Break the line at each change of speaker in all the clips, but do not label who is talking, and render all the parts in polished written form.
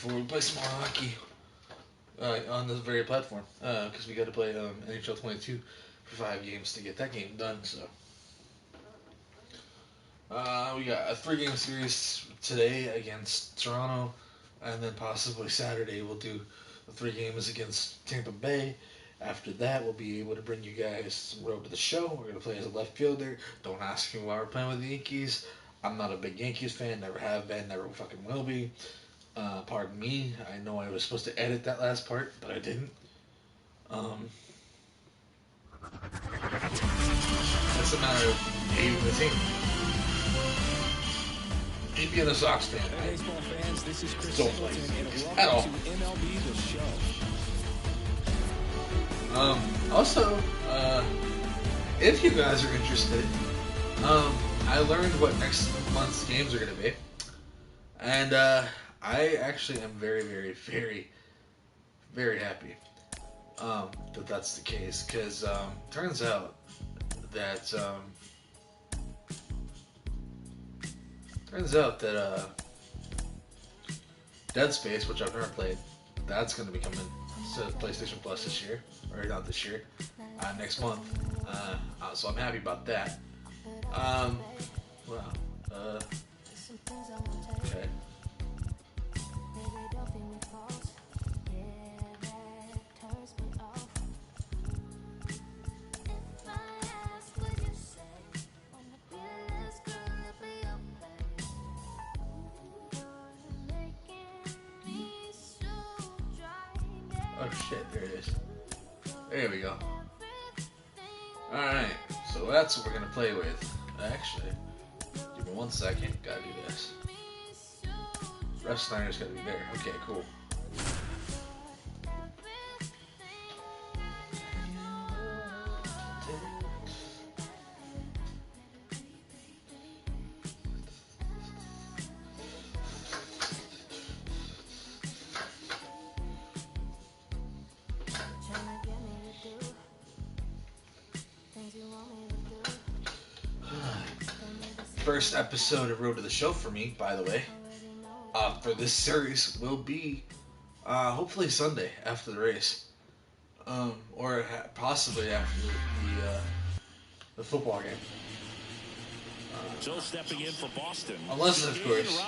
before we play some more hockey on this very platform. Because we got to play NHL 22 for 5 games to get that game done. So we got a 3-game series today against Toronto, and then possibly Saturday we'll do the 3 games against Tampa Bay. After that, we'll be able to bring you guys some road to the show. We're going to play as a left fielder. Don't ask me why we're playing with the Yankees. I'm not a big Yankees fan. Never have been. Never fucking will be. Pardon me. I know I was supposed to edit that last part, but I didn't. That's a matter of hating the team. Me being a Sox fan,
Hey, baseball fans, this is Chris
don't
Celtsfan,
play
and
Yankees
welcome
at all.
to MLB The Show.
Also, if you guys are interested, I learned what next month's games are going to be. And I actually am very, very, very, very happy that that's the case. Because turns out that Dead Space, which I've never played, that's going to be coming to PlayStation Plus this year, or not this year, next month. So I'm happy about that. Wow. Okay. Oh shit, there it is. There we go. Alright, so that's what we're gonna play with. Actually, give me 1 second, gotta do this. Ref Snyder's gotta be there. Okay, cool. First episode of Road to the Show for me, by the way, for this series will be hopefully Sunday after the race, or possibly after the football game.
So stepping in for Boston.
Unless, of course,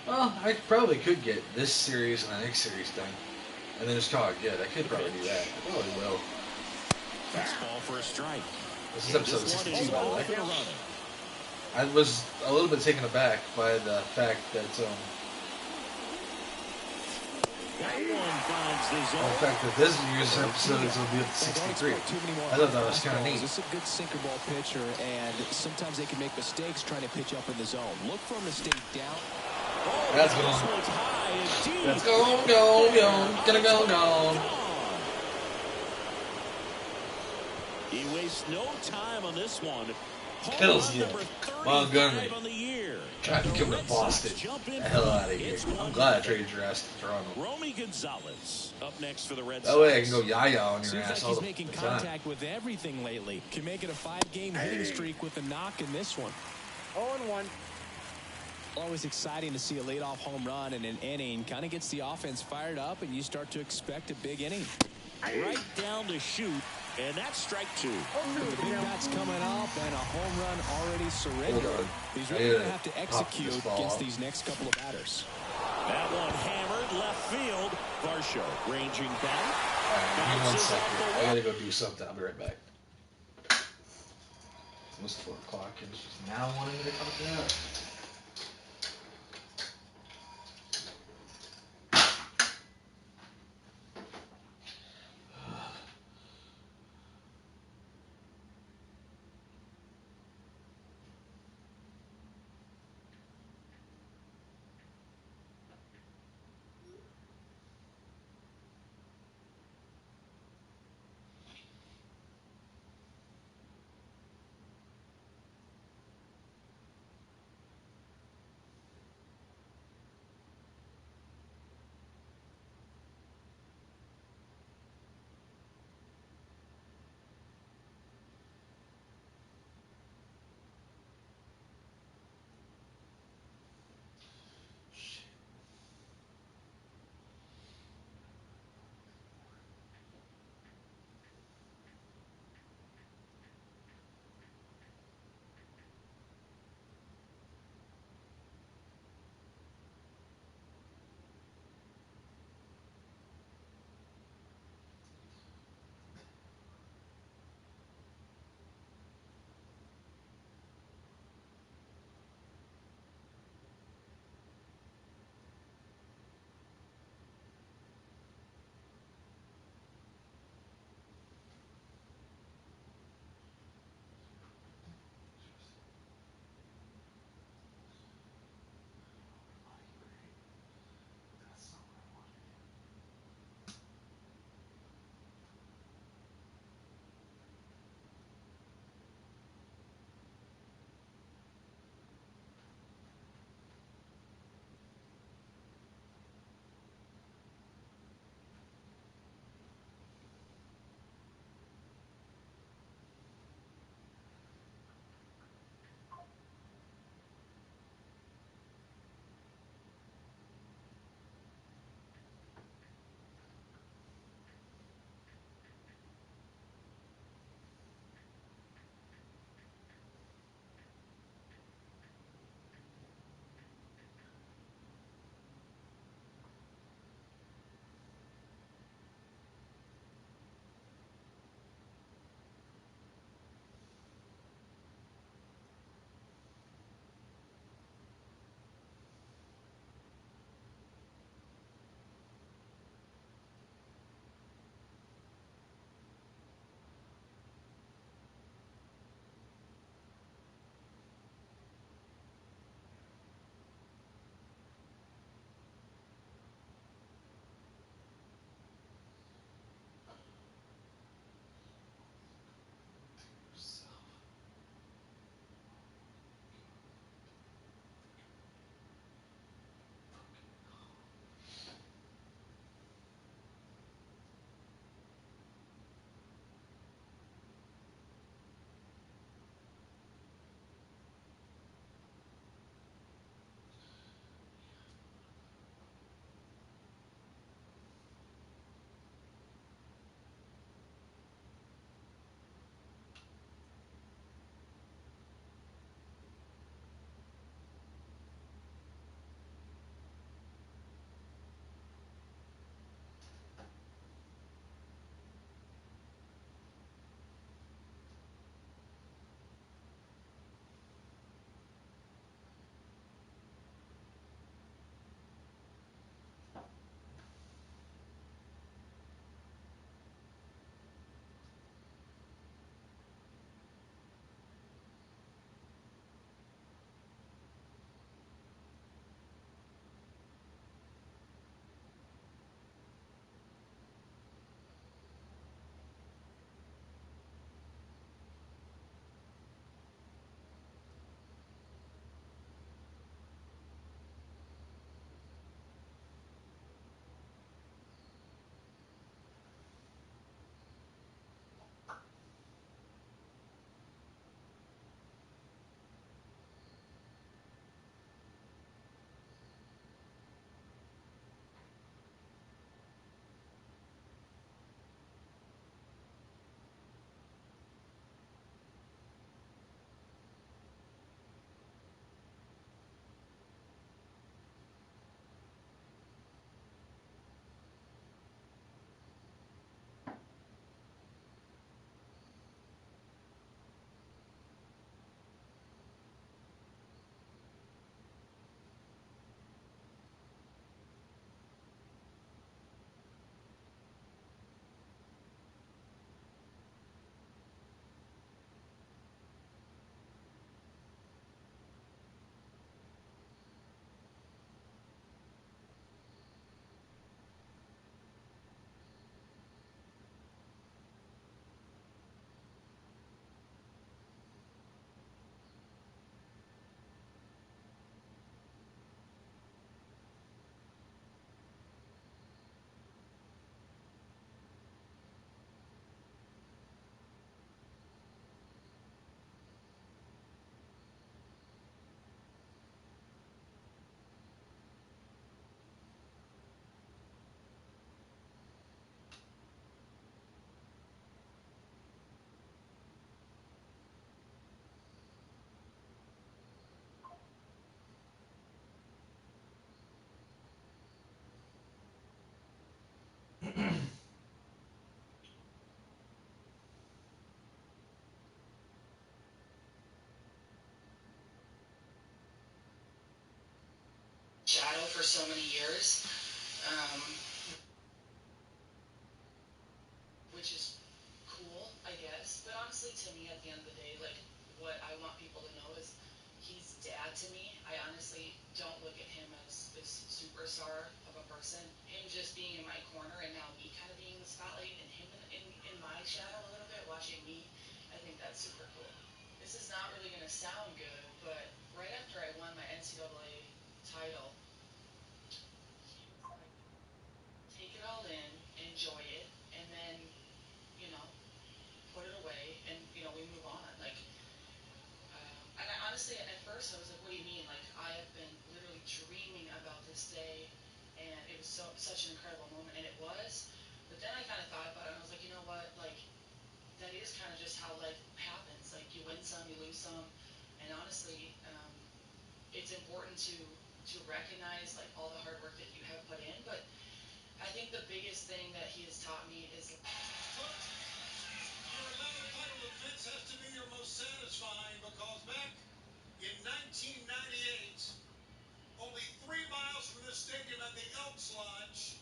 well, I probably could get this series and the next series done, and then just call it good. I could probably do that. I probably will.
Fastball for a strike.
This is episode 62, by the way. I was a little bit taken aback by the fact that, this year's episodes will be up to 63. I thought that was kind of neat.
This is a good sinker ball pitcher, and sometimes they can make mistakes trying to pitch up in the zone. Look for him to stay down.
That's going. That's going. Gonna go.
He wastes no time on this one.
Kills you. Montgomery. Tried to come to Boston. The hell out of here. I'm glad I traded your ass to Toronto.
Romy Gonzalez up next for the Red Sox.
That way I can go yaya on your
Seems
ass
like
all
he's
the
making
time.
contact with everything lately. Can make it a 5-game hitting streak with a knock in this one.
0-1.
Always exciting to see a leadoff home run in an inning. Kind of gets the offense fired up, and you start to expect a big inning.
Right down to shoot, and that's strike 2.
The big bat's coming up, and a home run already surrendered. He's really going to have to execute against these next couple of batters.
That one hammered left field. Varsho ranging back.
Alright, give me 1 second. I gotta go do something. I'll be right back. It's almost 4 o'clock, and it's just now wanting me to come out.
for so many years, which is cool, I guess. But honestly, to me, at the end of the day, like, what I want people to know is he's dad to me. I honestly don't look at him as this superstar of a person. Him just being in my corner and now me kind of being in the spotlight and him in my shadow a little bit, watching me, I think that's super cool. This is not really going to sound good, but right after I won my NCAA title, he was like, take it all in, enjoy it, and then, you know, put it away, and, you know, we move on. Like, and I honestly, at first, I was like, what do you mean? Like, I have been literally dreaming about this day, and it was such an incredible moment, and it was. But then I kind of thought about it, and I was like, you know what? Like, that is kind of just how life happens. Like, you win some, you lose some, and honestly, it's important to recognize like all the hard work that you have put in. But I think the biggest thing that he has taught me is.
Your Atlanta title defense has to be your most satisfying because back in 1998, only 3 miles from this stadium at the Elks Lodge,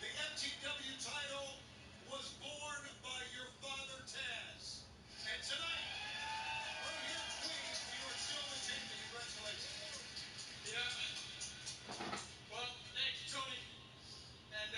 the MTW title was born by your father, Taz. And tonight, we're here in Queens, you are still the champion. Congratulations.
Yeah. Well, thank you, Tony. And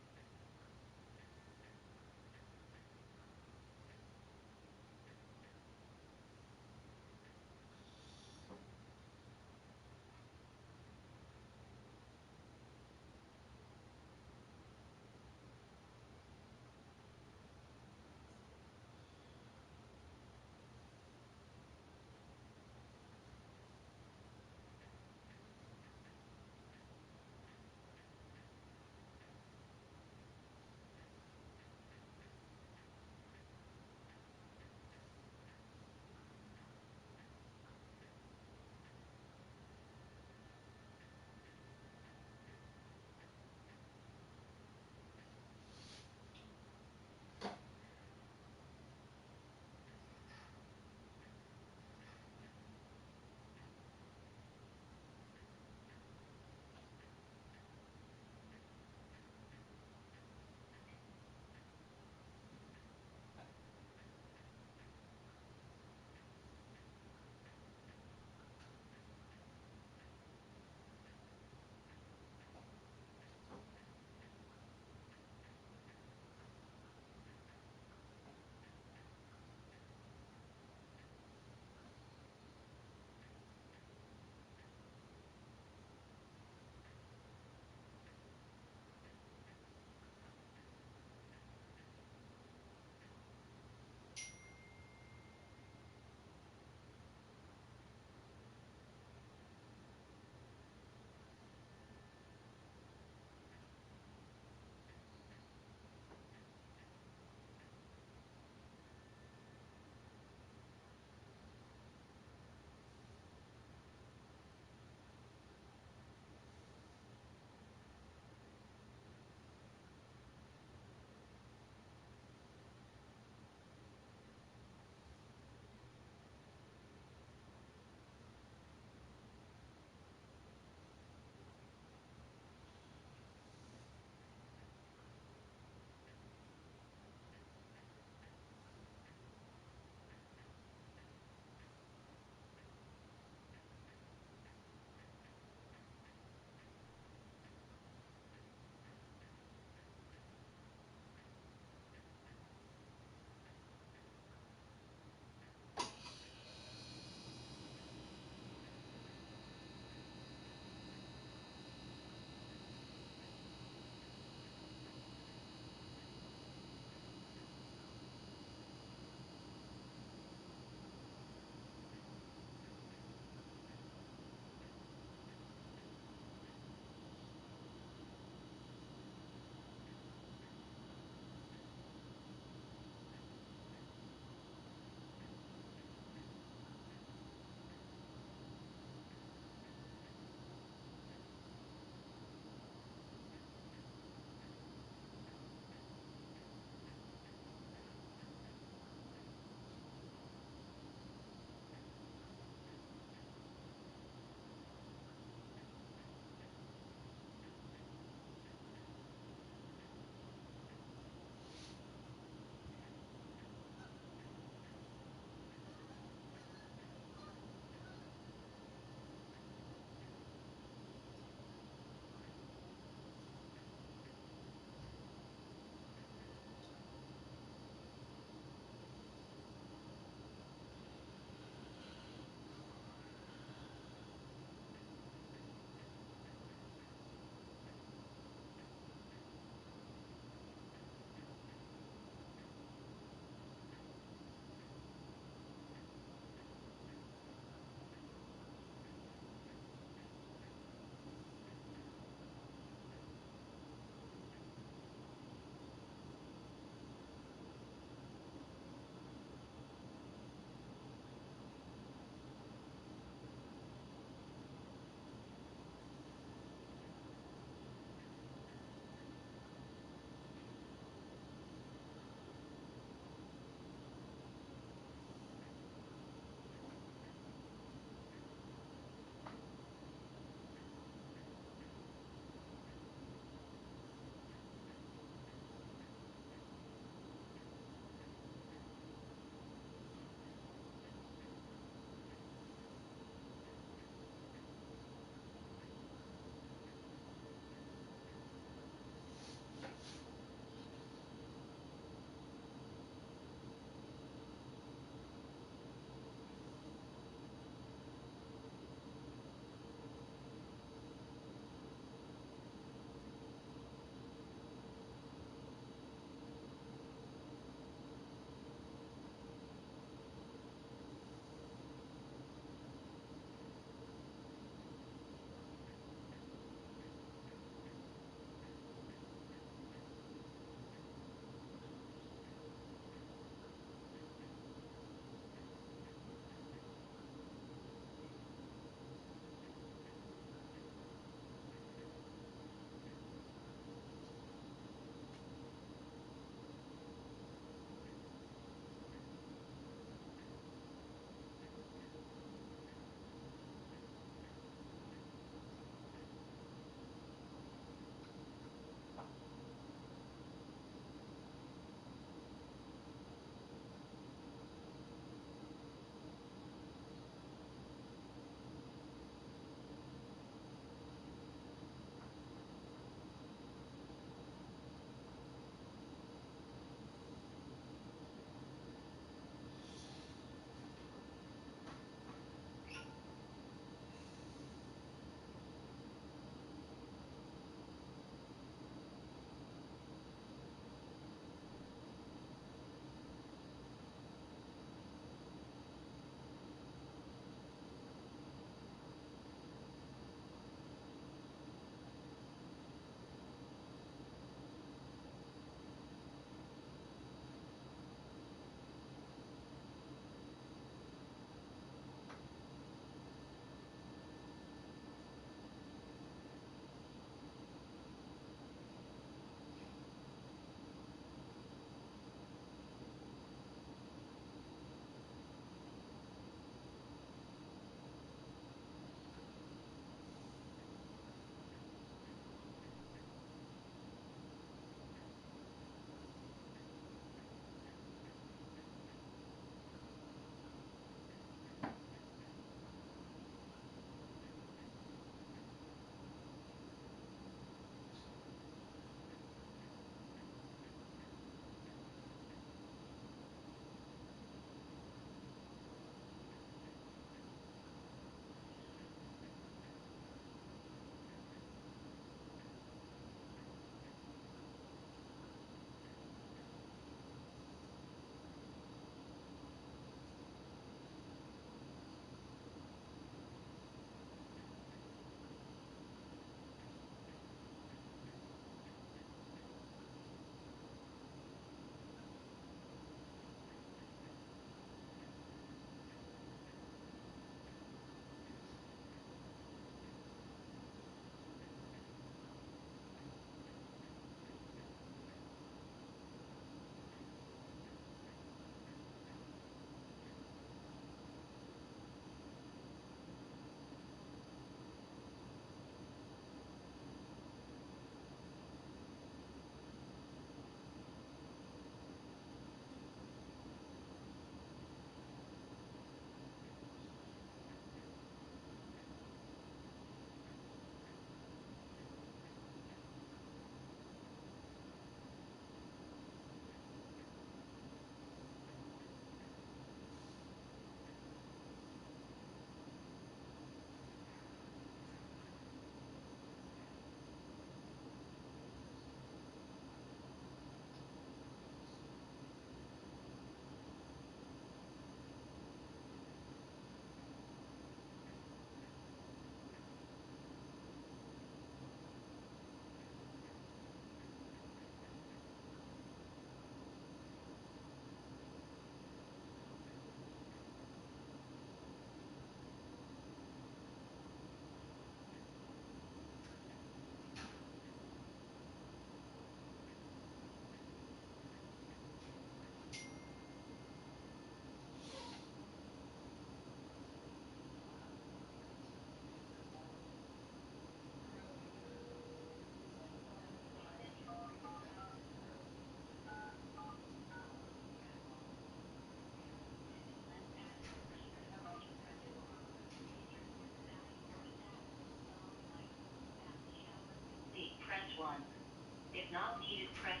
if not needed, press.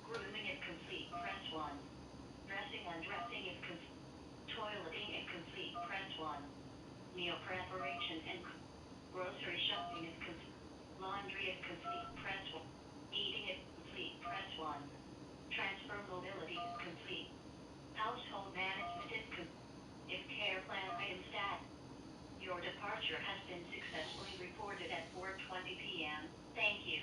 Grooming if complete, press 1. Dressing and undressing if complete. Toileting if complete, press 1. Meal preparation and grocery shopping if complete. Laundry if complete, press 1. Eating if complete, press 1. Transfer mobility if complete. Household management if complete. If care plan item stat. Your departure has been successfully reported at 4:20 p.m. Thank you.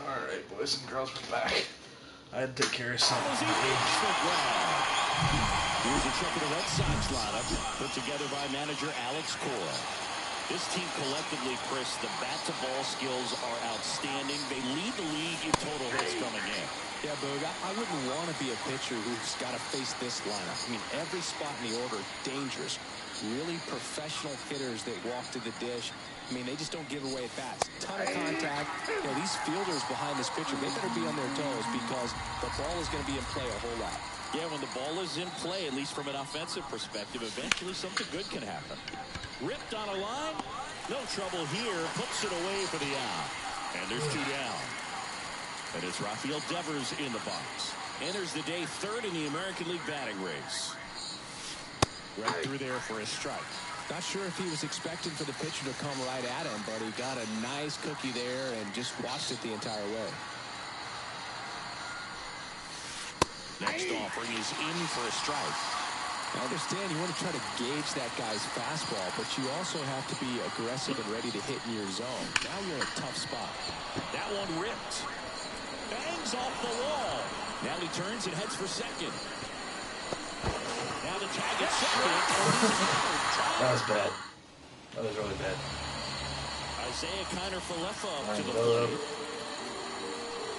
Alright, boys and girls, we're back. I had to take care of something.
Here's a check of the Red Sox lineup put together by manager Alex Cora. This team collectively, Chris, the bat-to-ball skills are outstanding. They lead the league in total hits coming in.
Yeah, Boog, I wouldn't want to be a pitcher who's got to face this lineup. I mean, every spot in the order, dangerous. Really professional hitters that walk to the dish. I mean, they just don't give away at bats. Ton of contact. You know, these fielders behind this pitcher, they better be on their toes because the ball is going to be in play a whole lot.
Yeah, when the ball is in play, at least from an offensive perspective, eventually something good can happen. Ripped on a line. No trouble here. Puts it away for the out. And there's two down. And it's Rafael Devers in the box. Enters the day third in the American League batting race. Right through there for a strike.
Not sure if he was expecting for the pitcher to come right at him, but he got a nice cookie there and just watched it the entire way.
Next offering is in for a strike.
I understand you want to try to gauge that guy's fastball, but you also have to be aggressive and ready to hit in your zone. Now you're in a tough spot.
That one ripped. Bangs off the wall. Now he turns and heads for second. Now the tag at second.
That was bad. That was really bad.
Isaiah Kiner-Falefa up to the plate.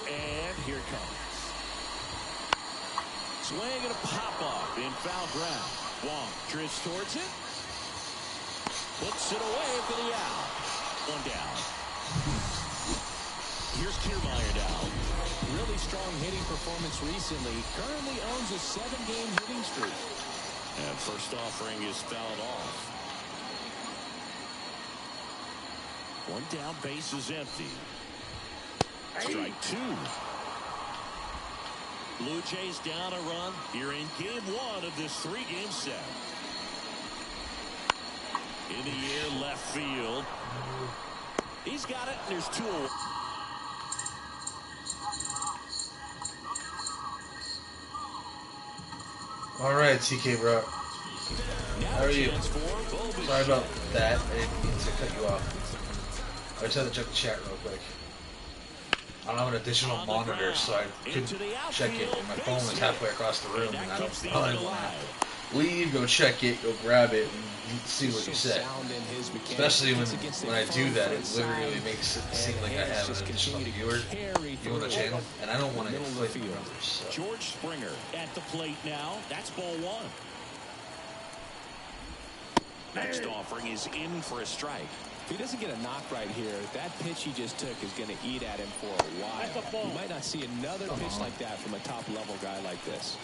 And here it comes. Swing and a pop-off in foul ground. Wong drifts towards it. Puts it away for the out. One down. Here's Kiermaier down.
Really strong hitting performance recently. Currently owns a 7-game hitting streak.
And first offering is fouled off. One down, base is empty. Strike two. Blue Jays down a run here in game one of this three-game set. In the air, left field. He's got it, and there's two away.
All right, TK Brock. How are you? Sorry about that. I didn't mean to cut you off. I just had to check the chat real quick. I don't have an additional monitor, so I couldn't check it. And my phone was halfway across the room, and I don't want to leave, go check it, go grab it, and see what you said. Especially when I do that, it literally makes it seem like I have an additional viewer viewing the channel, and I don't want to inflate the numbers. So.
George Springer at the plate now. That's ball one. Next offering is in for a strike.
If he doesn't get a knock right here, that pitch he just took is going to eat at him for a while. You might not see another pitch like that from a top-level guy like this.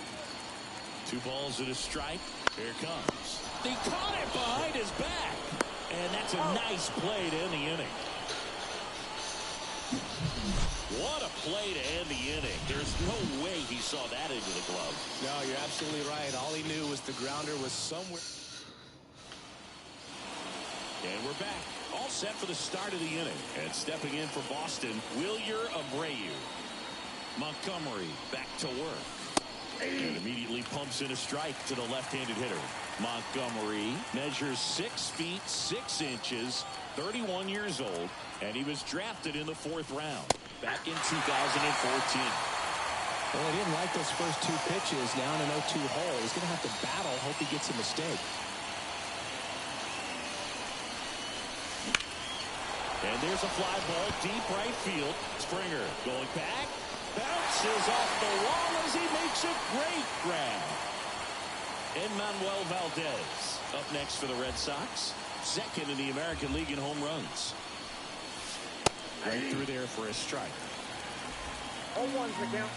2 balls and a strike. Here it comes. He caught it behind his back. And that's a nice play to end the inning. What a play to end the inning. There's no way he saw that into the glove.
No, you're absolutely right. All he knew was the grounder was somewhere.
And we're back. All set for the start of the inning. And stepping in for Boston, Wilyer Abreu. Montgomery back to work. And immediately pumps in a strike to the left-handed hitter. Montgomery measures 6 feet 6 inches, 31 years old, and he was drafted in the 4th round back in 2014.
Well, he didn't like those first 2 pitches down an 0-2 hole. He's going to have to battle. Hope he gets a mistake.
And there's a fly ball deep right field. Springer going back. Bounces off the wall as he makes a great grab. Emmanuel Valdez up next for the Red Sox. 2nd in the American League in home runs. Right through there for a strike.
0-1's the count.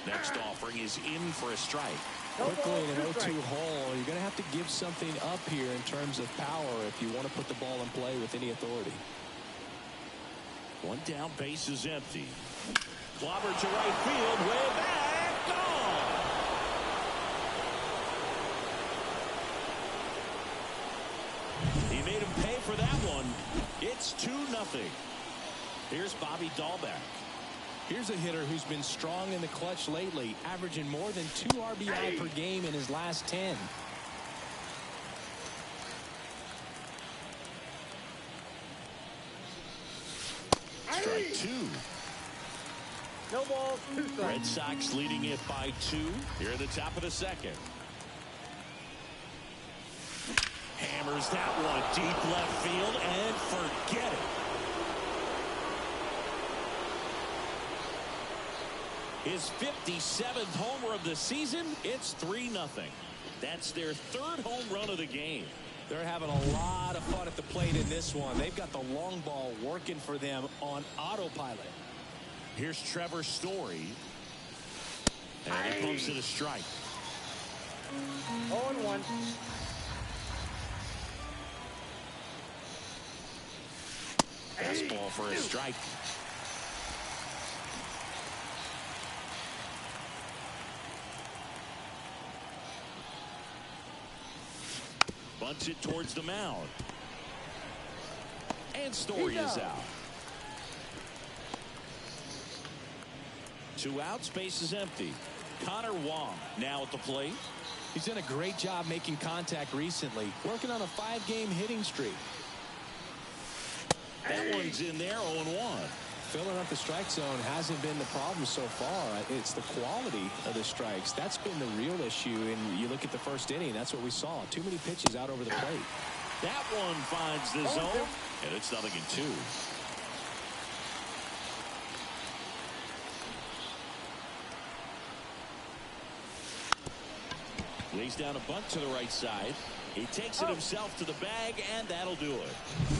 Next offering is in for a strike.
Quickly in an 0-2 hole, you're going to have to give something up here in terms of power if you want to put the ball in play with any authority.
1 down, base is empty. Clobber to right field, way back, gone. He made him pay for that one. It's 2-0. Here's Bobby Dahlbeck.
Here's a hitter who's been strong in the clutch lately, averaging more than 2 RBI per game in his last 10.
Strike 2.
No balls, 2 strikes.
Red Sox leading it by 2 here at the top of the 2nd. Hammers that one deep left field and forget it. His 57th homer of the season. It's 3-0. That's their 3rd home run of the game.
They're having a lot of fun at the plate in this one. They've got the long ball working for them on autopilot.
Here's Trevor Story. And he pumps it a strike.
0-1.
Fastball for a strike. Bunts it towards the mound. And Story is out. 2 outs, base is empty. Connor Wong now at the plate.
He's done a great job making contact recently, working on a 5-game hitting streak.
That one's in there, 0-1.
Filling up the strike zone hasn't been the problem so far. It's the quality of the strikes. That's been the real issue. And you look at the first inning, that's what we saw. Too many pitches out over the plate.
That one finds the zone, and it's 0-2. Lays down a bunt to the right side. He takes it himself to the bag, and that'll do it.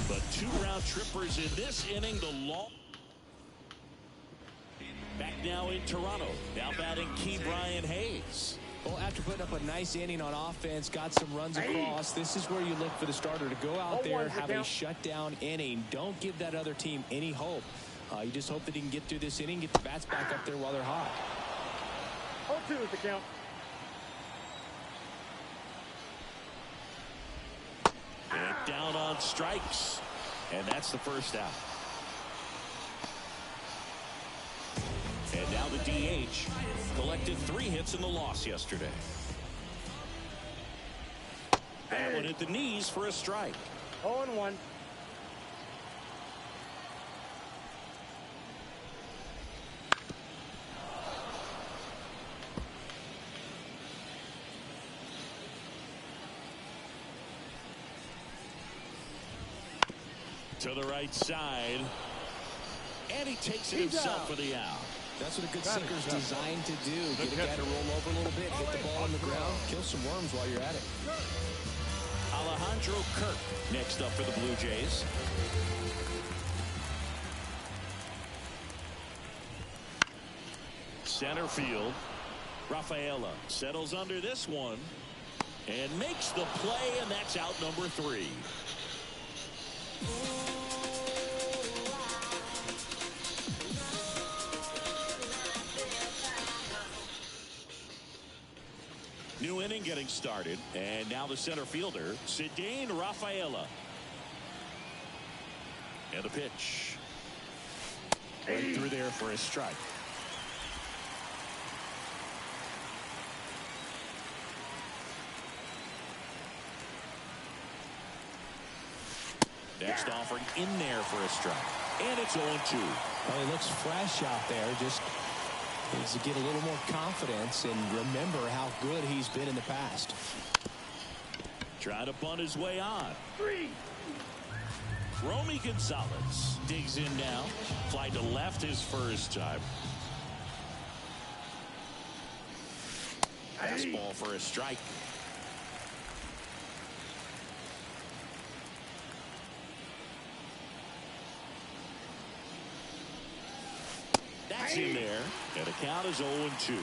But 2 round trippers in this inning. The long. Back now in Toronto. Now batting Key Brian Hayes.
Well, after putting up a nice inning on offense, got some runs across, this is where you look for the starter to go out there, have a shutdown inning. Don't give that other team any hope. You just hope that he can get through this inning, get the bats back up there while they're hot.
0-2 is the count.
And down on strikes. And that's the first out. And now the DH collected 3 hits in the loss yesterday. That one hit the knees for a strike.
0-1.
To the right side. And he takes it himself for the out.
That's what a good sinker's designed to do. Get a guy to roll over a little bit, hit the ball on the ground, kill some worms while you're at it.
Alejandro Kirk next up for the Blue Jays. Center field. Rafaela settles under this one and makes the play, and that's out number 3. New inning getting started, and now the center fielder, Cedane Rafaela. And the pitch. Right through there for a strike. Next offering in there for a strike. And it's 0-2.
Well, he looks fresh out there. Just needs to get a little more confidence and remember how good he's been in the past.
Trying to bunt his way on. Romy Gonzalez digs in now. Fly to left his first time. Fastball for a strike. That's in there, and the count is 0-2.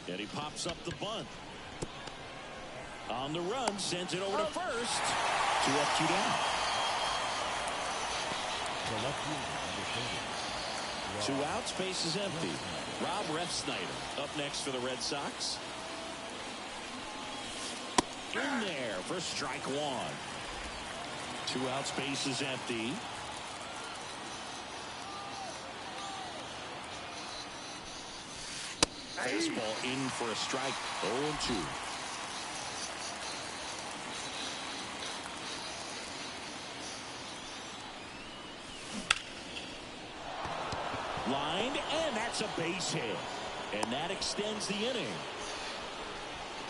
And he pops up the bunt. On the run, sends it over to first. 2 up, 2 down. 2 outs, base is empty. Rob Refsnyder up next for the Red Sox. In there for strike 1. 2 outs, base is empty. Fastball in for a strike. 0-2. Lined, and that's a base hit. And that extends the inning.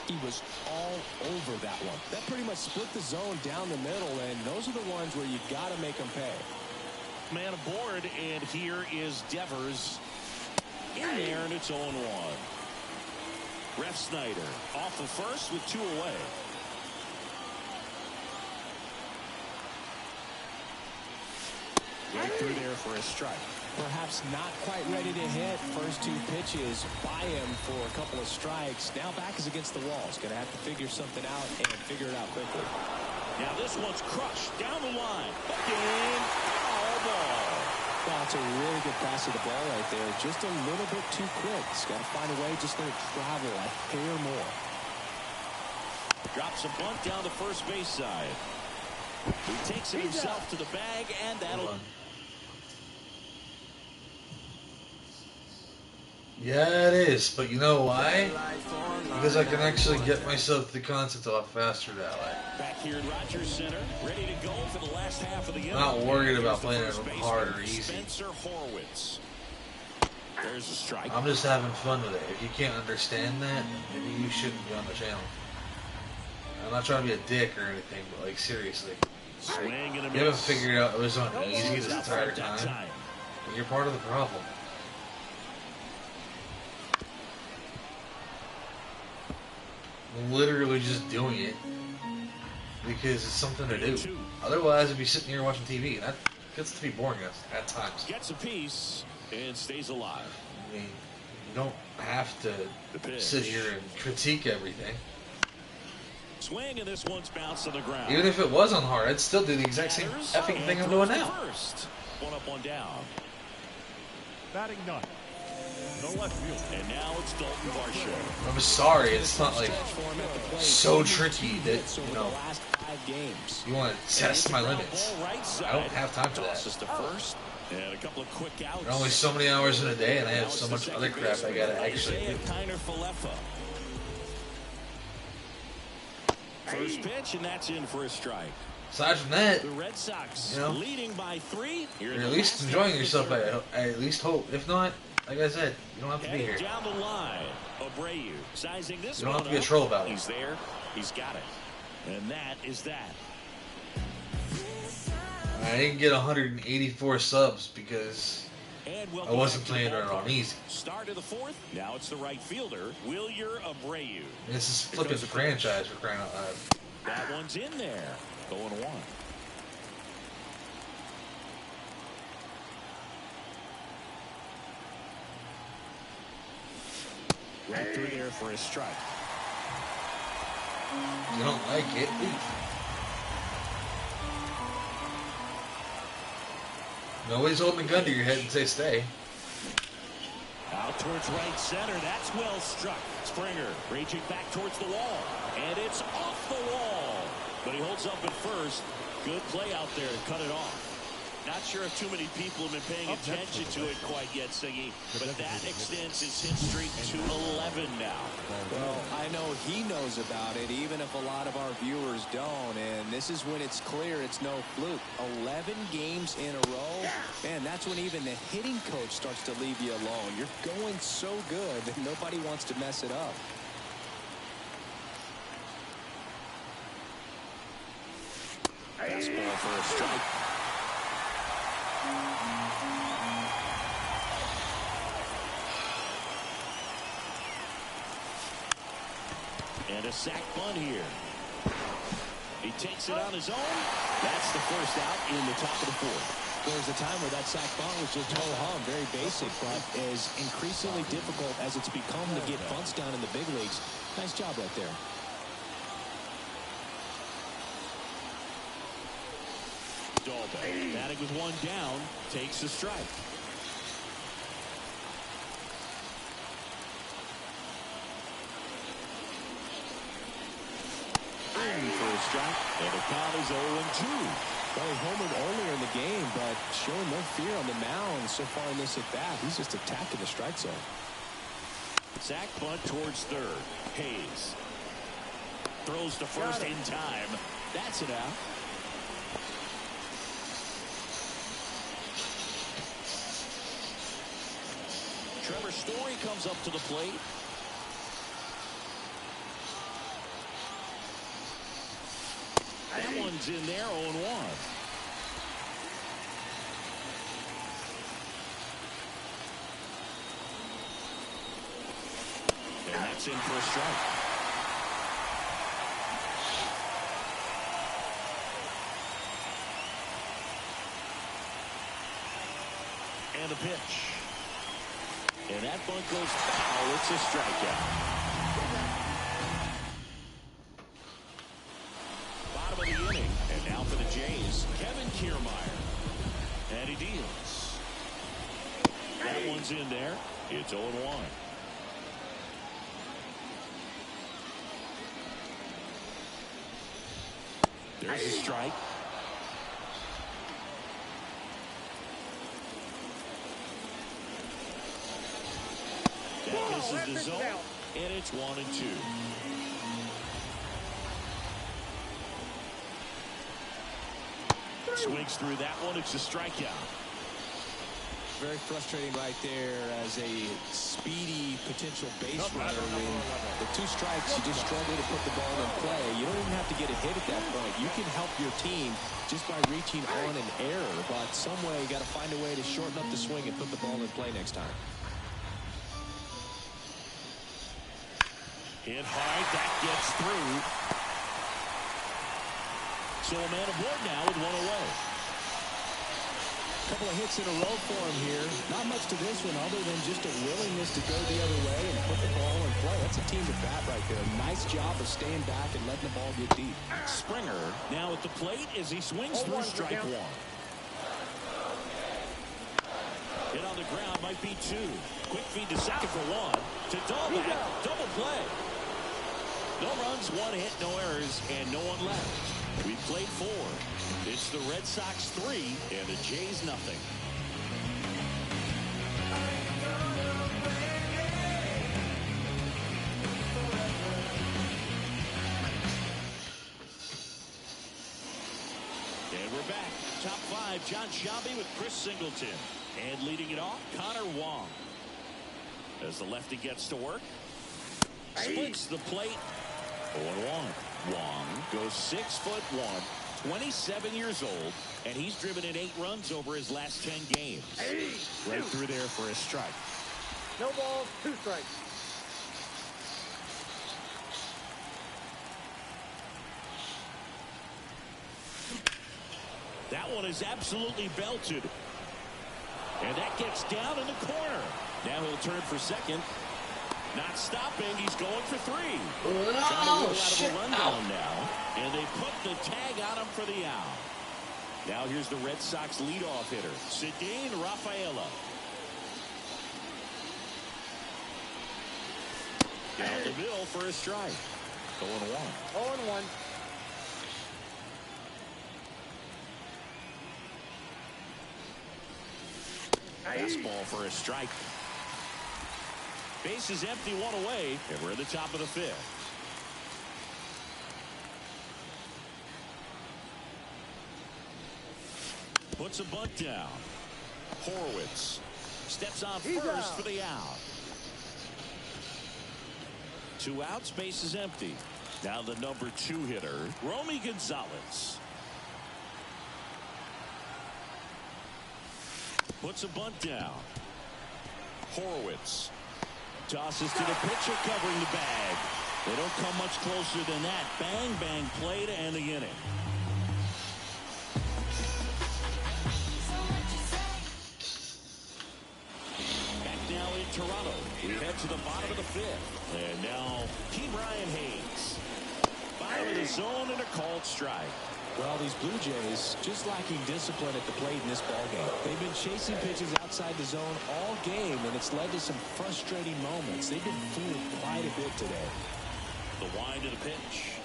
He was all over that one. That pretty much split the zone down the middle, and those are the ones where you got to make them pay.
Man aboard, and here is Devers. In there, and it's 0-1. Refsnyder off of first with 2 away. Right through there for a strike.
Perhaps not quite ready to hit. First 2 pitches by him for a couple of strikes. Now back is against the wall. He's going to have to figure something out and figure it out quickly.
Now this one's crushed down the line. In foul ball.
Well, it's a really good pass of the ball right there. Just a little bit too quick. He's got to find a way, just let it travel a hair more.
Drops a bunt down the first base side. He takes it himself to the bag, and that'll...
Yeah, it is, but you know why? Because I can actually get myself the concept off faster that way.
Back here at Rogers Center, ready to go for the last half of the game.
I'm not worried about playing it hard or easy.
Spencer Horwitz. There's a strike.
I'm just having fun with it. If you can't understand that, maybe you shouldn't be on the channel. I'm not trying to be a dick or anything, but like seriously.
Swing and a miss.
You haven't figured out it was on easy this entire time. You're part of the problem. I'm literally just doing it. because it's something to do. Otherwise, I'd be sitting here watching TV, and that gets to be boring at times.
Gets a piece and stays alive.
I mean, you don't have to sit here and critique everything.
Swing, and this one's bounced to the ground.
Even if it was on hard, I'd still do the exact same effing thing I'm doing now.
First. One up, one down.
Batting none. No left field.
And now it's Dalton Varsho.
I'm sorry, it's not like so tricky that, you know, you want to test my limits. I don't have time for that.
First. And a couple of quick outs.
There are only so many hours in a day, and I have so much other crap I gotta actually do.
First pitch, and that's in for a strike.
Aside from that,
The Red Sox,
you know,
leading by 3.
you're at least enjoying yourself. I at least hope. If not, like I said, you don't have to be here.
Down the line, Abreu sizing this.
You don't have to be a troll about it.
He's there. He's got it. And that is that.
I didn't get 184 subs because I wasn't playing it on easy.
Start of the fourth. Now it's the right fielder, Wilyer Abreu.
This is flipping the franchise for crying out loud.
That one's in there. 0-1. Right through there for a strike.
If you don't like it, leave. Nobody's holding a gun to your head and say stay.
Out towards right center. That's well struck. Springer reaching back towards the wall. And it's off the wall. But he holds up at first. Good play out there to cut it off. Not sure if too many people have been paying attention to it quite yet, Siggy. But that extends his hit streak to 11 now.
Well, I know he knows about it, even if a lot of our viewers don't. And this is when it's clear it's no fluke. 11 games in a row. Man, that's when even the hitting coach starts to leave you alone. You're going so good that nobody wants to mess it up.
Fastball for a strike. And a sac bunt here. He takes it on his own. That's the first out in the top of the fourth.
There was a time where that sac bunt was just ho-hum, very basic, but as increasingly difficult as it's become to get bunts down in the big leagues. Nice job right there.
Dalton, batting with one down, takes the strike. In for a strike, and the count is 0-2.
Well, he homered earlier in the game, but showing no fear on the mound so far in this at-bat. He's just attacking the strike zone.
Sack bunt towards third. Hayes throws to first in time. That's it out. Trevor Story comes up to the plate. That one's in there, 0-1. And that's in for a strike. And a pitch. And that bunt goes foul. It's a strikeout. Bottom of the inning. And now for the Jays, Kevin Kiermaier. And he deals. That one's in there. It's 0-1. There's a strike. That misses the zone, and it's 1-2. Swings through that one. It's a strikeout.
Very frustrating right there as a speedy potential base runner. When the two strikes, you just struggle to put the ball in play. You don't even have to get a hit at that point. You can help your team just by reaching on an error. But some way, you got to find a way to shorten up the swing and put the ball in play next time.
Hit hard. That gets through. So a man aboard now with one away.
Couple of hits in a row for him here. Not much to this one other than just a willingness to go the other way and put the ball in play. That's a team at bat right there. Nice job of staying back and letting the ball get deep.
Springer now at the plate as he swings through strike one. Hit on the ground might be two. Quick feed to second for one. To Dahlback, double play. No runs, one hit, no errors, and no one left. We played 4. It's the Red Sox 3 and the Jays nothing. And we're back. Top 5, John Shelby with Chris Singleton. And leading it off, Connor Wong. As the lefty gets to work. Splits the plate. 0-1. Wong goes 6'1", 27 years old, and he's driven in 8 runs over his last 10 games. Right through there for a strike.
No balls, 2 strikes.
That one is absolutely belted. And that gets down in the corner. Now he'll turn for second. Not stopping. He's going for 3.
Oh, shit.
Out of a rundown now. And they put the tag on him for the out. Now here's the Red Sox leadoff hitter, Cedine Rafaela. Down the middle for a strike. 0-1.
0-1.
Fastball for a strike. Base is empty, 1 away, and we're at the top of the 5th. Puts a bunt down. Horowitz steps on first for the out. 2 outs, base is empty. Now the number 2 hitter, Romy Gonzalez. Puts a bunt down. Horowitz tosses to the pitcher covering the bag. They don't come much closer than that. Bang, bang play to end the inning. Back now in Toronto. We head to the bottom of the 5th. And now P. Brian Hayes. Bottom of the zone and a called strike.
Well, these Blue Jays just lacking discipline at the plate in this ballgame. They've been chasing pitches outside the zone all game, and it's led to some frustrating moments. They've been fooled quite a bit today.
The wind of the pitch.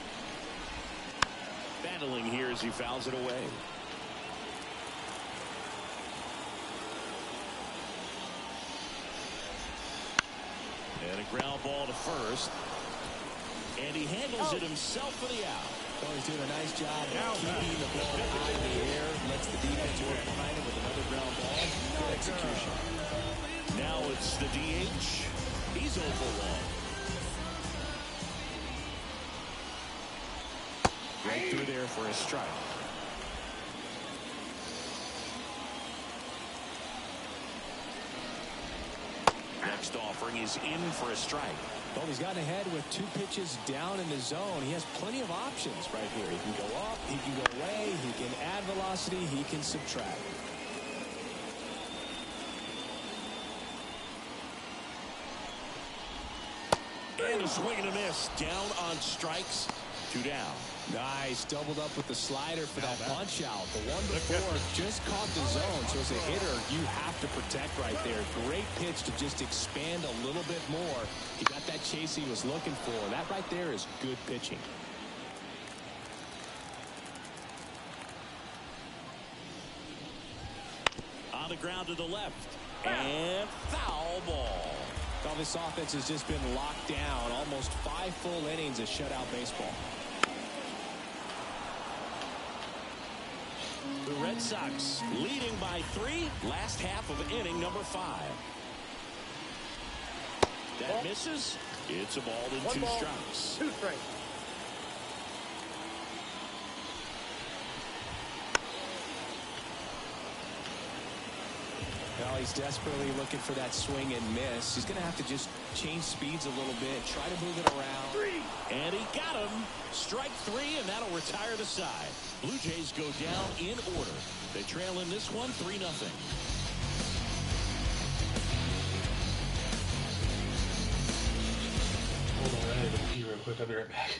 Battling here as he fouls it away. And a ground ball to first. And he handles it himself for the out.
Well, he's doing a nice job of keeping the ball high in the air. Lets the defense work behind him with another ground ball. Good execution.
Now it's the DH. He's 0 for 1. Right through there for a strike. Next offering is in for a strike.
Well, he's gotten ahead with 2 pitches down in the zone. He has plenty of options right here. He can go up, he can go away, he can add velocity, he can subtract.
And a swing and a miss. Down on strikes. 2 down.
Nice. Doubled up with the slider for that punch out. The one before just caught the zone. So as a hitter, you have to protect right there. Great pitch to just expand a little bit more. He got that chase he was looking for. That right there is good pitching.
On the ground to the left. And foul ball.
Well, this offense has just been locked down. Almost 5 full innings of shutout baseball.
The Red Sox leading by 3. Last half of inning number 5. That misses. It's a ball in 2 strikes.
2 strikes.
Now he's desperately looking for that swing and miss. He's going to have to just change speeds a little bit, try to move it around.
And he got him. Strike 3, and that'll retire the side. Blue Jays go down in order. They trail in this one 3-0.
Hold on, I gotta pee real quick. I'll be right back.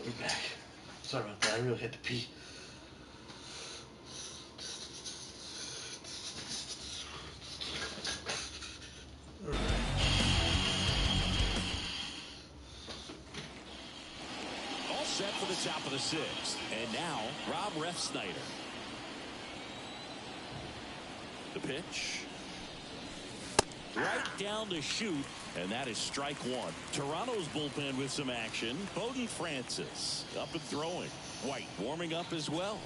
We're back. Sorry about that. I really had to pee.
All set for the top of the sixth. And now, Rob Refsnyder. The pitch. Right down to shoot, and that is strike one. Toronto's bullpen with some action. Bowden Francis up and throwing. White warming up as well.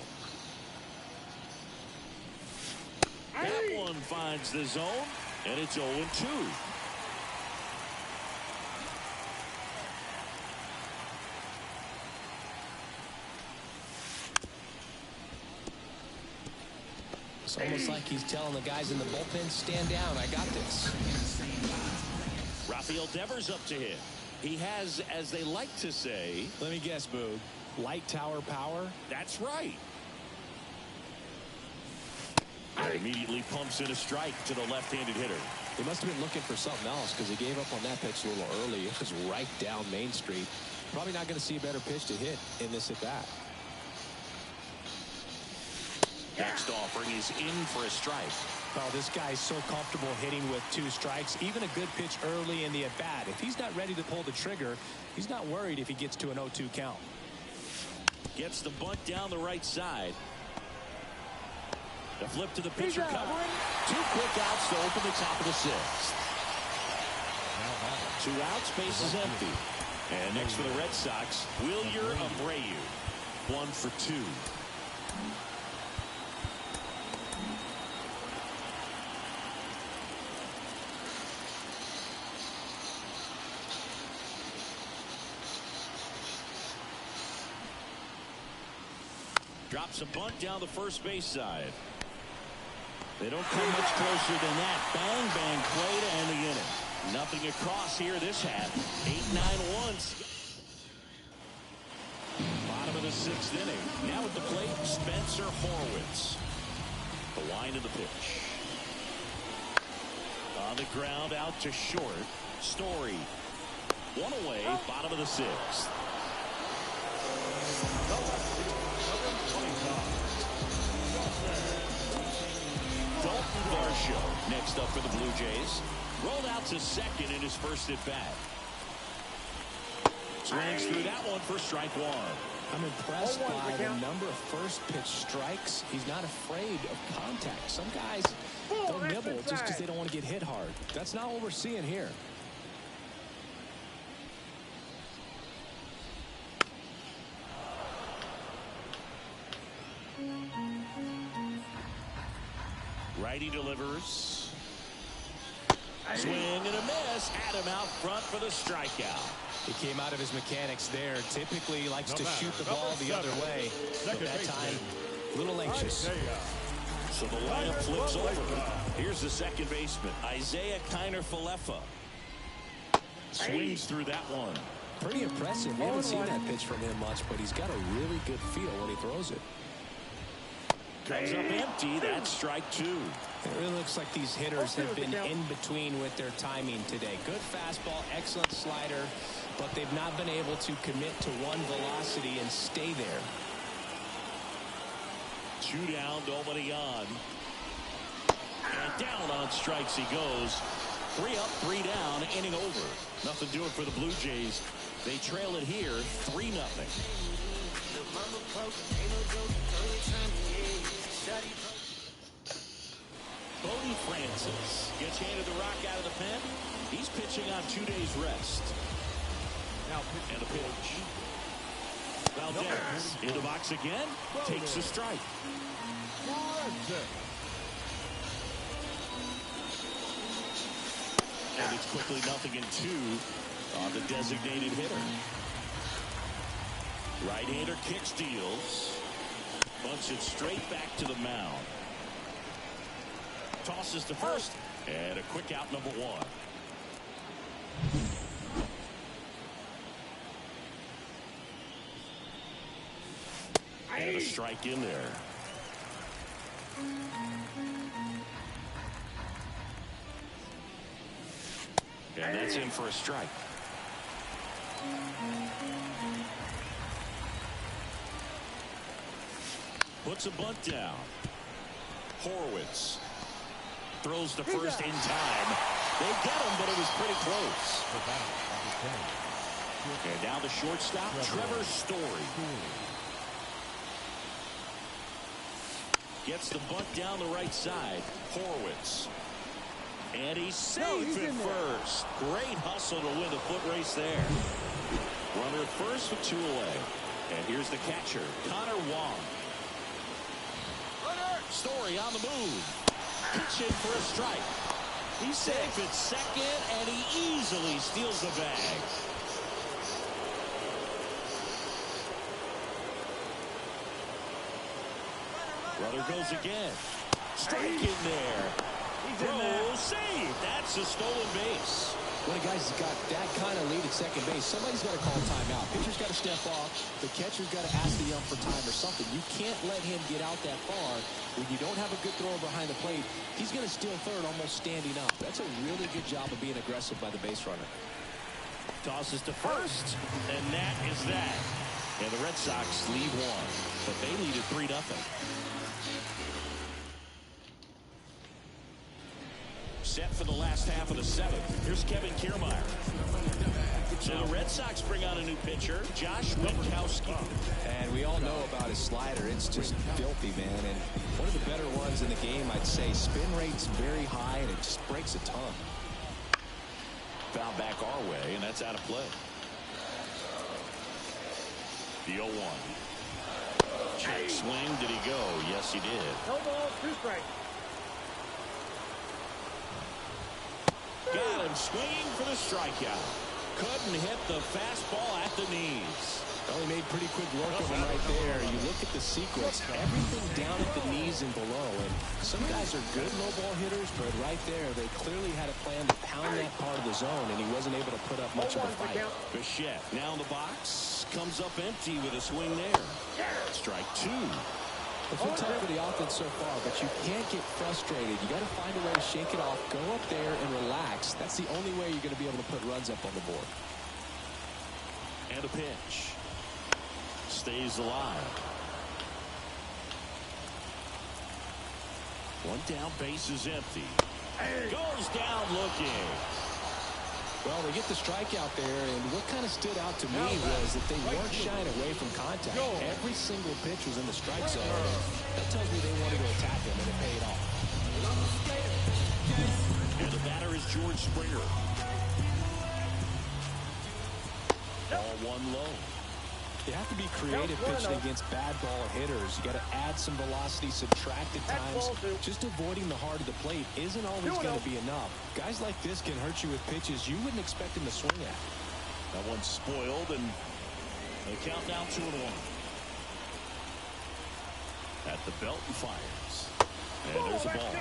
That one finds the zone, and it's 0-2.
It's almost like he's telling the guys in the bullpen, stand down, I got this.
Rafael Devers up to hit. He has, as they like to say,
Let me guess, Boog. Light tower power?
that's right. And immediately pumps in a strike to the left-handed hitter.
He must have been looking for something else because he gave up on that pitch a little early. It was right down Main Street. Probably not going to see a better pitch to hit in this at-bat.
Next offering is in for a strike.
Oh, this guy's so comfortable hitting with 2 strikes. Even a good pitch early in the at-bat. If he's not ready to pull the trigger, he's not worried if he gets to an 0-2 count.
Gets the bunt down the right side. The flip to the pitcher covering. 2 quick outs to open the top of the sixth. 2 outs, base is empty. And next for the Red Sox, Wilyer Abreu. 1 for 2. Drops a bunt down the first base side. They don't come much closer than that. Bang, bang play to end the inning. Nothing across here this half. 8-9 Bottom of the 6th inning. Now at the plate, Spencer Horwitz. The wind of the pitch. On the ground, out to short. Story. 1 away, bottom of the 6th. Dalton Varsho next up for the Blue Jays. Rolled out to second in his first at bat. Swings through that one for strike 1.
I'm impressed by the number of first pitch strikes. He's not afraid of contact. Some guys don't nibble just because they don't want to get hit hard. That's not what we're seeing here.
Righty delivers. Swing and a miss. Had him out front for the strikeout.
He came out of his mechanics there. Typically he likes to shoot the ball the other way. But that time, a little anxious.
So the lineup flips over. Here's the second baseman, Isaiah Kiner-Falefa. Swings through that one.
Pretty impressive. We haven't seen that pitch from him much, but he's got a really good feel when he throws it.
Comes up empty. That's strike 2.
It really looks like these hitters have been in between with their timing today. Good fastball, excellent slider, but they've not been able to commit to one velocity and stay there.
2 down, nobody on. And down on strikes he goes. 3 up, 3 down, inning over. Nothing doing for the Blue Jays. They trail it here, 3-0. Bowden Francis gets handed the rock out of the pen. He's pitching on 2 days rest. Now and a pitch. Valdez in the box again. Takes the strike. And it's quickly 0-2 on the designated hitter. Right-hander kick steals. Bunts it straight back to the mound. Tosses to first. And a quick out, number 1. And a strike in there. And that's in for a strike. Puts a bunt down. Horowitz throws to first in time. They get him, but it was pretty close. And now the shortstop, Trevor Story. Gets the bunt down the right side. Horowitz. And he's safe at first. Great hustle to win the foot race there. Runner at first with 2 away. And here's the catcher, Connor Wong. Story on the move. Pitch in for a strike. He's safe at second, and he easily steals the bag. Runner goes again. Strike in there. Throw saved. That's a stolen base.
When a guy's got that kind of lead at second base, somebody's got to call timeout. Pitcher's got to step off. The catcher's got to ask the ump for time or something. You can't let him get out that far. When you don't have a good thrower behind the plate, he's going to steal third almost standing up. That's a really good job of being aggressive by the base runner.
Tosses to first, and that is that. And the Red Sox lead 1, but they lead at 3-0. Set for the last half of the 7th. Here's Kevin Kiermaier. So the Red Sox bring on a new pitcher, Josh Winkowski.
And we all know about his slider. It's just filthy, man. And one of the better ones in the game, I'd say. Spin rate's very high, and it just breaks a ton.
Foul back our way, and that's out of play. The 0-1. Check swing. Did he go? Yes, he did.
No balls, 2 strikes.
Got him swinging for the strikeout. Couldn't hit the fastball at the knees.
Well, he made pretty quick work of him right there. You look at the sequence, everything down at the knees and below. And some guys are good low ball hitters, but right there, they clearly had a plan to pound that part of the zone, and he wasn't able to put up much of a fight.
Bichette now in the box, comes up empty with a swing there. Strike 2.
It's been tough for the offense so far, but you can't get frustrated. You got to find a way to shake it off, go up there and relax. That's the only way you're going to be able to put runs up on the board.
And a pitch. Stays alive. 1 down, base is empty. Goes down looking.
Well, they get the strikeout there, and what kind of stood out to me was that they weren't shying away from contact. Every single pitch was in the strike zone. That tells me they wanted to attack him, and it paid off.
And the batter is George Springer. Ball 1 low.
You have to be creative pitching against bad ball hitters. You got to add some velocity, subtract at times. Just avoiding the heart of the plate isn't always going to be enough. Guys like this can hurt you with pitches you wouldn't expect them to swing at.
That one's spoiled, and the count down 2-1. At the belt and fires. And there's a ball.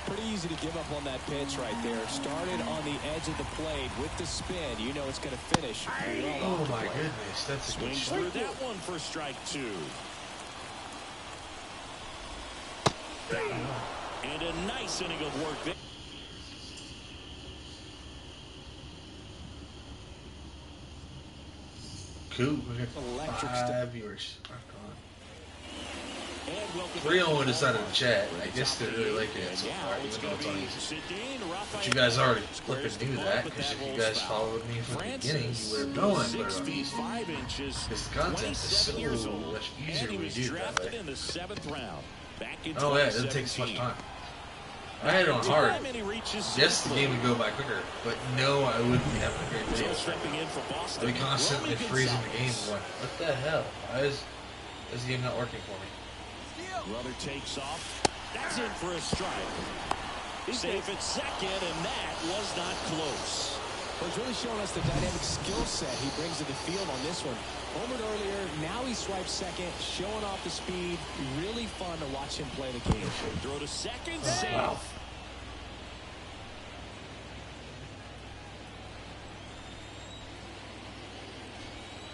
Pretty easy to give up on that pitch right there. Started on the edge of the plate with the spin. You know it's going to finish.
Oh my goodness, that's a good
Swings
shot.
through that one for strike 2. And a nice inning of work there.
Cool. We got 5 viewers. 301 decided to chat. I guess they really like it so far, even though it's on easy. But you guys already flipping knew that, because if you guys followed me from the beginning, you would have known I put it on easy. Because the content is so much easier when you do it that way. Oh yeah, it doesn't take as much time. I had it on hard. Yes, the game would go by quicker, but no, I wouldn't be having a great day. I'd be constantly freezing the game going, what the hell? Why is this game not working for me?
Runner takes off. That's in for a strike. Safe at second, and that was not close.
Well, he's really showing us the dynamic skill set he brings to the field on this one. Homered earlier, now he swipes second, showing off the speed. Really fun to watch him play the game.
Throw to second, safe.
Wow.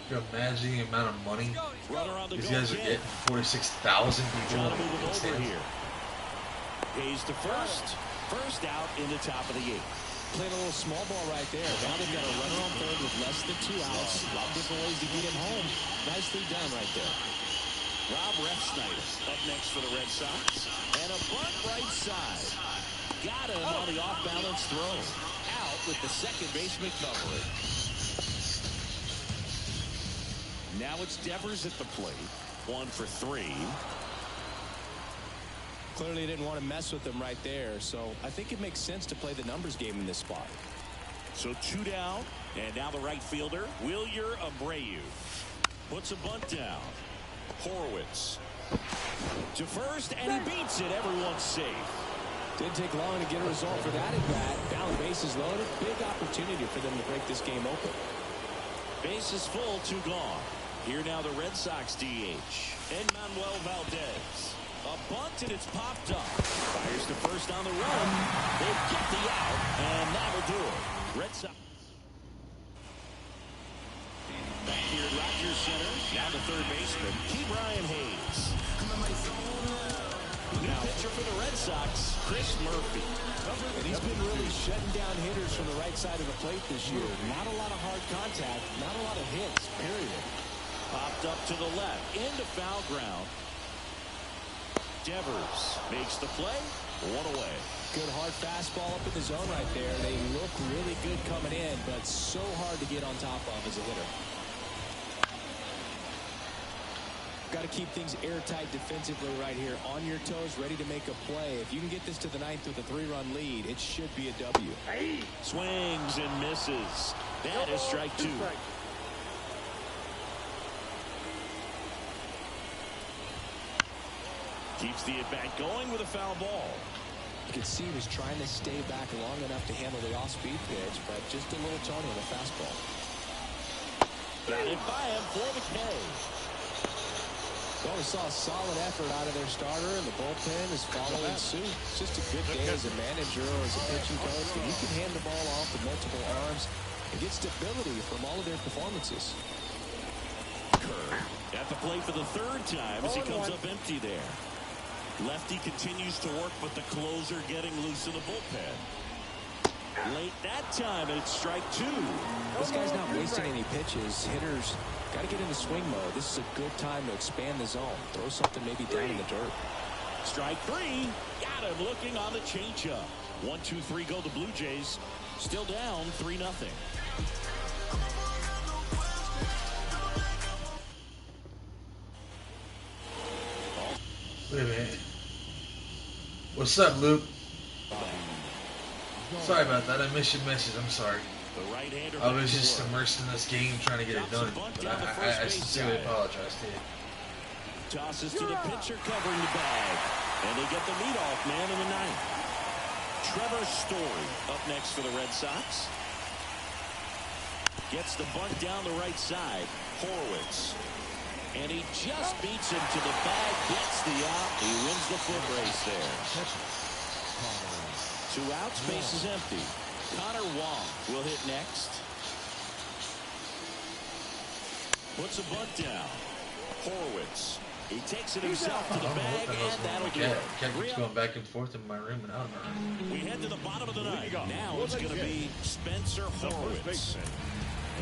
Can you imagine the amount of money these guys are getting? 46,000 people.
Trying to move him over here. Pays to first. First out in the top of the 8th.
Playing a little small ball right there. Now they've got a runner on third with less than 2 outs. A lot of different ways to get him home. Nicely done right there.
Rob Refsnyder up next for the Red Sox. And a bunt right side. Got him on the off-balance throw. Out with the second baseman covering. Now it's Devers at the plate. 1 for 3.
Clearly didn't want to mess with them right there, so I think it makes sense to play the numbers game in this spot.
So 2 down, and now the right fielder, Wilyer Abreu. Puts a bunt down. Horwitz to first, and he beats it. Everyone's safe.
Didn't take long to get a result for that at bat. Down, bases loaded. Big opportunity for them to break this game open.
Bases full, 2 gone. Here now the Red Sox DH, Manuel Valdez. A bunt, and it's popped up. Fires to first on the run. They get the out, and that'll do it. Red Sox. Back here at Rogers Center. Now the third baseman, Brian Hayes. New pitcher for the Red Sox, Chris Murphy.
And he's been really shutting down hitters from the right side of the plate this year. Not a lot of hard contact, not a lot of hits, period.
Popped up to the left, into foul ground. Devers makes the play, 1 away.
Good hard fastball up in the zone right there. They look really good coming in, but so hard to get on top of as a hitter. Got to keep things airtight defensively right here. On your toes, ready to make a play. If you can get this to the 9th with a 3-run lead, it should be a W.
Swings and misses. That is strike 2. Keeps the at-bat going with a foul ball.
You could see he was trying to stay back long enough to handle the off-speed pitch, but just a little tony on the fastball.
Got it by him for the K.
Well, we saw a solid effort out of their starter, and the bullpen is following suit. It's just a good day as a manager or as a pitching coach, but you can hand the ball off with multiple arms and get stability from all of their performances.
Kerr at the plate for the 3rd time as he comes up empty there. Lefty continues to work, but the closer getting loose in the bullpen. Late that time, and it's strike 2.
This guy's not wasting any pitches. Hitters got to get into swing mode. This is a good time to expand the zone. Throw something maybe down in the dirt.
Strike 3. Got him looking on the changeup. 1, 2, 3 go the Blue Jays. Still down 3-0.
Wait a minute. What's up, Luke? Sorry about that. I missed your message. I'm sorry. I was just immersed in this game trying to get it done. But I sincerely apologize to you.
Tosses to the pitcher covering the bag. And they get the leadoff man in the 9th. Trevor Story up next for the Red Sox. Gets the bunt down the right side. Horwitz. And he just beats him to the bag, gets the out. He wins the foot race there. 2 outs, base is empty. Connor Wong will hit next. Puts a bunt down. Horwitz. He takes it himself to the bag, and that'll do it.
Cat keeps going back and forth in my room and out of my room.
We head to the bottom of the 9th. Now it's going to be Spencer Horwitz.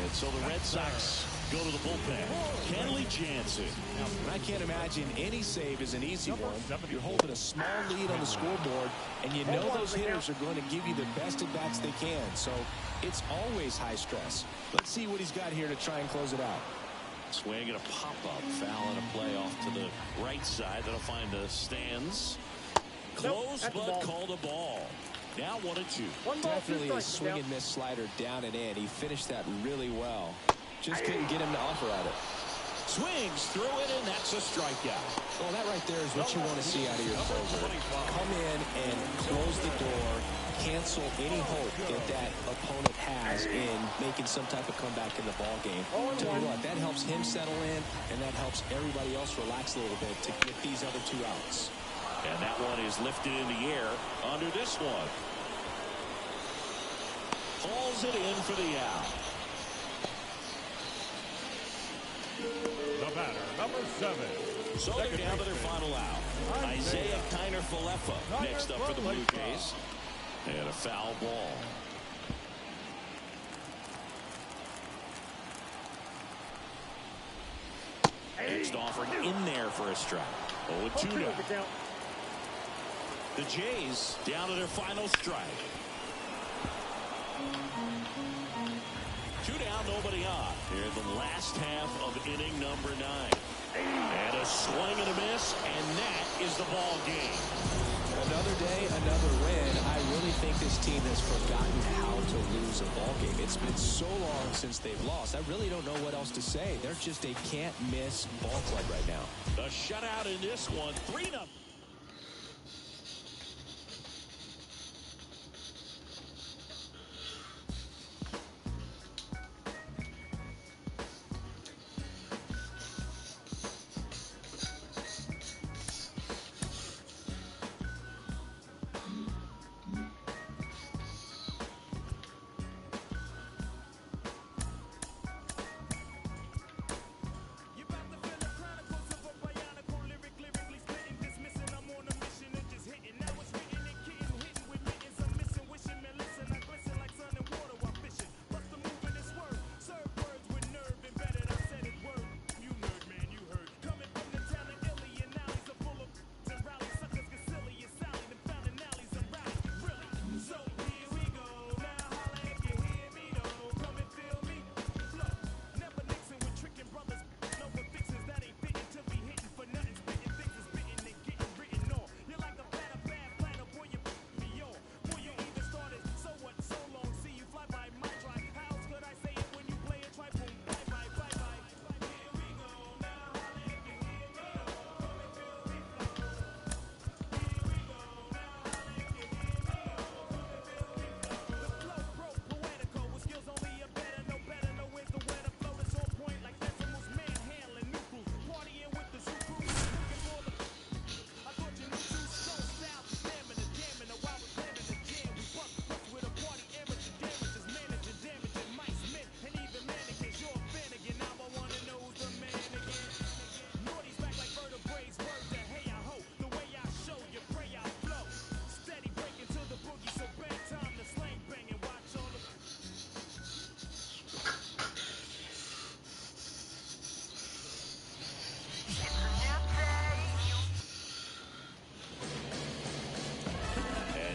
And so the Red Sox go to the bullpen. Kenley Jansen.
Now, I can't imagine any save is an easy one. You're holding a small lead on the scoreboard, and you know those hitters are going to give you the best at-bats they can. So it's always high stress. Let's see what he's got here to try and close it out.
Swing and a pop-up. Foul and a play off to the right side. That'll find the stands. Close, but called a ball. Now 1-2.
Definitely a swing and miss slider down and in. He finished that really well. Just couldn't get him to offer at it.
Swings through it, and that's a strikeout.
Well, that right there is what you want to see out of your closer. Come in and close the door, cancel any hope that opponent has in making some type of comeback in the ball game. Tell you what, that helps him settle in, and that helps everybody else relax a little bit to get these other two outs.
And that one is lifted in the air under this one. Hauls it in for the out.
The batter, number 7.
So they're down to their final out. Isaiah Kiner-Falefa next up for the Blue Jays. And a foul ball. Next offering in there for a strike. 0-2 now. The Jays down to their final strike. 2 down, nobody on. Here in the last half of inning number 9. And a swing and a miss, and that is the ball game.
Another day, another win. I really think this team has forgotten how to lose a ball game. It's been so long since they've lost. I really don't know what else to say. They're just a can't-miss ball club right now.
A shutout in this one, 3-0.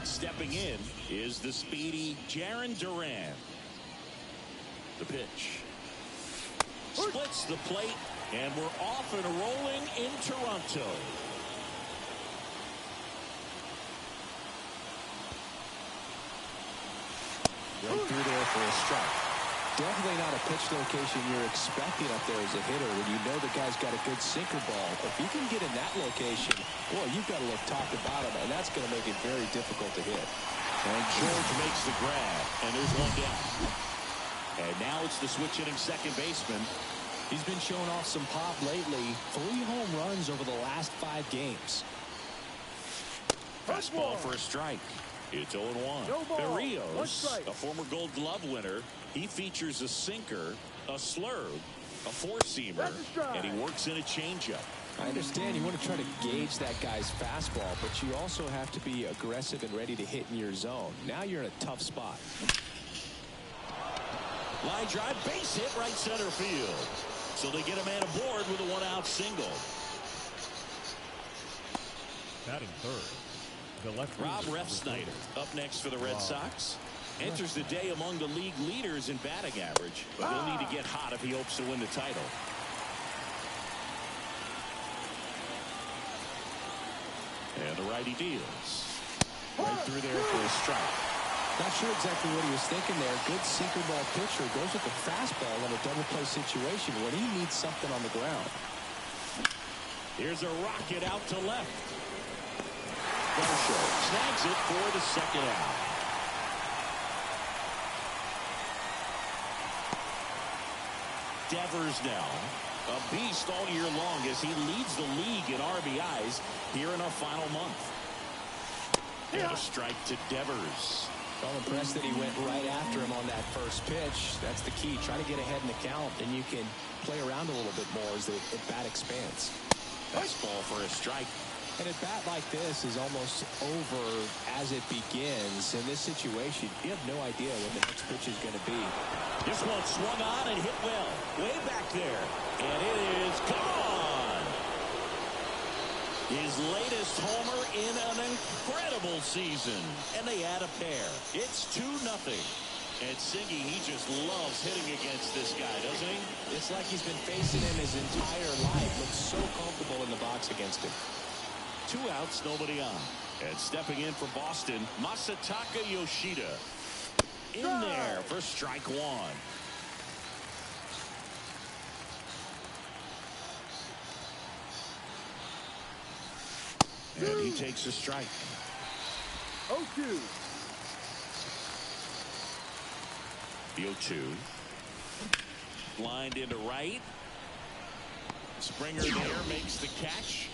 Stepping in is the speedy Jarren Duran. The pitch. Splits the plate, and we're off and rolling in Toronto.
Right through there for a strike. Definitely not a pitch location you're expecting up there as a hitter when you know the guy's got a good sinker ball. If you can get in that location, boy, you've got to look top to bottom, and that's going to make it very difficult to hit.
And George makes the grab, and there's one down. And now it's the switch-hitting second baseman.
He's been showing off some pop lately. 3 home runs over the last 5 games.
Fastball for a strike. It's 0-1. Berrios, a former Gold Glove winner. He features a sinker, a slurve, a four-seamer, and he works in a changeup.
I understand you want to try to gauge that guy's fastball, but you also have to be aggressive and ready to hit in your zone. Now you're in a tough spot.
Line drive, base hit, right center field. So they get a man aboard with a 1-out single.
Batting third, the left.
Rob Refsnyder up next for the Red Sox. Enters the day among the league leaders in batting average, but he'll need to get hot if he hopes to win the title. And the righty deals. Right through there for a strike.
Not sure exactly what he was thinking there. Good sinker ball pitcher goes with the fastball in a double play situation when he needs something on the ground.
Here's a rocket out to left. Kershaw snags it for the second out. Devers now, a beast all year long as he leads the league in RBIs here in our final month. And a strike to Devers.
I'm impressed that he went right after him on that first pitch. That's the key. Try to get ahead in the count, and you can play around a little bit more as the at-bat expands.
Fastball for a strike.
An at-bat like this is almost over as it begins. In this situation, you have no idea what the next pitch is going to be.
This one swung on and hit well. Way back there. And it is gone. His latest homer in an incredible season. And they add a pair. It's 2-0. And Singy, he just loves hitting against this guy, doesn't he?
It's like he's been facing him his entire life. Looks so comfortable in the box against him.
2 outs, nobody on. And stepping in for Boston, Masataka Yoshida. In there for strike 1. And he takes a strike.
0-2.
The 0-2. Lined into right. Springer there makes the catch.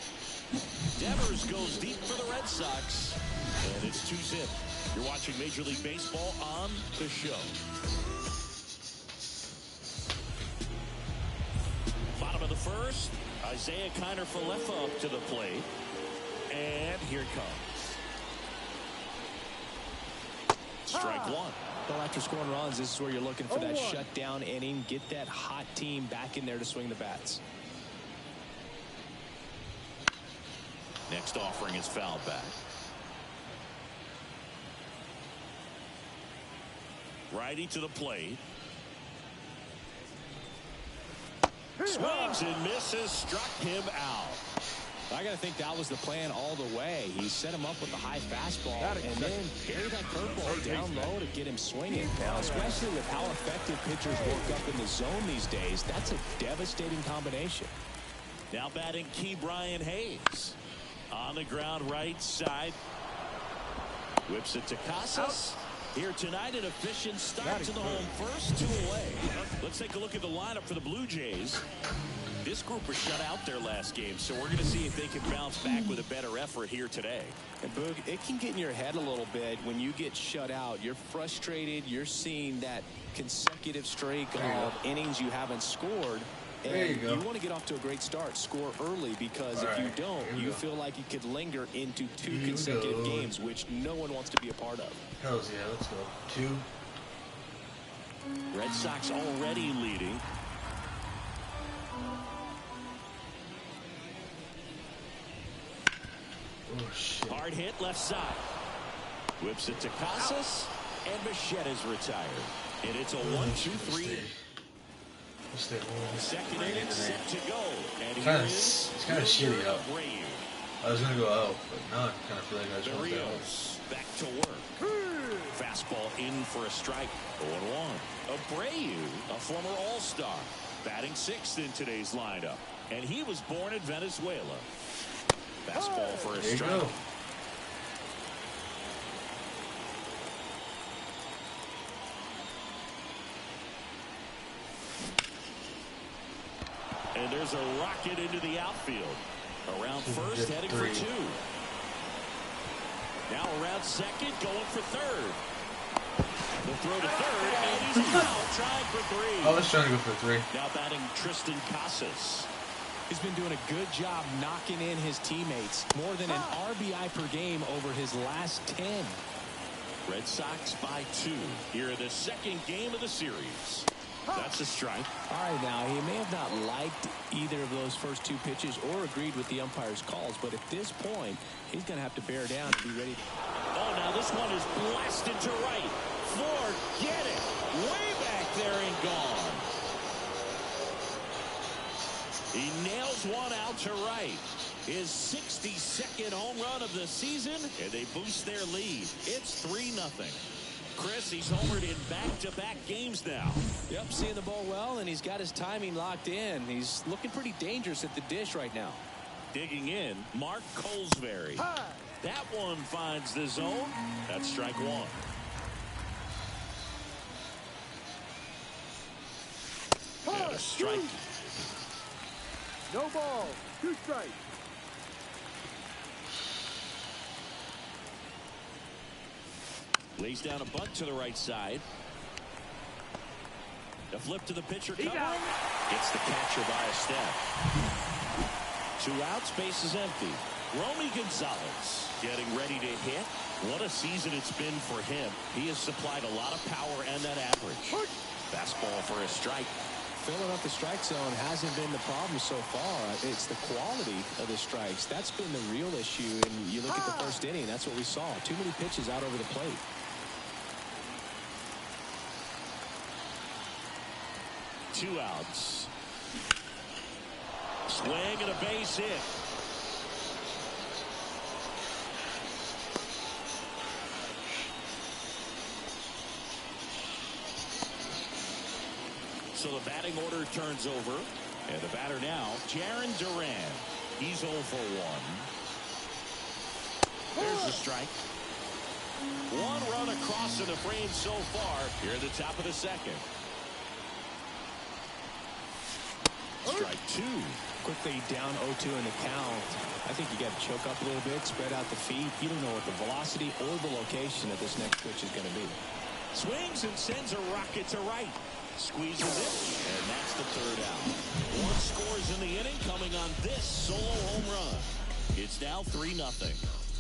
Devers goes deep for the Red Sox. And it's 2-zip. You're watching Major League Baseball on the show. Bottom of the first. Isaiah Kiner-Falefa up to the plate. And here it comes. Strike 1.
Well, after scoring runs, this is where you're looking for that shutdown inning. Get that hot team back in there to swing the bats.
Next offering is fouled back. Righty to the plate. Swings and misses. Struck him out.
I got to think that was the plan all the way. He set him up with a high fastball and then carried that curveball down low to get him swinging. Now, especially with how effective pitchers work up in the zone these days, that's a devastating combination.
Now batting key Brian Hayes. On the ground right side. Whips it to Casas. Here tonight, an efficient start to the home first, 2 away. Let's take a look at the lineup for the Blue Jays. This group was shut out their last game, so we're going to see if they can bounce back with a better effort here today.
And Boog, it can get in your head a little bit when you get shut out. You're frustrated. You're seeing that consecutive streak of innings you haven't scored. And you want to get off to a great start, score early, because if you don't, you feel like you could linger into 2 consecutive games, which no one wants to be a part of.
Hells yeah, let's go. 2.
Red Sox already leading.
Oh, shit.
Hard hit left side. Whips it to Casas, and Bichette is retired. And it's a 1-2-3. Second inning set to go. And
It's kind of shitty out. I was going to go out, but now I kind of feel like I just want to go.
Back to work. Fastball in for a strike. 0-1. Abreu, a former All-Star, batting 6th in today's lineup. And he was born in Venezuela. Fastball for a strike.
Go.
And there's a rocket into the outfield. Around first, heading for 2. Now around second, going for third. The throw to third, and he's out, trying for 3.
I was trying to go for 3.
Now batting Tristan Casas.
He's been doing a good job knocking in his teammates. More than an RBI per game over his last 10.
Red Sox by 2 here in the second game of the series. That's a strike.
All right, now, he may have not liked either of those first 2 pitches or agreed with the umpire's calls, but at this point, he's going to have to bear down and be ready.
Oh, now this one is blasted to right. Forget it. Way back there and gone. He nails one out to right. His 62nd home run of the season, and they boost their lead. It's 3-0. Chris, he's homered in back-to-back games now.
Yep, seeing the ball well, and he's got his timing locked in. He's looking pretty dangerous at the dish right now.
Digging in, Mark Colesbury. That one finds the zone. That's strike one. And a strike.
No ball. 2 strikes.
Lays down a bunt to the right side. A flip to the pitcher covering. Gets the catcher by a step. 2 outs, base is empty. Romy Gonzalez getting ready to hit. What a season it's been for him. He has supplied a lot of power and that average. Fastball for a strike.
Filling up the strike zone hasn't been the problem so far. It's the quality of the strikes. That's been the real issue. And you look at the first inning, that's what we saw. Too many pitches out over the plate.
Two outs. Swing and a base hit. So the batting order turns over. And the batter now, Jarren Duran. He's 0 for 1. There's the strike. 1 run across in the frame so far here at the top of the second. Strike 2.
Quickly down 0-2 in the count. I think you got to choke up a little bit, spread out the feet. You don't know what the velocity or the location of this next pitch is going to be.
Swings and sends a rocket to right. Squeezes it, and that's the 3rd out. 1 scores in the inning coming on this solo home run. It's now 3-0.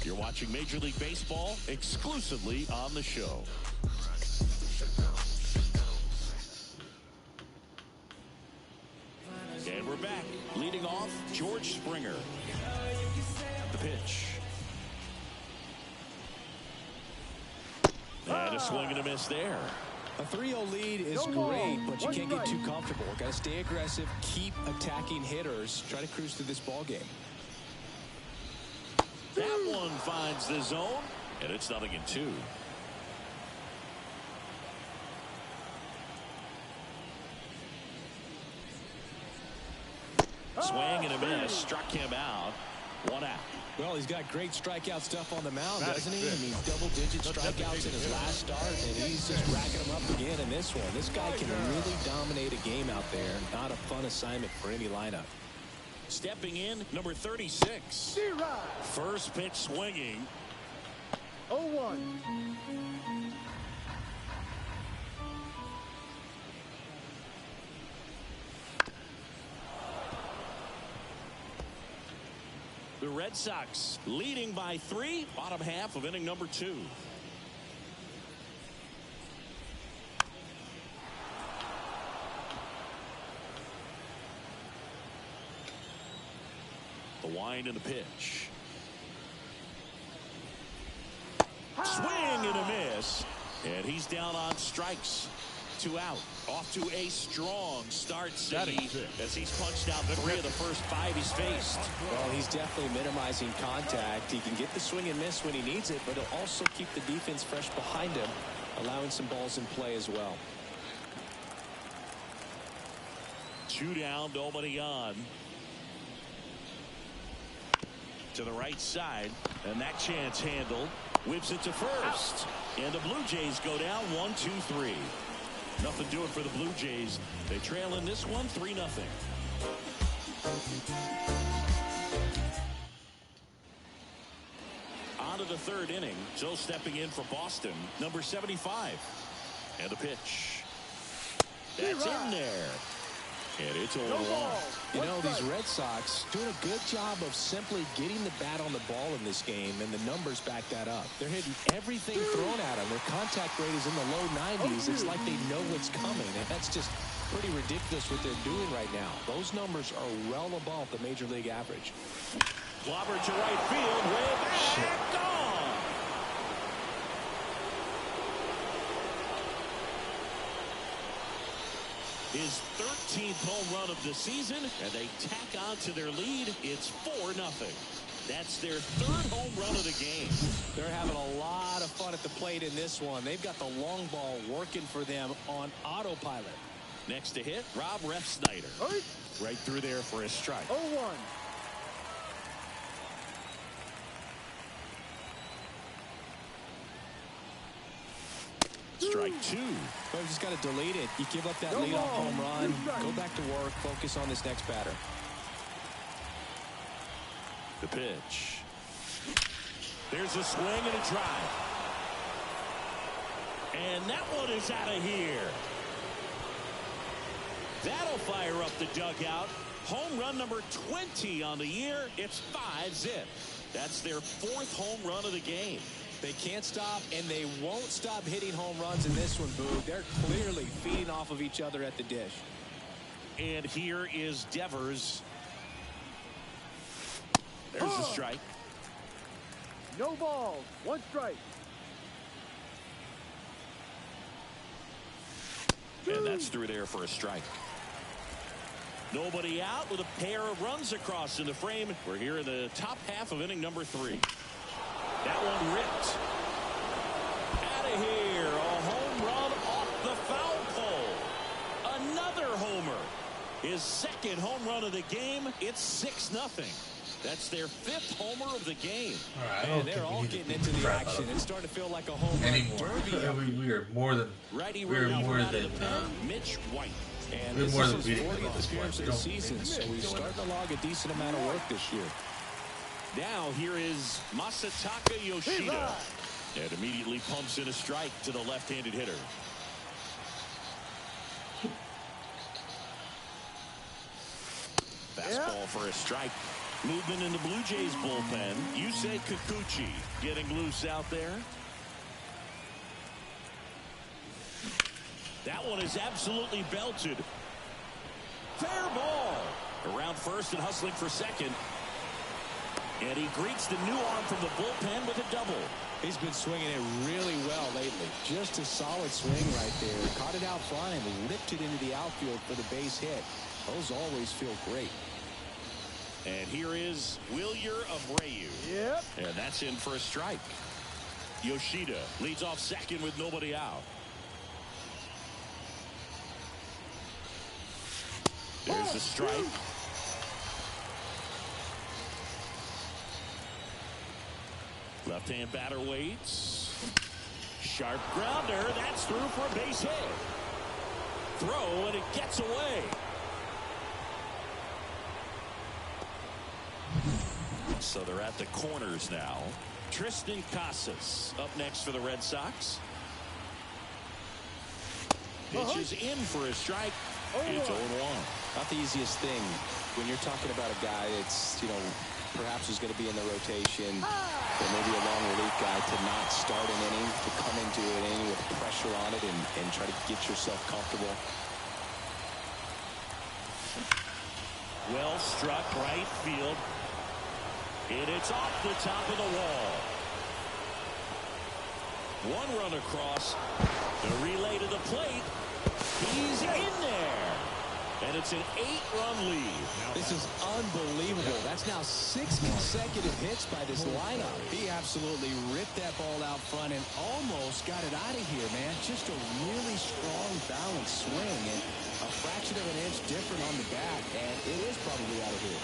You're watching Major League Baseball exclusively on the show. And we're back. Leading off, George Springer. The pitch. And a swing and a miss there.
A 3-0 lead is great, but you can't get too comfortable. Got to stay aggressive, keep attacking hitters, try to cruise through this ball game.
That one finds the zone, and it's 0-2. Swing and a miss, struck him out. 1 out.
Well, he's got great strikeout stuff on the mound, doesn't he? I mean, double-digit strikeouts in his last start, and he's just racking them up again in this one. This guy can really dominate a game out there. Not a fun assignment for any lineup.
Stepping in, number 36. First pitch swinging.
0-1.
The Red Sox leading by 3, bottom half of inning number 2. The wind and the pitch. Swing and a miss. And he's down on strikes. 2 out. Off to a strong start, City, as he's punched out 3 of the first 5 he's faced.
Well, he's definitely minimizing contact. He can get the swing and miss when he needs it, but he'll also keep the defense fresh behind him, allowing some balls in play as well.
2 down, nobody on. To the right side, and that chance handled. Whips it to first. And the Blue Jays go down 1-2-3. Nothing doing for the Blue Jays. They trail in this one 3-0. On to the 3rd inning. So stepping in for Boston, number 75. And the pitch. That's in there. And it's 0-1.
You know, these Red Sox doing a good job of simply getting the bat on the ball in this game, and the numbers back that up. They're hitting everything thrown at them. Their contact rate is in the low 90s. It's like they know what's coming, and that's just pretty ridiculous what they're doing right now. Those numbers are well above the Major League average.
Clobber to right field, way back, gone. His 13th home run of the season, and they tack on to their lead. It's 4-0. That's their 3rd home run of the game.
They're having a lot of fun run at the plate in this one. They've got the long ball working for them on autopilot.
Next to hit, Rob Refsnyder. Right through there for a strike.
0-1.
Strike two.
Well, you just got to delete it. You give up that leadoff home run. Go back to work. Focus on this next batter.
The pitch. There's a swing and a drive. And that one is out of here. That'll fire up the dugout. Home run number 20 on the year. It's 5-zip. That's their 4th home run of the game.
They can't stop, and they won't stop hitting home runs in this one, Boog. They're clearly feeding off of each other at the dish.
And here is Devers. There's a strike.
No balls. 1 strike.
And that's through there for a strike. Nobody out with a pair of runs across in the frame. We're here in the top half of inning number 3. That one ripped. Out of here. A home run off the foul pole. Another homer. His 2nd home run of the game. It's 6-0. That's their 5th homer of the game.
All right,
and they're all getting into the action. It's starting to feel like a home run derby.
We are more than
Righty
we are more
out
than
of the pen, Mitch White.
And
we're
this
more
is
than
his
beating them
40th
at this point.
appearance of the season, so he's starting to log a decent amount of work this year.
Now here is Masataka Yoshida. And immediately pumps in a strike to the left-handed hitter. Fastball for a strike. Movement in the Blue Jays bullpen. Yusei Kikuchi getting loose out there. That one is absolutely belted. Fair ball. Around first and hustling for second. And he greets the new arm from the bullpen with a double.
He's been swinging it really well lately. Just a solid swing right there. Caught it out front and ripped it into the outfield for the base hit. Those always feel great.
And here is Wilyer Abreu.
Yep.
And that's in for a strike. Yoshida leads off second with nobody out. There's a strike. Left-hand batter waits. Sharp grounder. That's through for a base hit. Throw, and it gets away. So they're at the corners now. Tristan Casas up next for the Red Sox. Pitches in for a strike. It's 0-1.
Not the easiest thing when you're talking about a guy that's, perhaps is going to be in the rotation, or maybe a long relief guy, to not start an inning, to come into an inning with pressure on it and try to get yourself comfortable.
Well struck right field. And it's off the top of the wall. One run across. The relay to the plate. He's in there. And it's an 8-run lead.
This is unbelievable. That's now 6 consecutive hits by this lineup. He absolutely ripped that ball out front and almost got it out of here, man. Just a really strong, balanced swing. And a fraction of an inch different on the bat. And it is probably out of here.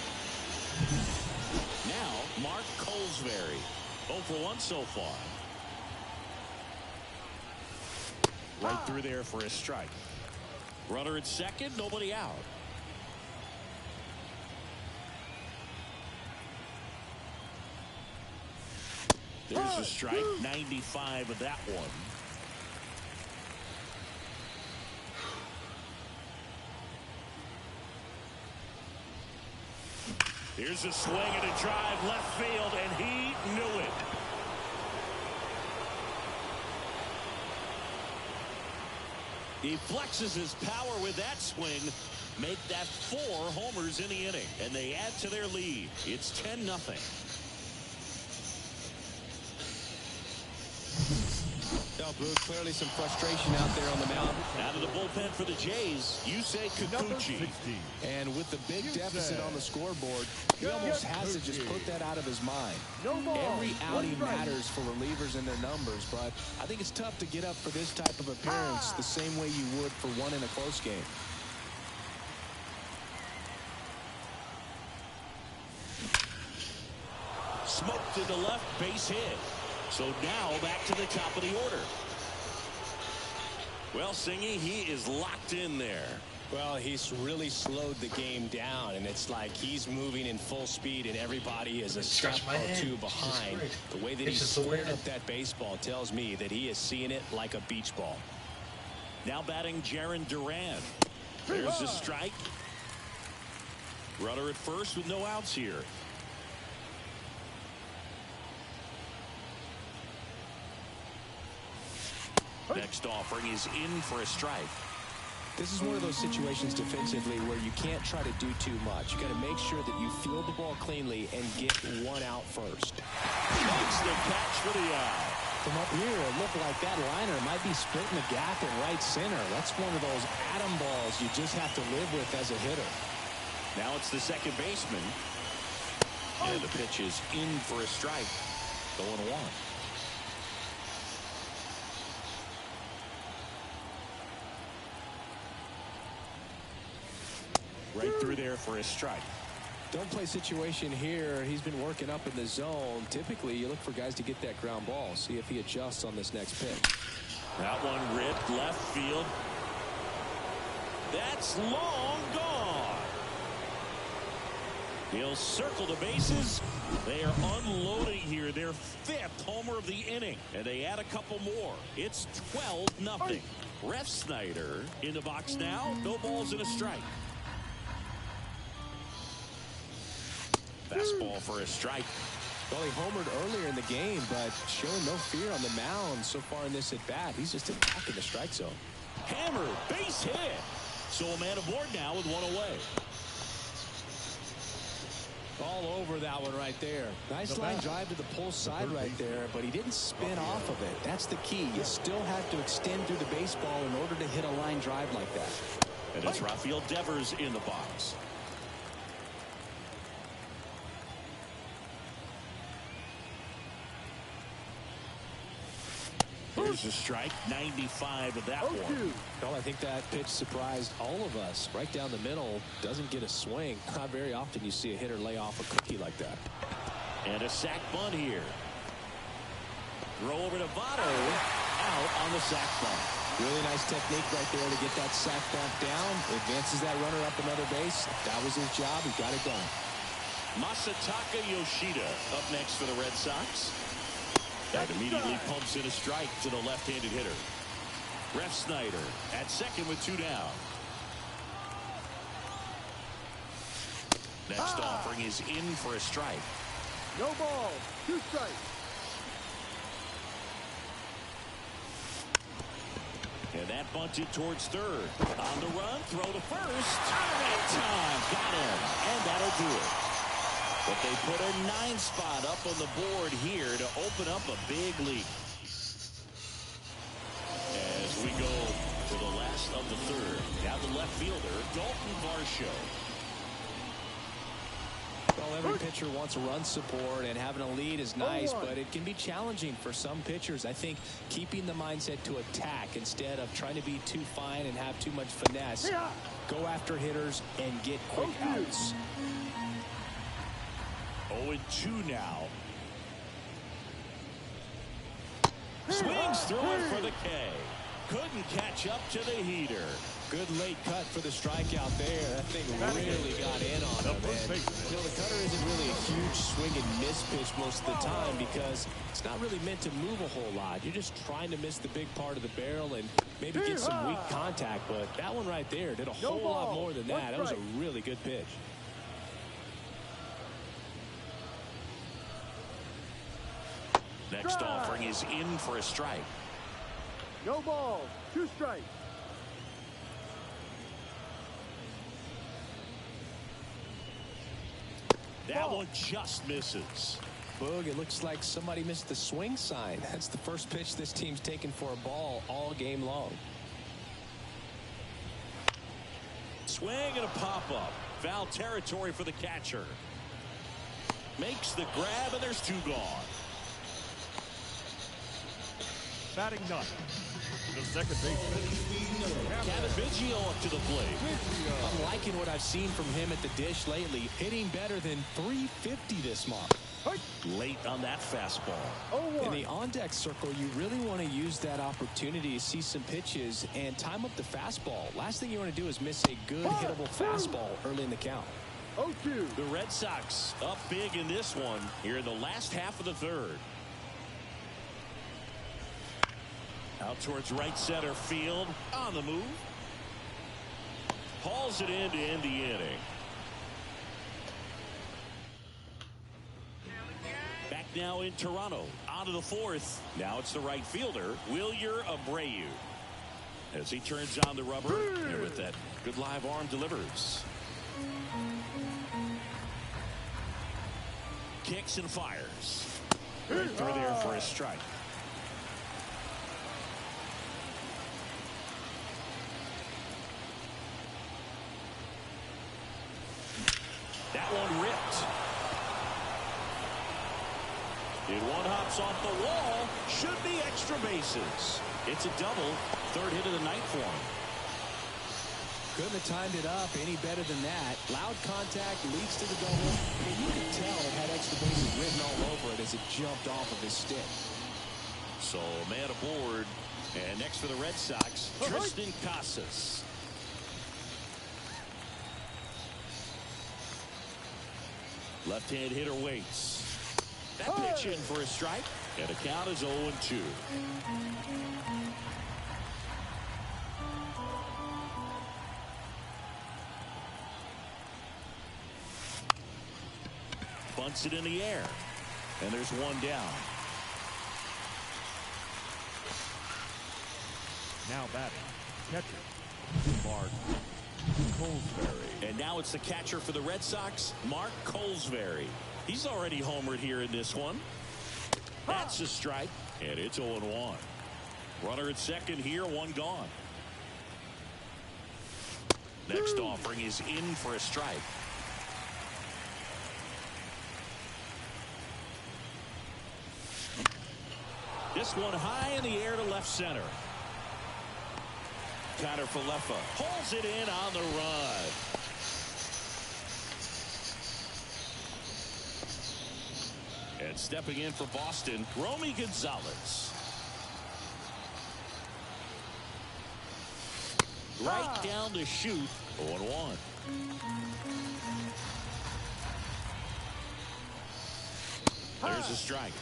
Now, Mark Colesbury. 0 for 1 so far. Right through there for a strike. Runner at second, nobody out. There's a strike, 95 of that one. Here's a swing and a drive left field, and he knew it. He flexes his power with that swing. Make that 4 homers in the inning, and they add to their lead. It's 10-0.
Now, Thru, clearly some frustration out there on the mound.
Out of the bullpen for the Jays, Yusei Kikuchi.
And with the big deficit on the scoreboard, he almost has to just put that out of his mind. Every outing matters for relievers and their numbers, but I think it's tough to get up for this type of appearance the same way you would for one in a close game.
Smoked to the left, base hit. So now back to the top of the order. Well, Singy, he is locked in there.
Well, he's really slowed the game down, and it's like he's moving in full speed, and everybody is a step or two behind. The way that he's squared up that baseball tells me that he is seeing it like a beach ball.
Now batting Jarren Duran. There's a strike. Runner at first with no outs here. Next offering is in for a strike.
This is one of those situations defensively where you can't try to do too much. You got to make sure that you field the ball cleanly and get one out first.
Makes the catch for the out.
From up here, it looked like that liner might be splitting the gap in right center. That's one of those atom balls you just have to live with as a hitter.
Now it's the second baseman. And the pitch is in for a strike. 0-1. Right through there for a strike.
Don't play situation here. He's been working up in the zone. Typically, you look for guys to get that ground ball. See if he adjusts on this next pitch.
That one ripped left field. That's long gone. He'll circle the bases. They are unloading here. Their 5th homer of the inning. And they add a couple more. It's 12-0. Refsnyder in the box now. No balls and a strike. Fastball for a strike.
Well, he homered earlier in the game, but showing no fear on the mound so far in this at-bat. He's just attacking the strike zone.
Hammered, base hit. So a man aboard now with one away.
All over that one right there. Nice line drive to the pull side right there, but he didn't spin off of it. That's the key. You still have to extend through the baseball in order to hit a line drive like that.
And it's Rafael Devers in the box. Here's a strike, 95 of that one.
Well, I think that pitch surprised all of us. Right down the middle, doesn't get a swing. Not very often you see a hitter lay off a cookie like that.
And a sac bunt here. Throw over to Votto, out on the sac bunt.
Really nice technique right there to get that sac bunt down. Advances that runner up another base. That was his job. He got it done.
Masataka Yoshida up next for the Red Sox. That immediately pumps in a strike to the left-handed hitter. Refsnyder at second with 2 down. Next offering is in for a strike.
No ball. 2 strikes.
And that bunted towards third. On the run, throw to first. In time, got him. And that'll do it. But they put a 9 spot up on the board here to open up a big lead. As we go to the last of the third. Now the left fielder, Dalton Varsho.
Well, every pitcher wants run support, and having a lead is nice, but it can be challenging for some pitchers. I think keeping the mindset to attack instead of trying to be too fine and have too much finesse. Go after hitters and get quick outs.
0-2 now. Swings through it for the K. Couldn't catch up to the heater.
Good late cut for the strikeout there. That thing really got in on him. And, the cutter isn't really a huge swing and miss pitch most of the time because it's not really meant to move a whole lot. You're just trying to miss the big part of the barrel and maybe get some weak contact. But that one right there did a whole lot more than that. That was a really good pitch.
Next offering is in for a strike.
No ball. 2 strikes.
That one just misses.
Boog, it looks like somebody missed the swing sign. That's the first pitch this team's taken for a ball all game long.
Swing and a pop-up. Foul territory for the catcher. Makes the grab, and there's 2 gone.
Batting ninth, the second baseman,
Kevin Biggio up to the plate.
I'm liking what I've seen from him at the dish lately, hitting better than .350 this month.
Late on that fastball.
In the on-deck circle, you really want to use that opportunity to see some pitches and time up the fastball. Last thing you want to do is miss a good hittable fastball early in the count.
0-2.
The Red Sox up big in this one here in the last half of the third. Out towards right center field. On the move. Hauls it in to end the inning. Back now in Toronto. On to the fourth. Now it's the right fielder, Wilyer Abreu. As he turns on the rubber. And with that good live arm delivers. Kicks and fires. Right through there for a strike. That one ripped. And one hops off the wall. Should be extra bases. It's a double. Third hit of the night for him.
Couldn't have timed it up any better than that. Loud contact leads to the double. And you can tell it had extra bases written all over it as it jumped off of his stick.
So man aboard. And next for the Red Sox, Tristan Casas. Left-hand hitter waits. That pitch in for a strike. And the count is 0-2. Bunts it in the air. And there's one down.
now batting, catcher, Mark Colesbury.
And now it's the catcher for the Red Sox, Mark Colesbury. He's already homered here in this one. That's a strike, and it's 0-1. Runner at second here, one gone. Next offering is in for a strike. This one high in the air to left center. Connor Falefa pulls it in on the run. And stepping in for Boston, Romy Gonzalez. Right down to shoot. 0-1. There's a strike.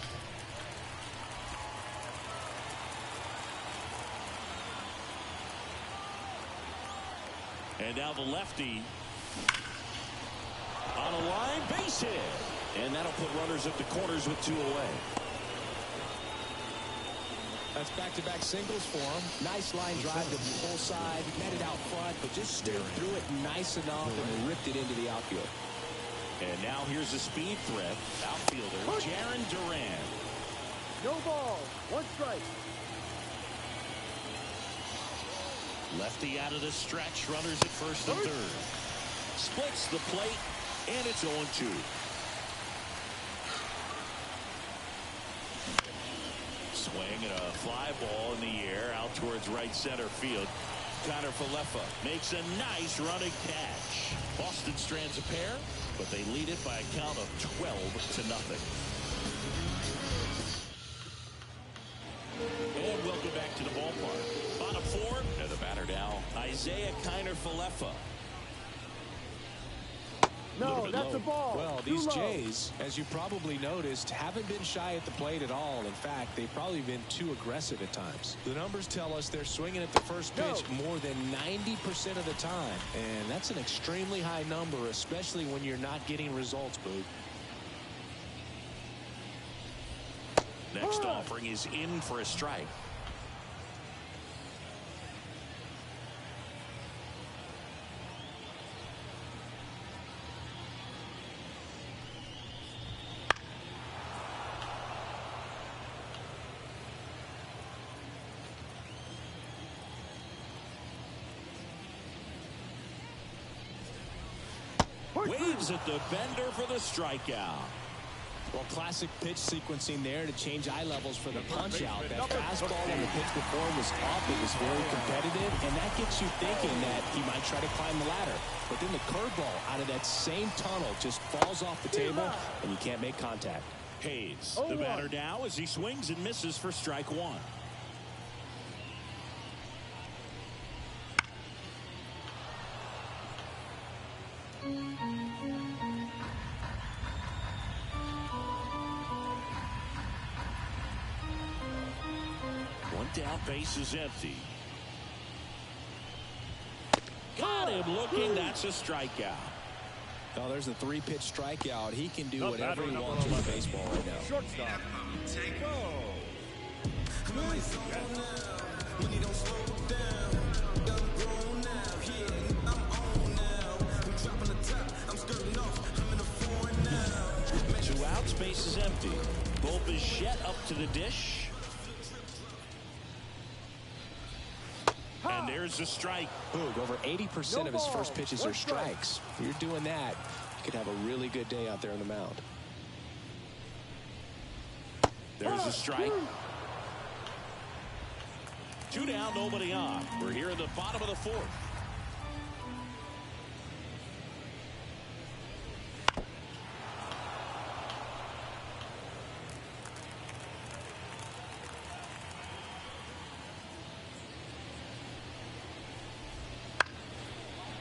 And now the lefty on a line, base hit. And that'll put runners at the corners with 2 away.
That's back-to-back singles for him. Nice line drive to the full side, met it out front, but just steered through it nice enough and ripped it into the outfield.
And now here's a speed threat. Outfielder Jaron Duran.
No ball. 1 strike.
Lefty out of the stretch. Runners at first and third. Splits the plate, and it's 0-2. Swing and a fly ball in the air out towards right center field. Connor Falefa makes a nice running catch. Boston strands a pair, but they lead it by a count of 12-0. And welcome back to the ballpark. Bottom 4, and the batter now, Isaiah Kiner Falefa.
No, that's a ball.
Well, these Jays, as you probably noticed, haven't been shy at the plate at all. In fact, they've probably been too aggressive at times. The numbers tell us they're swinging at the first pitch more than 90% of the time. And that's an extremely high number, especially when you're not getting results, Boog.
Next offering is in for a strike. gives it the bender for the strikeout.
Well, classic pitch sequencing there to change eye levels for the punch out. That fastball on the pitch before was up. It was very competitive, and that gets you thinking that he might try to climb the ladder. But then the curveball out of that same tunnel just falls off the table, and you can't make contact.
Hayes, the batter now, as he swings and misses for strike one. One down, base is empty. Got him looking. That's a strikeout.
Oh, there's a 3-pitch strikeout. He can do whatever he wants with baseball right now.
Shortstop.
Two outs, base is empty. Bo Bichette up to the dish. And there's a strike.
Boog, over 80% of his first pitches are strikes. If you're doing that, you could have a really good day out there on the mound.
There's a strike. 2 down, nobody on. We're here in the bottom of the 4th.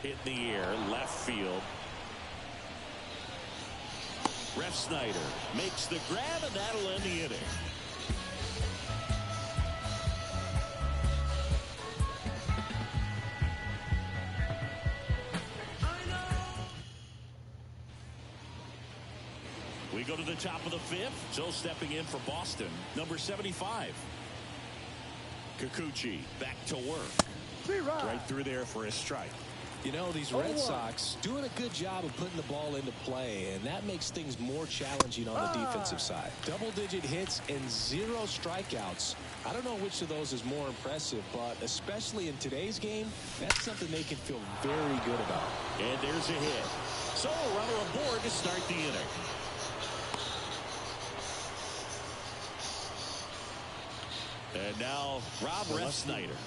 Hit in the air, left field. Ref Snyder makes the grab, and that'll end the inning. We go to the top of the 5th. So stepping in for Boston, number 75. Kikuchi back to work. Right through there for a strike.
You know, these Red Sox doing a good job of putting the ball into play, and that makes things more challenging on the defensive side. Double-digit hits and 0 strikeouts. I don't know which of those is more impressive, but especially in today's game, that's something they can feel very good about.
And there's a hit. So a runner aboard to start the inning. And now Rob Refsnyder.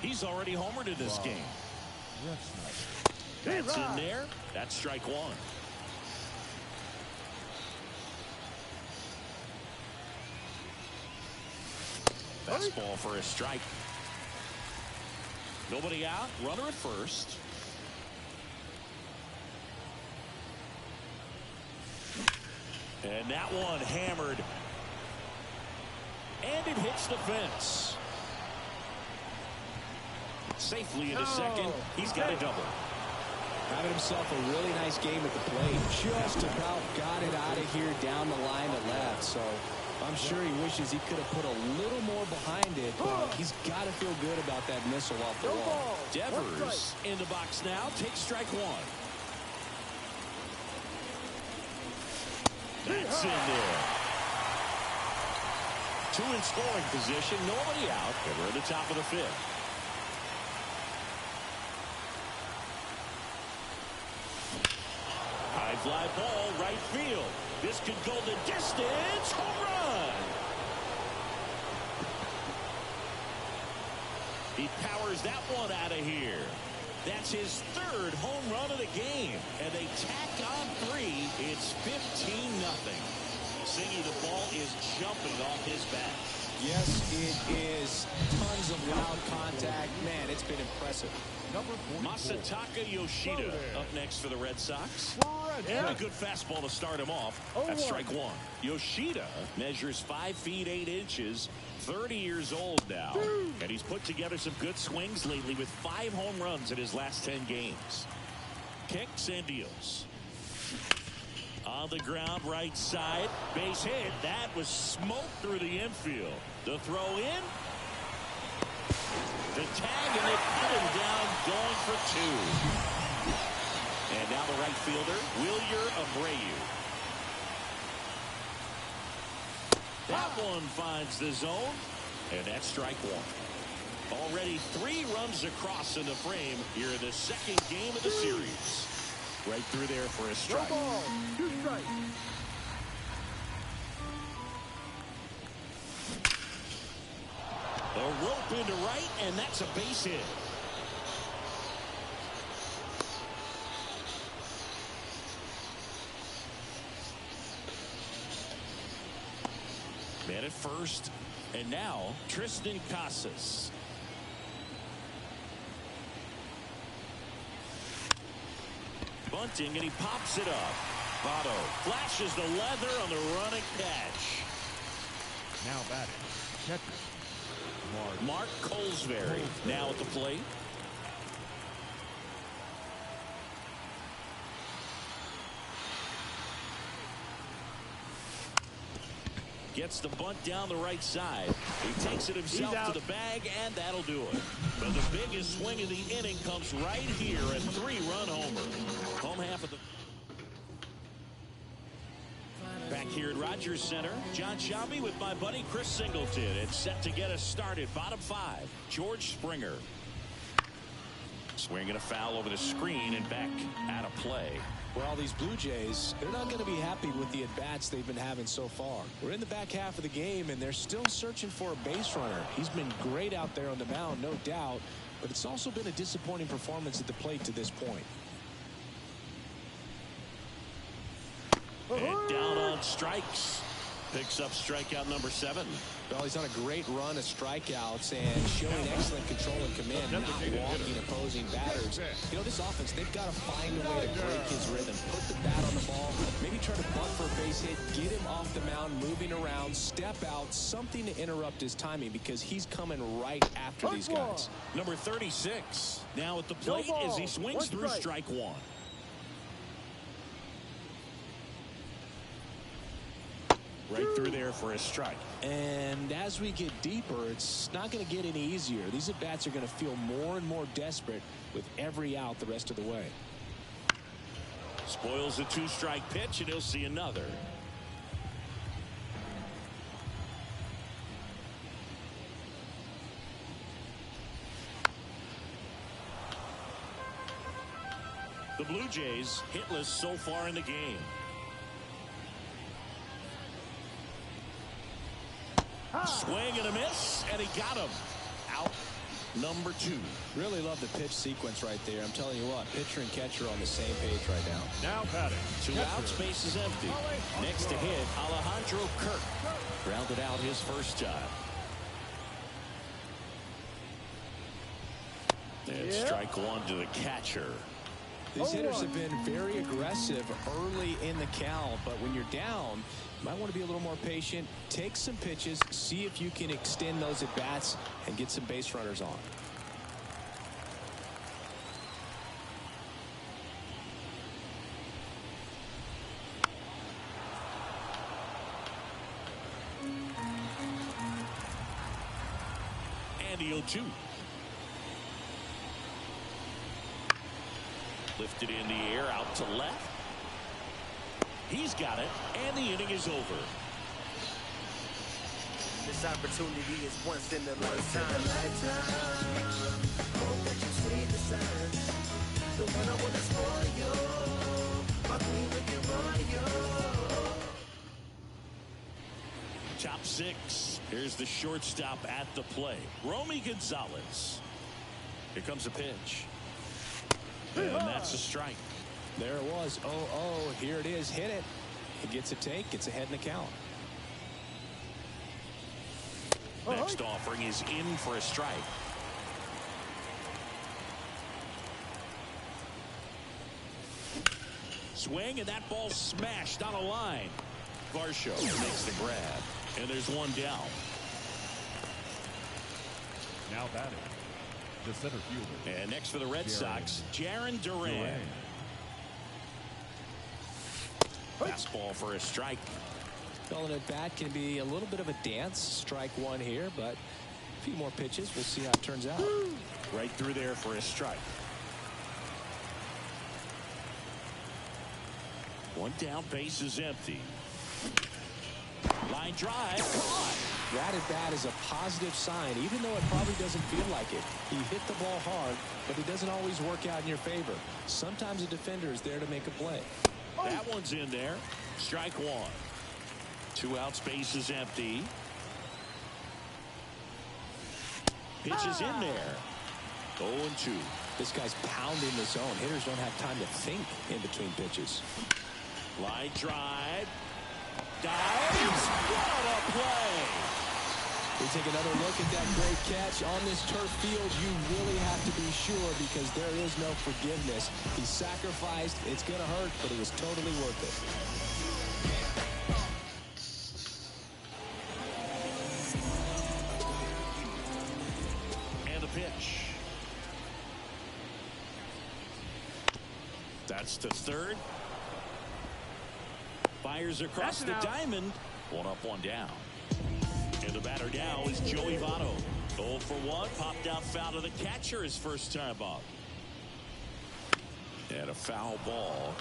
He's already homered in this game. That's in there. That's strike one. Fastball for a strike. Nobody out. Runner at first. And that one hammered. And it hits the fence. Safely into second. He's got a double.
Having himself a really nice game at the plate. Just about got it out of here down the line to left. So I'm sure he wishes he could have put a little more behind it. But he's got to feel good about that missile off the wall.
Devers in the box now. Takes strike one. That's in there. 2 in scoring position. Nobody out. And we're at the top of the 5th. High fly ball, right field. This could go the distance. Home run. He powers that one out of here. That's his 3rd home run of the game. And they tack on 3. It's 15-0. Singy, the ball is jumping off his bat.
Yes, it is. Tons of loud contact. Man, it's been impressive.
Masataka Yoshida up next for the Red Sox. And a good fastball to start him off. That's strike one. Yoshida measures 5 feet 8 inches, 30 years old now. And he's put together some good swings lately with 5 home runs in his last 10 games. Kicks and deals. On the ground, right side, base hit. That was smoked through the infield. The throw in. The tag, and they put him down, going for 2. And now the right fielder, Wilyer Abreu. That one finds the zone, and that's strike one. Already 3 runs across in the frame here in the 2nd game of the series.
Right through there for a
No
strike.
ball. 2 strikes.
A rope into right, and that's a base hit. Man at first, and now Tristan Casas. Bunting, and he pops it up. Votto flashes the leather on the running catch.
Now batting, catcher,
Mark Colesberry now at the plate. Gets the bunt down the right side. He takes it himself to the bag, and that'll do it. But the biggest swing of the inning comes right here, a 3-run homer. Home half of the... Back here at Rogers Center, John Shelby with my buddy Chris Singleton. It's set to get us started. Bottom 5, George Springer. Swinging a foul over the screen and back out of play.
Well, these Blue Jays, they're not going to be happy with the at-bats they've been having so far. We're in the back half of the game, and they're still searching for a base runner. He's been great out there on the mound, no doubt, but it's also been a disappointing performance at the plate to this point.
And down on strikes. Picks up strikeout number 7.
Well, he's on a great run of strikeouts and showing excellent control and command, not walking opposing batters. You know, this offense, they've got to find a way to break his rhythm, put the bat on the ball, maybe try to bunt for a base hit, get him off the mound, moving around, step out, something to interrupt his timing because he's coming right after these guys.
Number 36 now at the plate as he swings through strike 1. Right through there for a strike.
And as we get deeper, it's not going to get any easier. These at-bats are going to feel more and more desperate with every out the rest of the way.
Spoils the 2-strike pitch, and he'll see another. The Blue Jays hitless so far in the game. Swing and a miss, and he got him. Out number 2.
Really love the pitch sequence right there. I'm telling you what, pitcher and catcher are on the same page right now.
now batting,
2 outs, base is empty. Next to hit, Alejandro Kirk. Grounded out his first time. And strike 1 to the catcher.
These hitters have been very aggressive early in the count, but when you're down, you might want to be a little more patient, take some pitches, see if you can extend those at-bats and get some base runners on.
And the 0-2. Lifted in the air, out to left. He's got it, and the inning is over.
This opportunity is once in a lifetime. Hope that you see the signs. The one I want is for you. My queen looking royal.
Top 6. Here's the shortstop at the plate, Romy Gonzalez. Here comes a pitch. And that's a strike.
There it was. 0-0. Here it is. Hit it. He gets a take. Gets ahead in the count.
Next offering is in for a strike. Swing, and that ball smashed on a line. Varsho makes the grab. And there's one down.
now batting, the center fielder.
And next for the Red Sox, Jarren Duran. Fastball for a strike.
Calling it bat can be a little bit of a dance. Strike 1 here, but a few more pitches. We'll see how it turns out.
Right through there for a strike. One down, base is empty. Line drive, caught.
that at bat is a positive sign, even though it probably doesn't feel like it. He hit the ball hard, but it doesn't always work out in your favor. Sometimes a defender is there to make a play.
That one's in there. Strike one. 2 outs, base is empty. Pitch is in there. 0-2.
This guy's pounding the zone. Hitters don't have time to think in between pitches.
Line drive. Dives. What a play.
We take another look at that great catch. On this turf field, you really have to be sure because there is no forgiveness. He sacrificed. It's going to hurt, but it was totally worth it.
And the pitch. That's to third. Fires across the diamond. 1 up, 1 down. And the batter now is Joey Votto. 0 for 1. Popped out foul to the catcher his first time up. And a foul ball.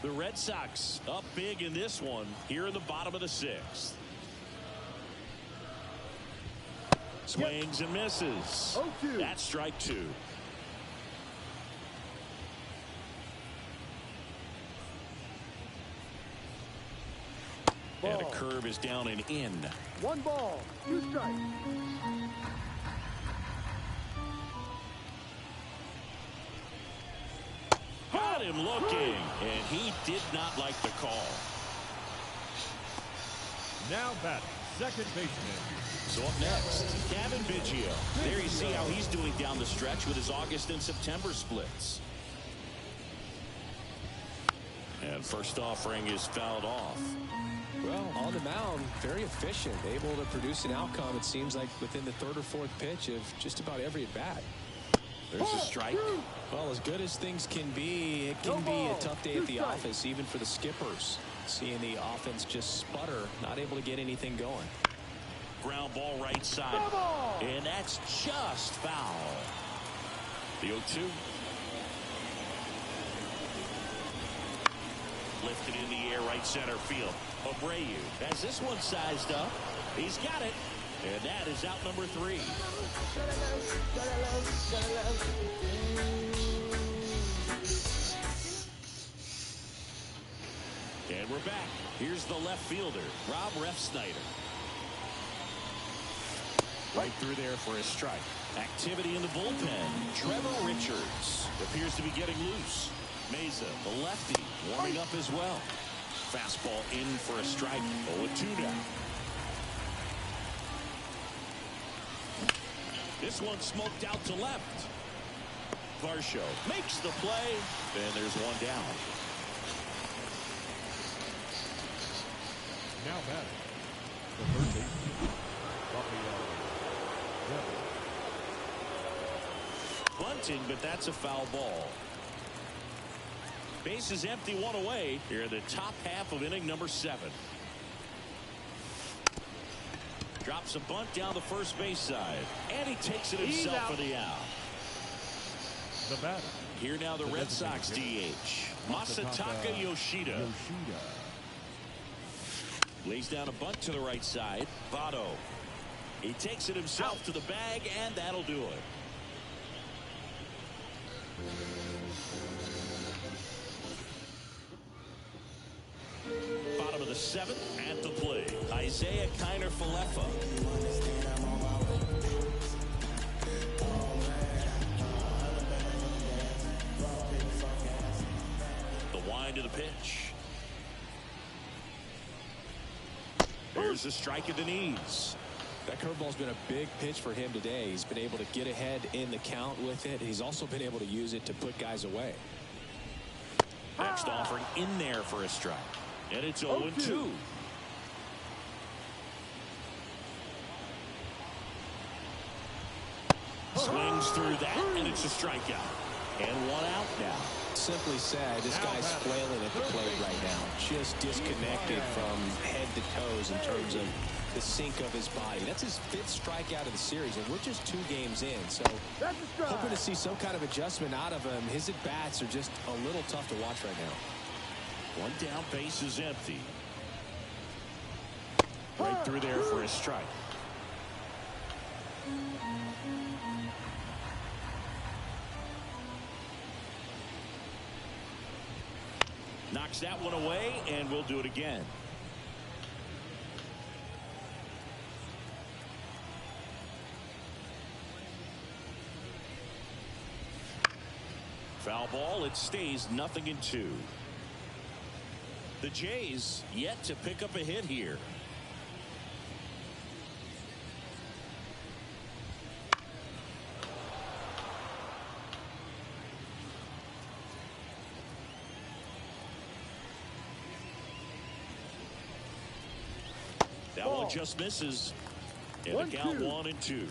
The Red Sox up big in this one here in the bottom of the 6th. Swings and misses. That's strike 2. And a curve is down and in.
1 ball, 2 strikes.
Got him looking, and he did not like the call.
Now batting, second baseman.
So up next, Kevin Biggio. There you see how he's doing down the stretch with his August and September splits. And first offering is fouled off.
Well, on the mound, very efficient, able to produce an outcome, it seems like, within the 3rd or 4th pitch of just about every at-bat.
There's a strike.
Well, as good as things can be, it can be a tough day at the office, even for the skippers. Seeing the offense just sputter, not able to get anything going.
Ground ball right side. And that's just foul. The 0-2. Lifted in the air, right center field. Abreu has this one sized up. He's got it. And that is out number 3. And we're back. Here's the left fielder, Rob Refsnyder. Right through there for a strike. Activity in the bullpen. Trevor Richards appears to be getting loose. Mesa, the lefty, warming up as well. Fastball in for a strike. 0-2 now. This one smoked out to left. Varsho makes the play, and there's 1 down.
Now batting, the third baseman,
Bunting, but that's a foul ball. Base is empty, 1 away here in the top half of inning number 7. Drops a bunt down the first base side, and he takes it himself for the out.
The batter.
Here now the Red Sox DH, Masataka Yoshida. Lays down a bunt to the right side. Votto. He takes it himself to the bag, and that'll do it. Bottom of the 7th, at the plate, Isaiah Kiner-Falefa. The wind of the pitch. There's a strike at the knees.
That curveball's been a big pitch for him today. He's been able to get ahead in the count with it. He's also been able to use it to put guys away.
Next offering in there for a strike. And it's 0-2. Swings through that, and it's a strikeout. And 1 out now.
Simply said, this guy's flailing at the plate right now. Just disconnected from head to toes in terms of the sink of his body. That's his 5th strikeout of the series, and we're just 2 games in. So hoping to see some kind of adjustment out of him. His at-bats are just a little tough to watch right now.
1 down, base is empty.
Right through there for a strike.
Knocks that one away, and we'll do it again. Foul ball. It stays 0-2. The Jays yet to pick up a hit here. That one just misses. And the count 1-2.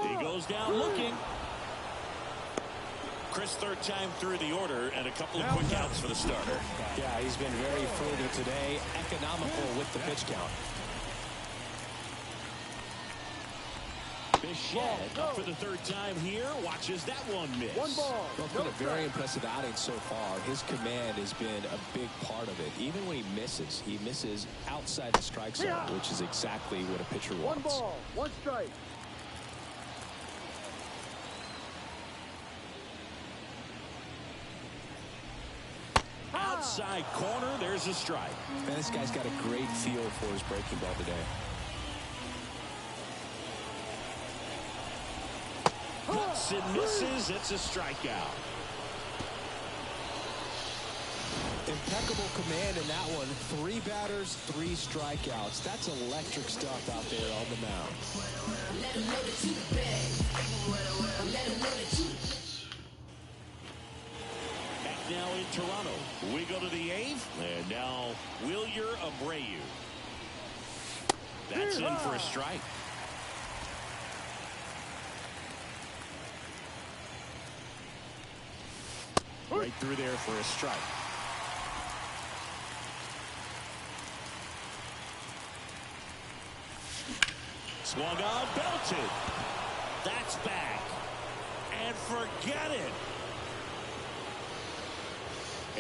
He goes down looking. Chris, third time through the order, and a couple of quick outs for the starter.
Yeah, he's been very frugal today, economical with the pitch count.
Bichette up for the third time here, watches that one miss.
One ball.
Well, it's been a very impressive outing so far. His command has been a big part of it. Even when he misses outside the strike zone, which is exactly what a pitcher wants.
One ball, one strike.
Outside corner, there's a strike.
Man, this guy's got a great feel for his breaking ball today.
Hits and misses. It's a strikeout.
Impeccable command in that one. 3 batters, 3 strikeouts. That's electric stuff out there on the mound.
Back now in Toronto. We go to the 8th. And now Wilyer Abreu. That's in for a strike.
Right through there for a strike.
Swung on, belted. That's back. And forget it.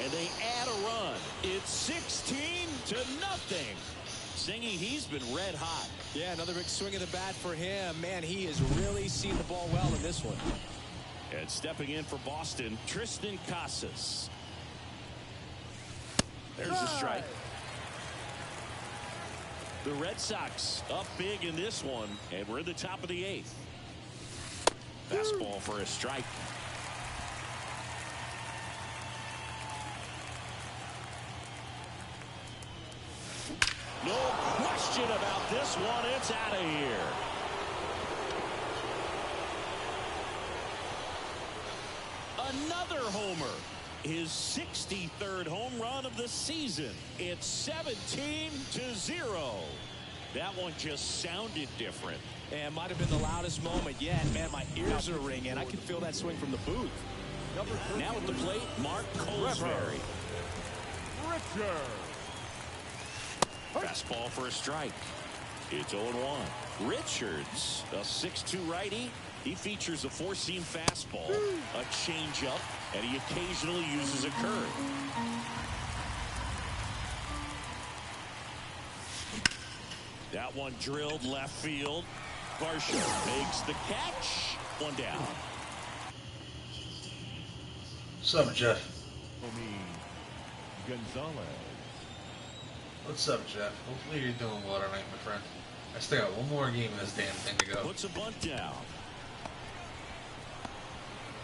And they add a run. It's 16-0. Singy, he's been red hot.
Yeah, another big swing of the bat for him. Man, he has really seen the ball well in this one.
And stepping in for Boston, Tristan Casas. There's a strike. The Red Sox up big in this one, and we're in the top of the 8th. Fastball for a strike. No question about this one. It's out of here. Another homer. His 63rd home run of the season. It's 17-0. That one just sounded different.
And might have been the loudest moment yet. Man, my ears are ringing. I can feel that swing from the booth.
Now at the plate, Mark Colesberry. Fastball for a strike. It's 0-1. Richards, a 6'2 righty. He features a 4-seam fastball, a changeup, and he occasionally uses a curve. That one drilled left field. Varsho makes the catch. One down.
What's up, Jeff?
Gonzalez.
What's up, Jeff? Hopefully you're doing well tonight, my friend. I still got one more game of this damn thing to go.
Puts a bunt down.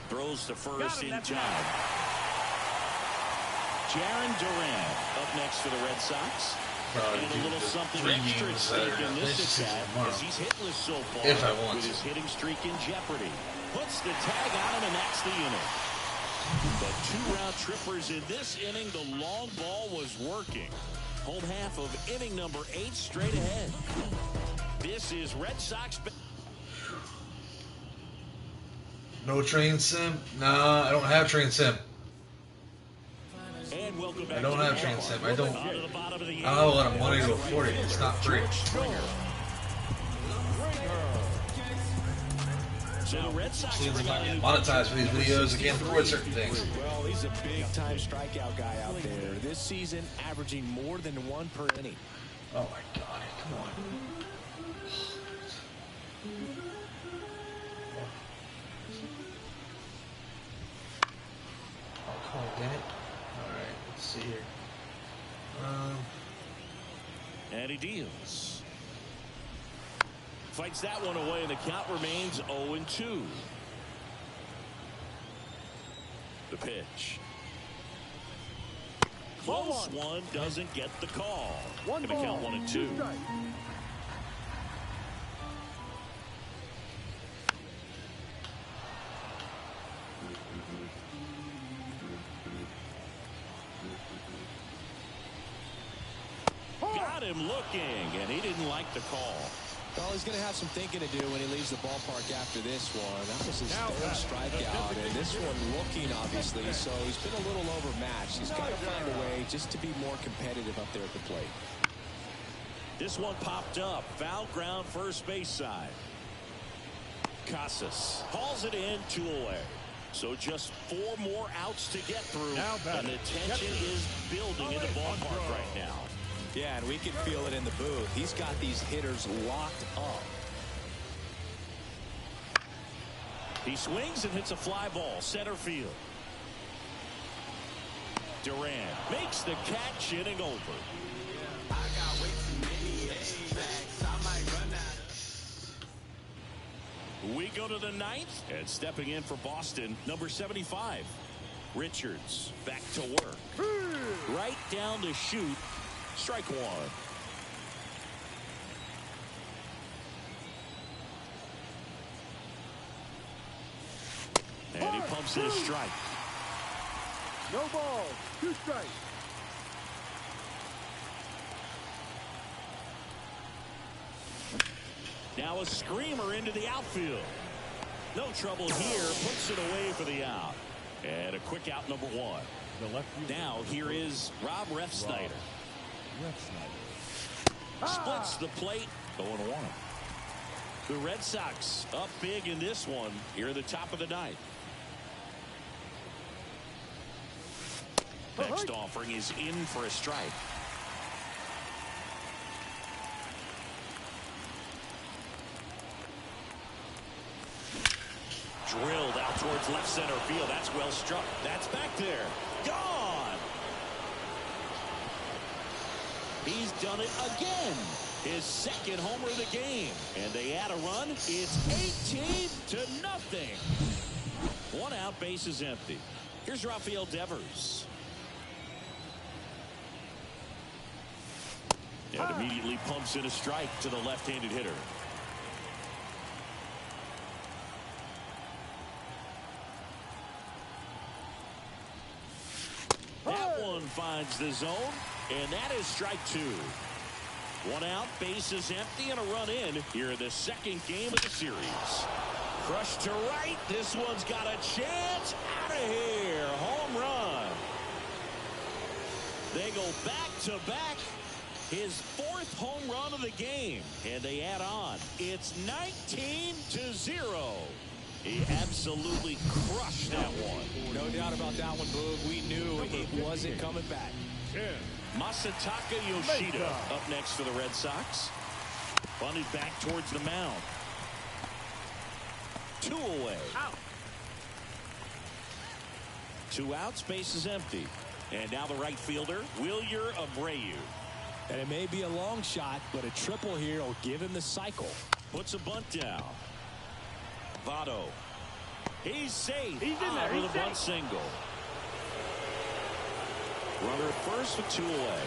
Throws to first in time. Jaron Duran up next for the Red Sox. And a little something extra at stake in this attack as he's hitless so far
if I want
with his hitting streak in jeopardy. Puts the tag on him, and that's the inning. The 2-round trippers in this inning. The long ball was working. Home half of inning number 8 straight ahead. This is Red Sox.
No train sim? Nah, I don't have train sim.
And welcome back.
I don't have train sim. I don't have a lot of money to afford it. It's not free.
So the Red Sox
Seems
bring
like
out
I
a
get
new
monetized for these videos again for certain things.
Well, he's a big-time strikeout guy out there. This season, averaging more than 1 per inning.
Oh my God! Come on. Oh, come on, damn it! All right, let's see here.
And he deals. Fights that one away, and the count remains 0-2. The pitch. Close one, doesn't get the call. Gonna count 1-2. Got him looking, and he didn't like the call.
Well, he's going to have some thinking to do when he leaves the ballpark after this one. That was his third strikeout, and this one looking, obviously, so he's been a little overmatched. He's got to find a way just to be more competitive up there at the plate.
This one popped up. Foul ground, first base side. Casas hauls it in, 2 away. So just 4 more outs to get through, and the tension is building in the ballpark right now.
Yeah, and we can feel it in the booth. He's got these hitters locked up.
He swings and hits a fly ball, center field. Duran makes the catch, inning over. We go to the 9th, and stepping in for Boston, number 75. Richards back to work. Right down to shoot. Strike 1. And he pumps in a strike.
No ball. 2 strikes.
Now a screamer into the outfield. No trouble here. Puts it away for the out. And a quick out, number 1. Now here is Rob Refsnyder. Splits the plate, 0-1. The Red Sox up big in this one here at the top of the 9th. Next offering is in for a strike. Drilled out towards left center field. That's well struck. That's back there. Gone. He's done it again. His 2nd homer of the game. And they add a run. It's 18-0. 1 out, base is empty. Here's Rafael Devers. And immediately pumps in a strike to the left-handed hitter. That one finds the zone, and that is strike 2. 1 out, base is empty, and a run in here in the 2nd game of the series. Crushed to right. This one's got a chance. Out of here. Home run. They go back-to-back. His 4th home run of the game, and they add on. It's 19-0. He absolutely crushed that one.
No doubt about that one, Boog. We knew it wasn't coming back.
Masataka Yoshida up next for the Red Sox. Bunted back towards the mound. 2 away. 2 outs, base is empty. And now the right fielder, Wilyer Abreu.
And it may be a long shot, but a triple here will give him the cycle.
Puts a bunt down. Votto. He's safe.
He's in there.
With a bunt single. Runner at first with 2 away.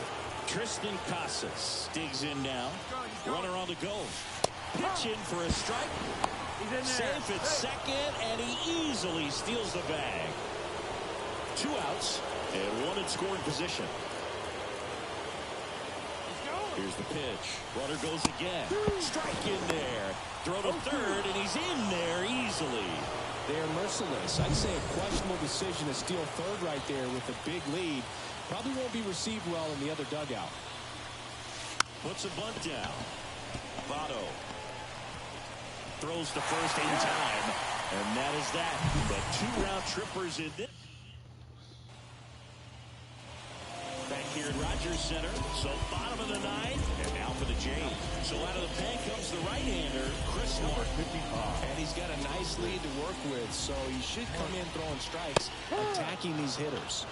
Tristan Casas digs in now. Runner on the go. Pitch in for a strike.
He's in there.
Safe at 2nd, and he easily steals the bag. 2 outs and 1 in scoring position. Here's the pitch. Runner goes again. Strike in there. Throw to 3rd, and he's in there easily.
They're merciless. I'd say a questionable decision to steal 3rd right there with a big lead. Probably won't be received well in the other dugout.
Puts a bunt down. Votto. throws to first in time. And that is that. The 2 round trippers in this. Back here at Rogers Center. So bottom of the 9th. And now for the Jays. So out of the pen comes the right-hander, Chris Martin.
And he's got a nice lead to work with. So he should come in throwing strikes, attacking these hitters.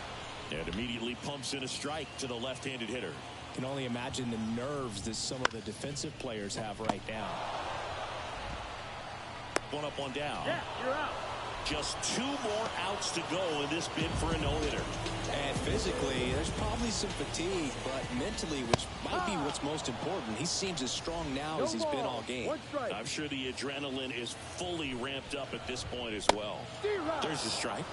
And immediately pumps in a strike to the left-handed hitter.
Can only imagine the nerves that some of the defensive players have right now.
1 up, 1 down.
Yeah, you're out.
Just 2 more outs to go in this bid for a no-hitter.
And physically, there's probably some fatigue, but mentally, which might be what's most important, he seems as strong now as he's been all game.
I'm sure the adrenaline is fully ramped up at this point as well. There's the strike.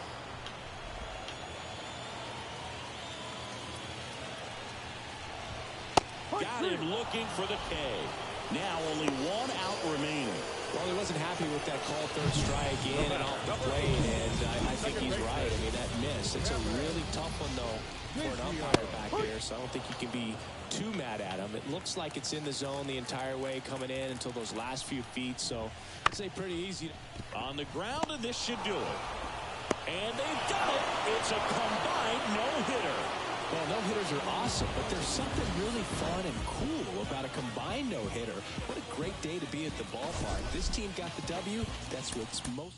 Got him looking for the K. Now only 1 out remaining.
Well, he wasn't happy with that call, 3rd strike in and off the plate, and I think he's right. I mean, that miss, it's a really tough one, though, for an umpire back there, so I don't think you can be too mad at him. It looks like it's in the zone the entire way coming in until those last few feet, so I'd say pretty easy.
On the ground, and this should do it. And they've done it. It's a combined no-hitter.
Well, no-hitters are awesome, but there's something really fun and cool about a combined no-hitter. What a great day to be at the ballpark. This team got the W. That's what's most...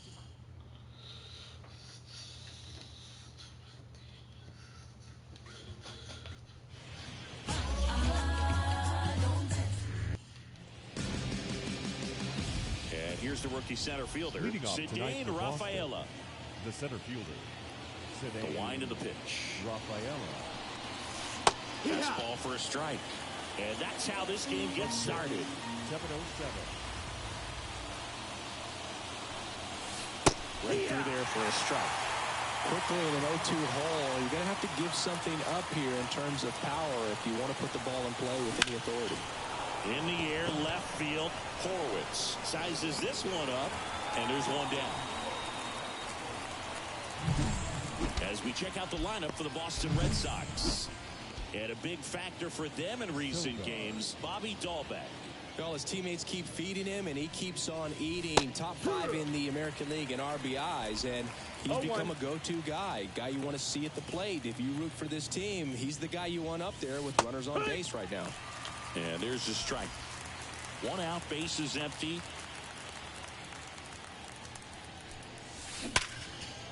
And here's the rookie center fielder, Cedane Rafaela.
The center fielder,
Cedane. The wind of the pitch.
Rafaela.
Fastball for a strike. And that's how this game gets started.
7:07.
Right through there for a strike. Quickly in an 0-2 hole, you're going to have to give something up here in terms of power if you want to put the ball in play with any authority.
In the air, left field, Horowitz sizes this one up, and there's 1 down. As we check out the lineup for the Boston Red Sox. And a big factor for them in recent games, Bobby Dahlbeck.
Well, his teammates keep feeding him, and he keeps on eating. Top 5 in the American League in RBIs, and he's become a go-to guy you want to see at the plate. If you root for this team, he's the guy you want up there with runners on base right now.
And there's the strike. 1 out, base is empty.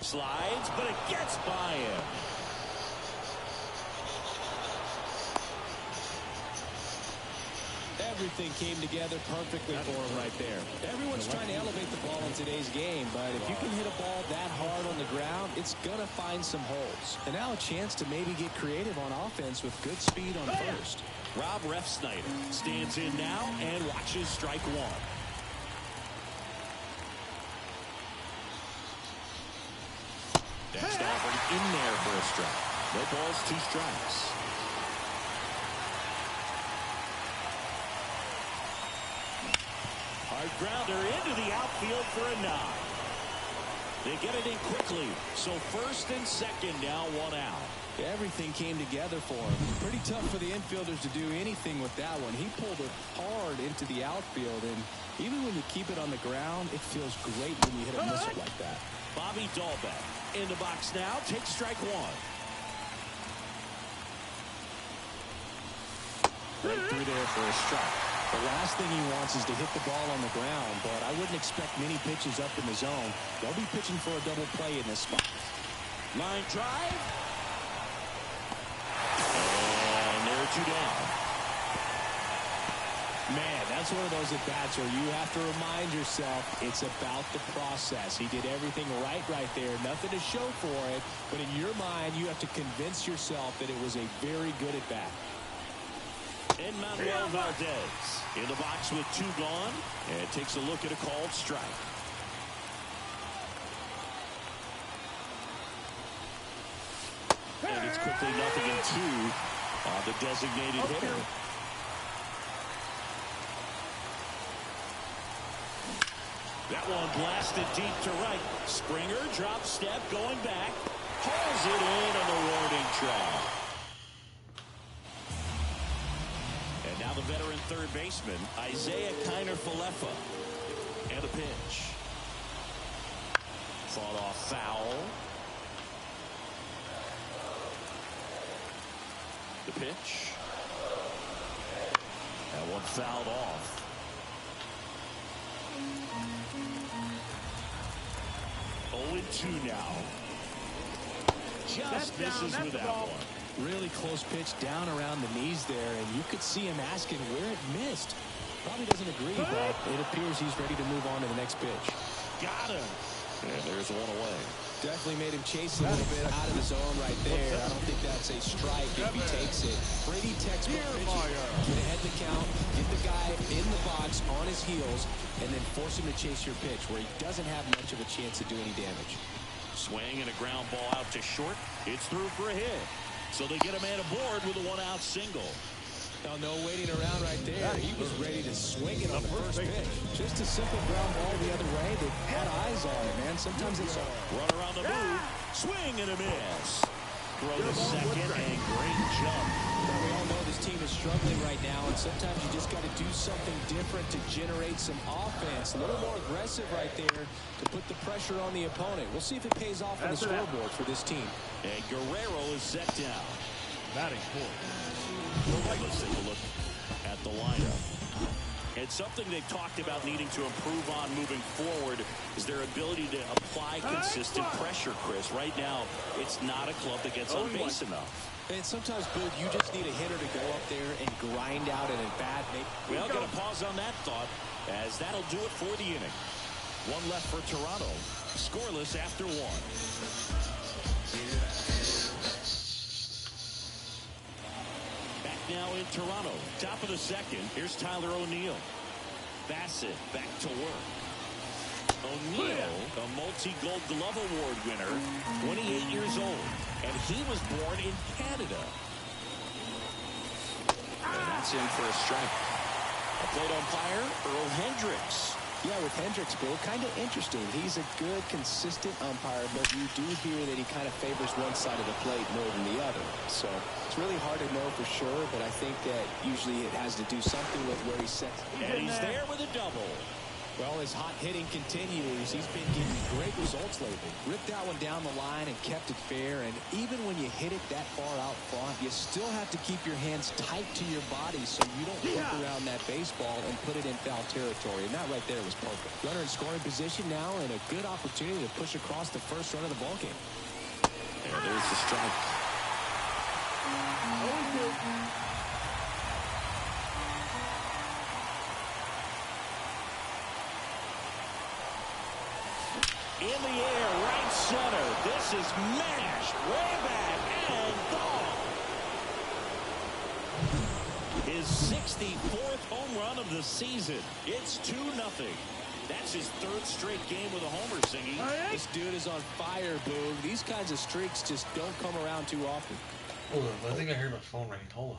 Slides, but it gets by him.
Everything came together perfectly for him right there. Everyone's trying to elevate the ball in today's game, but if you can hit a ball that hard on the ground, it's going to find some holes. And now a chance to maybe get creative on offense with good speed on first.
Rob Refsnyder stands in now and watches strike 1. Next offering in there for a strike. No balls, 2 strikes. Hard grounder into the outfield for a nod. They get it in quickly. So first and second now, 1 out.
Everything came together for him. Pretty tough for the infielders to do anything with that one. He pulled it hard into the outfield, and even when you keep it on the ground, it feels great when you hit a missile like that.
Bobby Dahlbeck in the box now, takes strike 1.
Right through there for a strike. The last thing he wants is to hit the ball on the ground, but I wouldn't expect many pitches up in the zone. They'll be pitching for a double play in this spot.
Line drive. And there are 2 down.
Man, that's one of those at-bats where you have to remind yourself it's about the process. He did everything right there. Nothing to show for it, but in your mind, you have to convince yourself that it was a very good at-bat.
And Manuel Valdez in the box with 2 gone and takes a look at a called strike. And it's quickly 0-2 on the designated hitter. That one blasted deep to right. Springer drop step going back. Hauls it in on the warning track. And now the veteran third baseman, Isaiah Kiner-Falefa. And a pitch. Fought off foul. The pitch. That one fouled off. 0-2 now. Just misses with that one.
Really close pitch down around the knees there, and you could see him asking where it missed. Probably doesn't agree, but it appears he's ready to move on to the next pitch.
Got him. And there's one away.
Definitely made him chase a little bit out of the zone right there. I don't think that's a strike if he takes it. Pretty textbook pitching. Get ahead the count, get the guy in the box on his heels, and then force him to chase your pitch where he doesn't have much of a chance to do any damage.
Swing and a ground ball out to short. It's through for a hit. So they get a man aboard with a one-out single.
Now, no waiting around right there. He was ready to swing it on the first pitch. Just a simple ground ball the other way. They had eyes on it, man. Sometimes it's a
run around the move. Swing and a miss. Throw to second and great jump.
Well, we all know this team is struggling right now, and sometimes you just got to do something different to generate some offense. A little more aggressive right there to put the pressure on the opponent. We'll see if it pays off on the scoreboard for this team.
And Guerrero is set down.
Batting fourth.
Let's take a look at the lineup. And something they've talked about needing to improve on moving forward is their ability to apply consistent pressure, Chris. Right now, it's not a club that gets on base enough.
And sometimes, Boog, you just need a hitter to go up there and grind out an at-bat.
Well, going to pause on that thought, as that'll do it for the inning. One left for Toronto. Scoreless after one. Back now in Toronto. Top of the second. Here's Tyler O'Neill. Bassett back to work. O'Neill, a multi-Gold Glove Award winner, 28 years old, and he was born in Canada. And that's in for a strike. A plate umpire, Earl Hendricks.
Yeah, with Hendricks, Bill, kind of interesting. He's a good, consistent umpire, but you do hear that he kind of favors one side of the plate more than the other. So it's really hard to know for sure, but I think that usually it has to do something with where he sets.
And he's there with a double.
Well, his hot hitting continues. He's been getting great results lately. Ripped that one down the line and kept it fair. And even when you hit it that far out front, you still have to keep your hands tight to your body so you don't whip around that baseball and put it in foul territory. And that right there was perfect. Runner in scoring position now and a good opportunity to push across the first run of the ballgame.
And there's the strike. In the air, right center. This is mashed way back and gone. His 64th home run of the season. It's 2-0. That's his third straight game with a homer, Singy.
This dude is on fire, Boog. These kinds of streaks just don't come around too often.
Hold on, I think I heard my phone ringing. Hold on.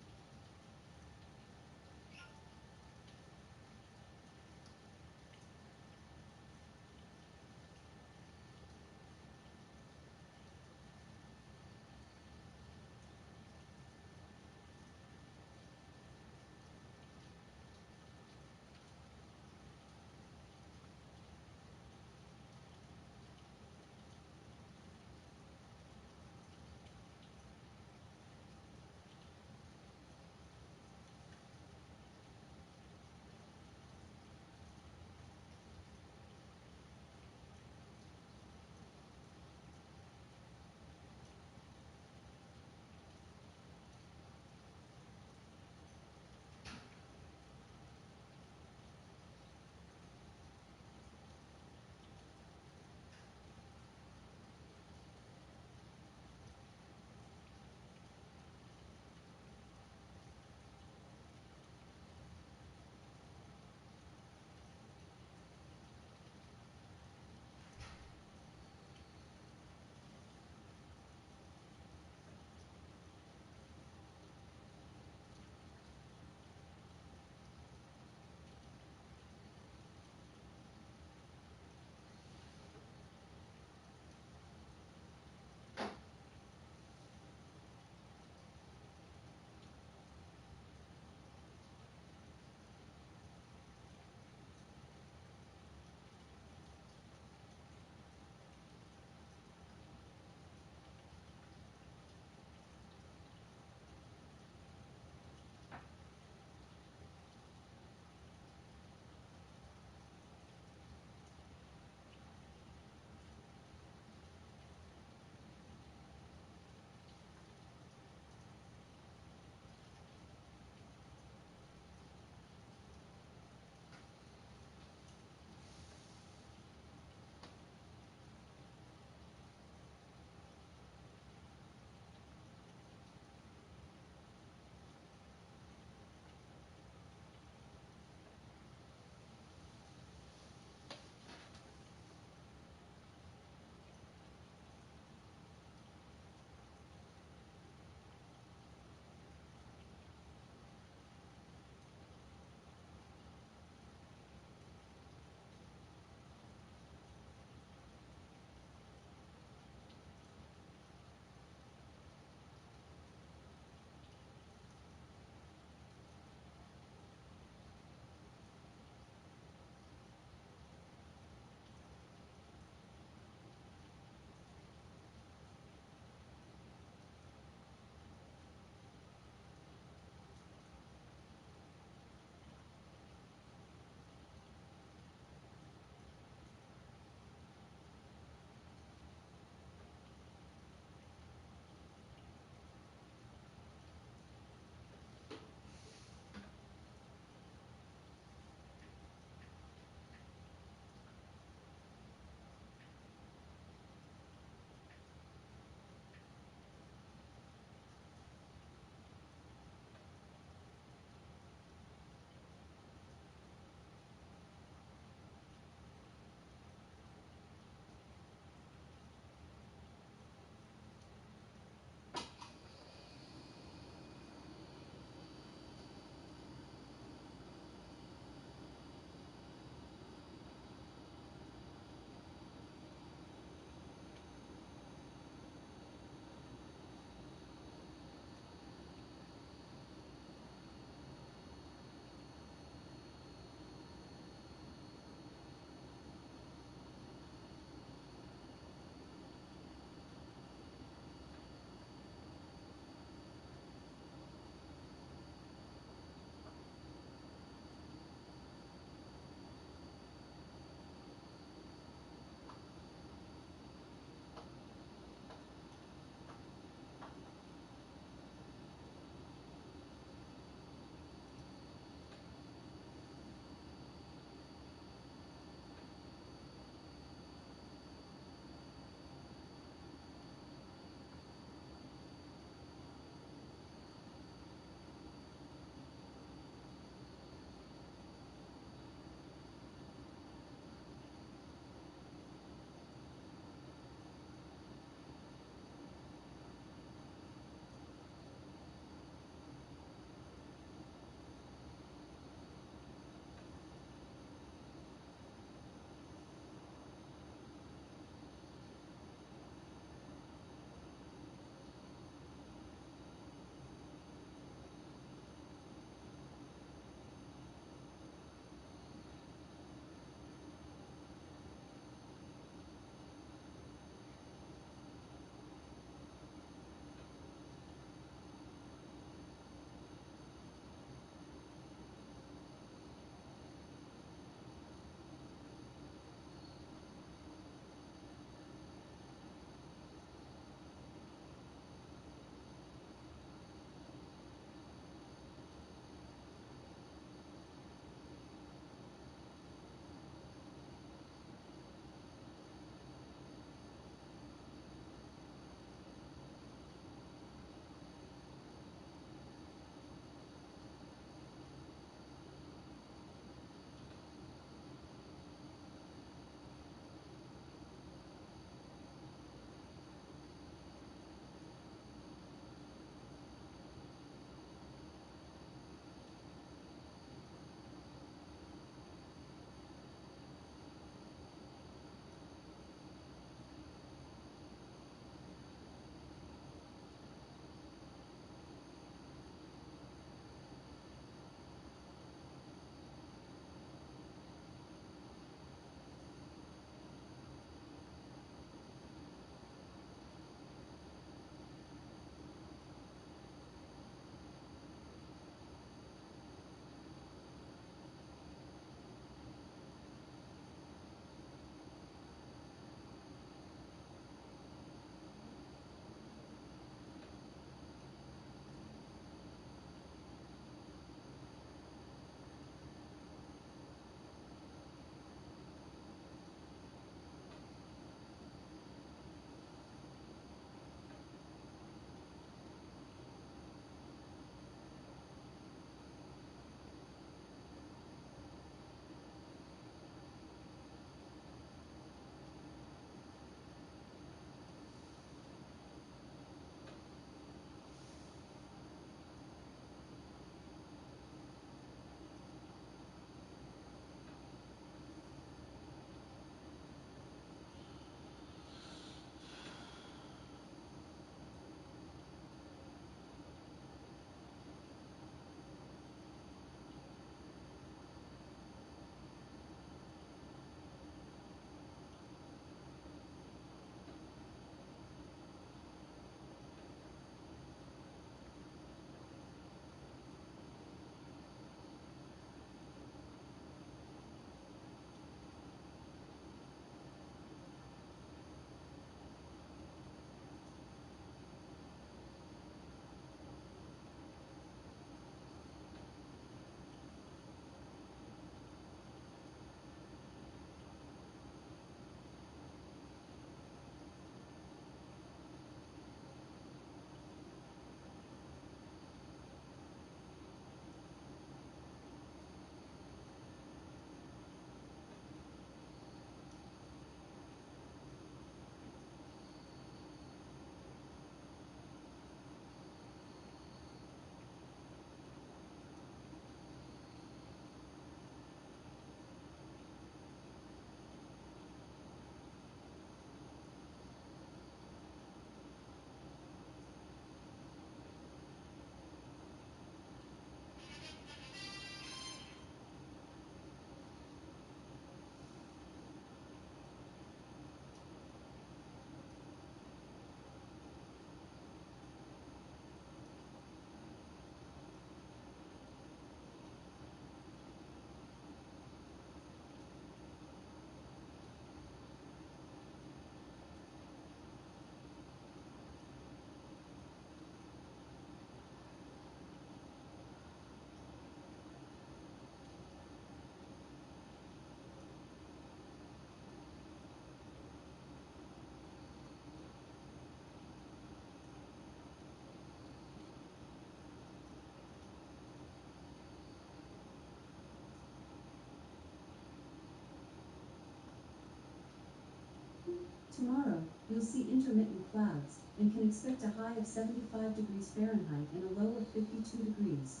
Tomorrow, you'll see intermittent clouds, and can expect a high of 75 degrees Fahrenheit and a low of 52 degrees.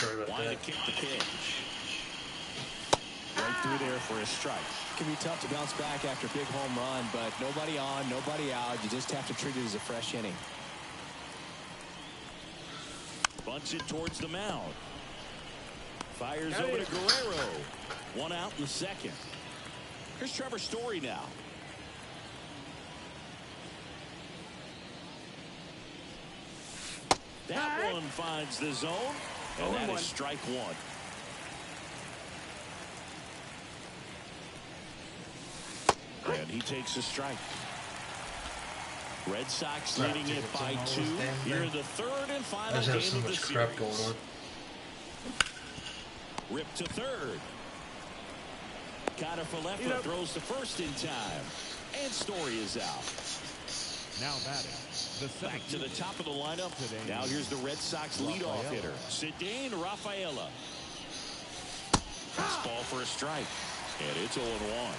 Sorry about
Line
that.
to kick the pitch. Right through there for a strike.
It can be tough to bounce back after a big home run, but nobody on, nobody out. You just have to treat it as a fresh inning.
Bunts it towards the mound. Fires over to Guerrero. One out in the second. Here's Trevor Story now. That one finds the zone, and that is strike one. And he takes a strike. Red Sox leading it by 2 here in the third and final game of the series. Crap going on. Rip to third. Cotter for left, but throws to first in time. And Story is out.
Now batting.
Back to the top of the lineup. Now here's the Red Sox leadoff hitter, Cedane Rafaela. Fastball for a strike. And it's 0-1.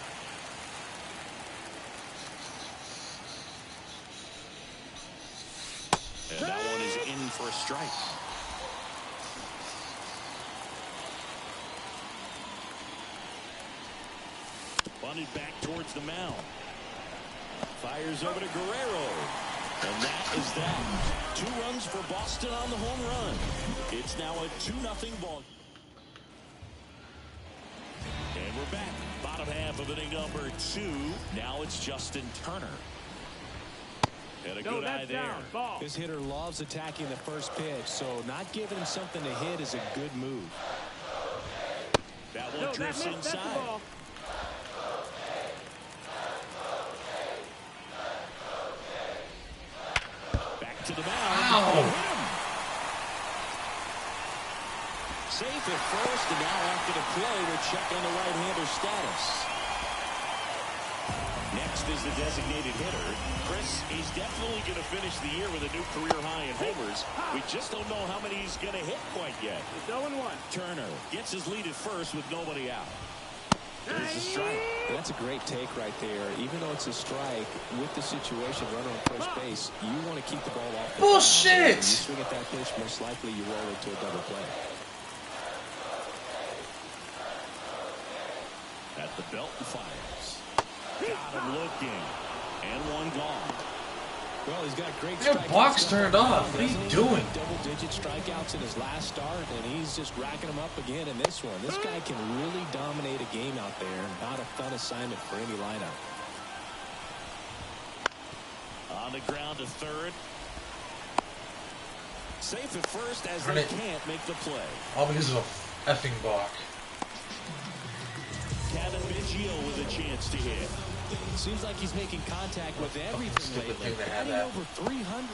And that one is in for a strike. Bunted back towards the mound. Fires over to Guerrero. And that is that. 2 runs for Boston on the home run. It's now a 2-0 ball. And we're back. Bottom half of inning number 2. Now it's Justin Turner. And a good eye there.
This hitter loves attacking the first pitch, so not giving him something to hit is a good move.
That one drifts inside. Back to the mound. Safe at first, and now after the play, we'll check on the right-hander status. Next is the designated hitter. Chris, he's definitely going to finish the year with a new career high in homers. We just don't know how many he's going to hit quite yet.
It's 0-1.
Turner gets his lead at first with nobody out. There's a strike.
That's a great take right there. Even though it's a strike, with the situation, runner on first base, you want to keep the ball off the
bullshit!
Ground. You swing at that pitch, most likely you roll into a double play.
At the belt and fires. Got him looking. And one gone.
Well, he's got great
Your box turned off. What are you doing?
Double-digit strikeouts in his last start, and he's just racking them up again in this one. This guy can really dominate a game out there. Not a fun assignment for any lineup.
On the ground to third. Safe at first as they can't make the play.
All because of a effing balk.
Kevin Biggio with a chance to hit.
Seems like he's making contact with everything lately. Hitting over 300.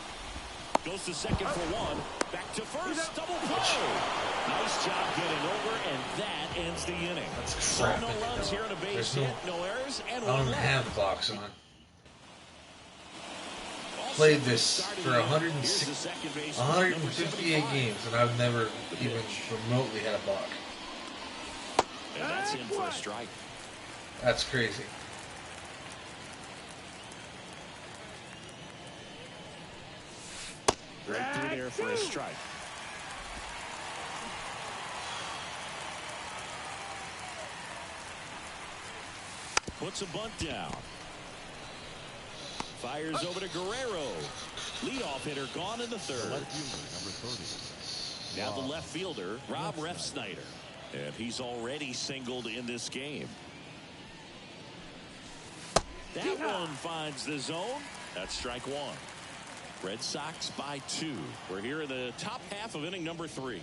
Goes to second for one. Back to first. Double play. Nice job getting over, and that ends the inning.
That's
crap. No runs here in a base hit, no errors, and
I don't even have the box on. Played this for 158 games, and I've never even remotely had a balk.
And that's in for a strike.
That's crazy.
Right through there for a strike. Puts a bunt down. Fires over to Guerrero. Leadoff hitter gone in the third.
Left fielder, number 30.
Now the left fielder, Rob Refsnyder. And he's already singled in this game. That one finds the zone. That's strike one. Red Sox by 2. We're here in the top half of inning number 3.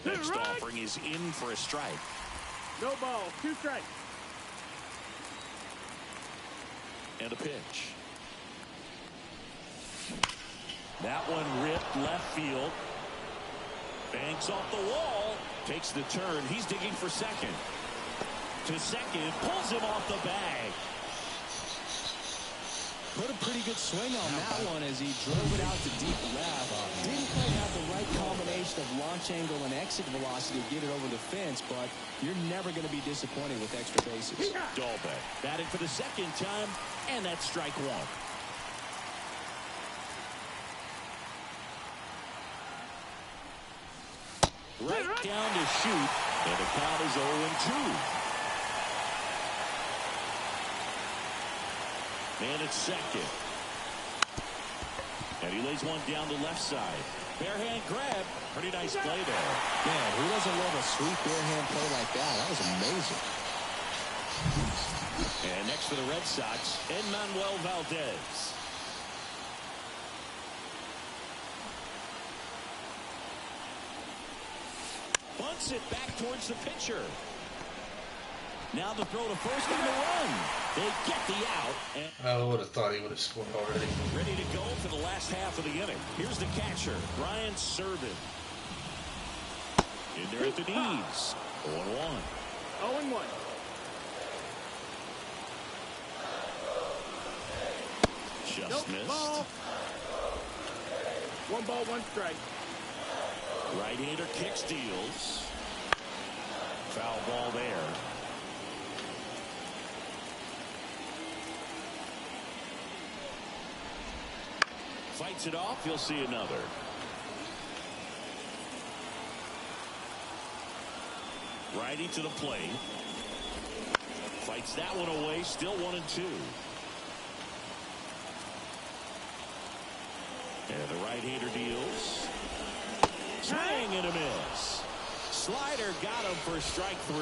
Next offering is in for a strike.
No ball, 2 strikes.
And a pitch. That one ripped left field. Banks off the wall. Takes the turn. He's digging for second. To second. Pulls him off the bag.
Put a pretty good swing on that one as he drove it out to deep left. Didn't quite have the right combination of launch angle and exit velocity to get it over the fence, but you're never going to be disappointed with extra bases.
Dalbec batting for the second time, and that's strike one. Right down to shoot, and the count is 0-2. Man at second. And he lays one down the left side. Bare hand grab. Pretty nice play there.
Man, who doesn't love a sweet bare hand play like that? That was amazing.
And next for the Red Sox, Manuel Valdez. Bunts it back towards the pitcher. Now the throw to first on the run. They get the out. And
I would have thought he would have scored already.
ready to go for the last half of the inning. Here's the catcher, Brian Servin. In there at the knees. 0-1.
0-1.
Just missed.
Ball. 1 ball, 1 strike.
Right-hander kicks, deals. Foul ball there. Fights it off. You'll see another. Righty to the plate. Fights that one away. Still 1-2. And the right-hander deals. Swing and a miss. Slider got him for strike 3.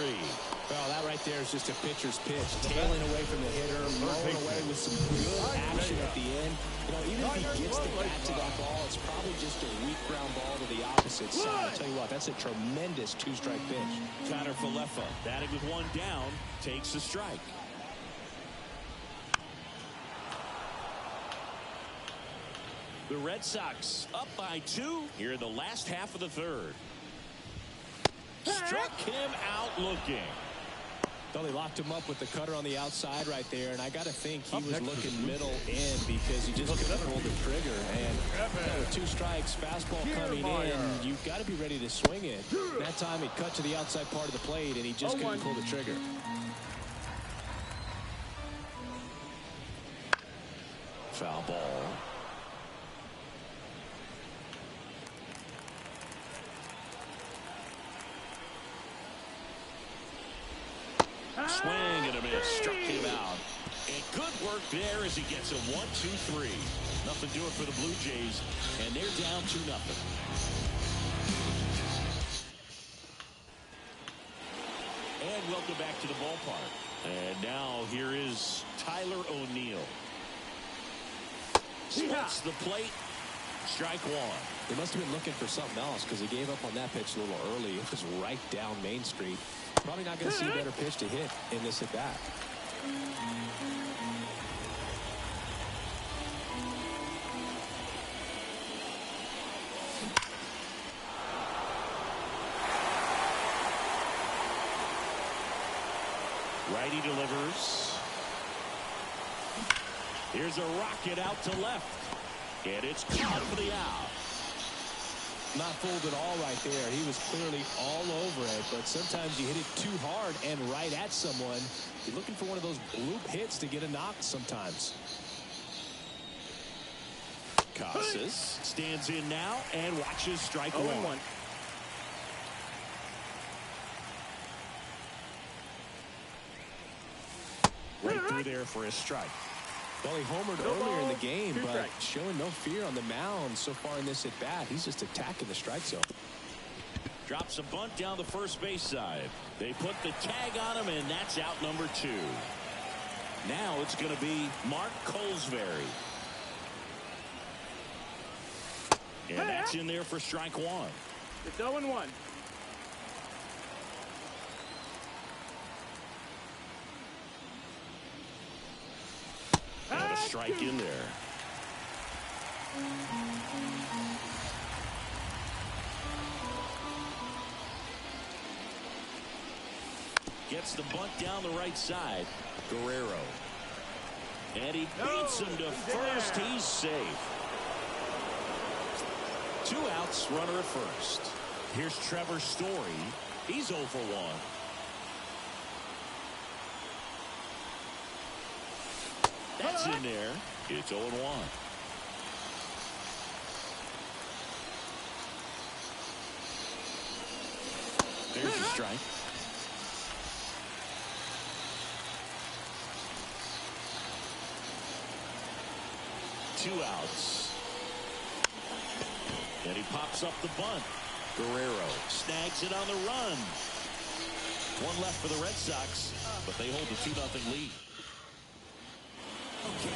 Well, that right there is just a pitcher's pitch. Tailing away from the hitter, rolling away with some good action at the end. You know, even if he gets the bat to that ball, it's probably just a weak ground ball to the opposite side. I'll tell you what, that's a tremendous 2-strike pitch.
Connor Falefa, batting with 1 down, takes a strike. The Red Sox up by 2 here in the last half of the third. Struck him out looking.
Well, he locked him up with the cutter on the outside right there, and I got to think he was looking middle in because he just couldn't pull the trigger. And you know, with 2 strikes, fastball coming in, you've got to be ready to swing it. That time it cut to the outside part of the plate, and he just couldn't pull the trigger.
Foul ball. Swing and a miss. Struck him out. And good work there as he gets a 1-2-3. Nothing doing for the Blue Jays. And they're down 2-0. And welcome back to the ballpark. And now here is Tyler O'Neill. Splits the plate. Strike 1.
They must have been looking for something else because he gave up on that pitch a little early. It was right down Main Street. Probably not going to see a better pitch to hit in this at bat.
Righty delivers. Here's a rocket out to left. And it's caught for the out.
Not fooled at all right there. He was clearly all over it, but sometimes you hit it too hard and right at someone. You're looking for one of those bloop hits to get a knock sometimes.
Casas stands in now and watches strike 1. Right through there for a strike.
Well, he homered earlier in the game, but showing no fear on the mound so far in this at-bat. He's just attacking the strike zone.
Drops a bunt down the first base side. They put the tag on him, and that's out number 2. Now it's going to be Mark Colesberry. And that's in there for strike 1.
It's 0-1.
And a strike in there. Gets the bunt down the right side. Guerrero. And he beats him to first. He's safe. 2 outs, runner at first. Here's Trevor Story. He's 0 for 1. That's in there. It's 0-1. There's a strike. Two outs. And he pops up the bunt. Guerrero snags it on the run. One left for the Red Sox, but they hold the 2-0 lead.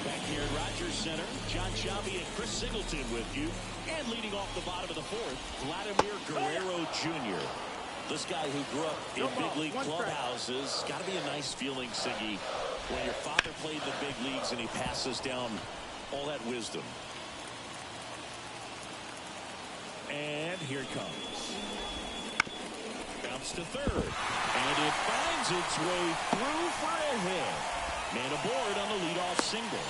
Back here at Rogers Center, John Sciambi and Chris Singleton with you. And leading off the bottom of the fourth, Vladimir Guerrero Jr. This guy who grew up in big league clubhouses. Got to be a nice feeling, Siggy, when your father played in the big leagues and he passes down all that wisdom. And here it comes. Bounce to third. And it finds its way through for a hit. Man aboard on the leadoff single.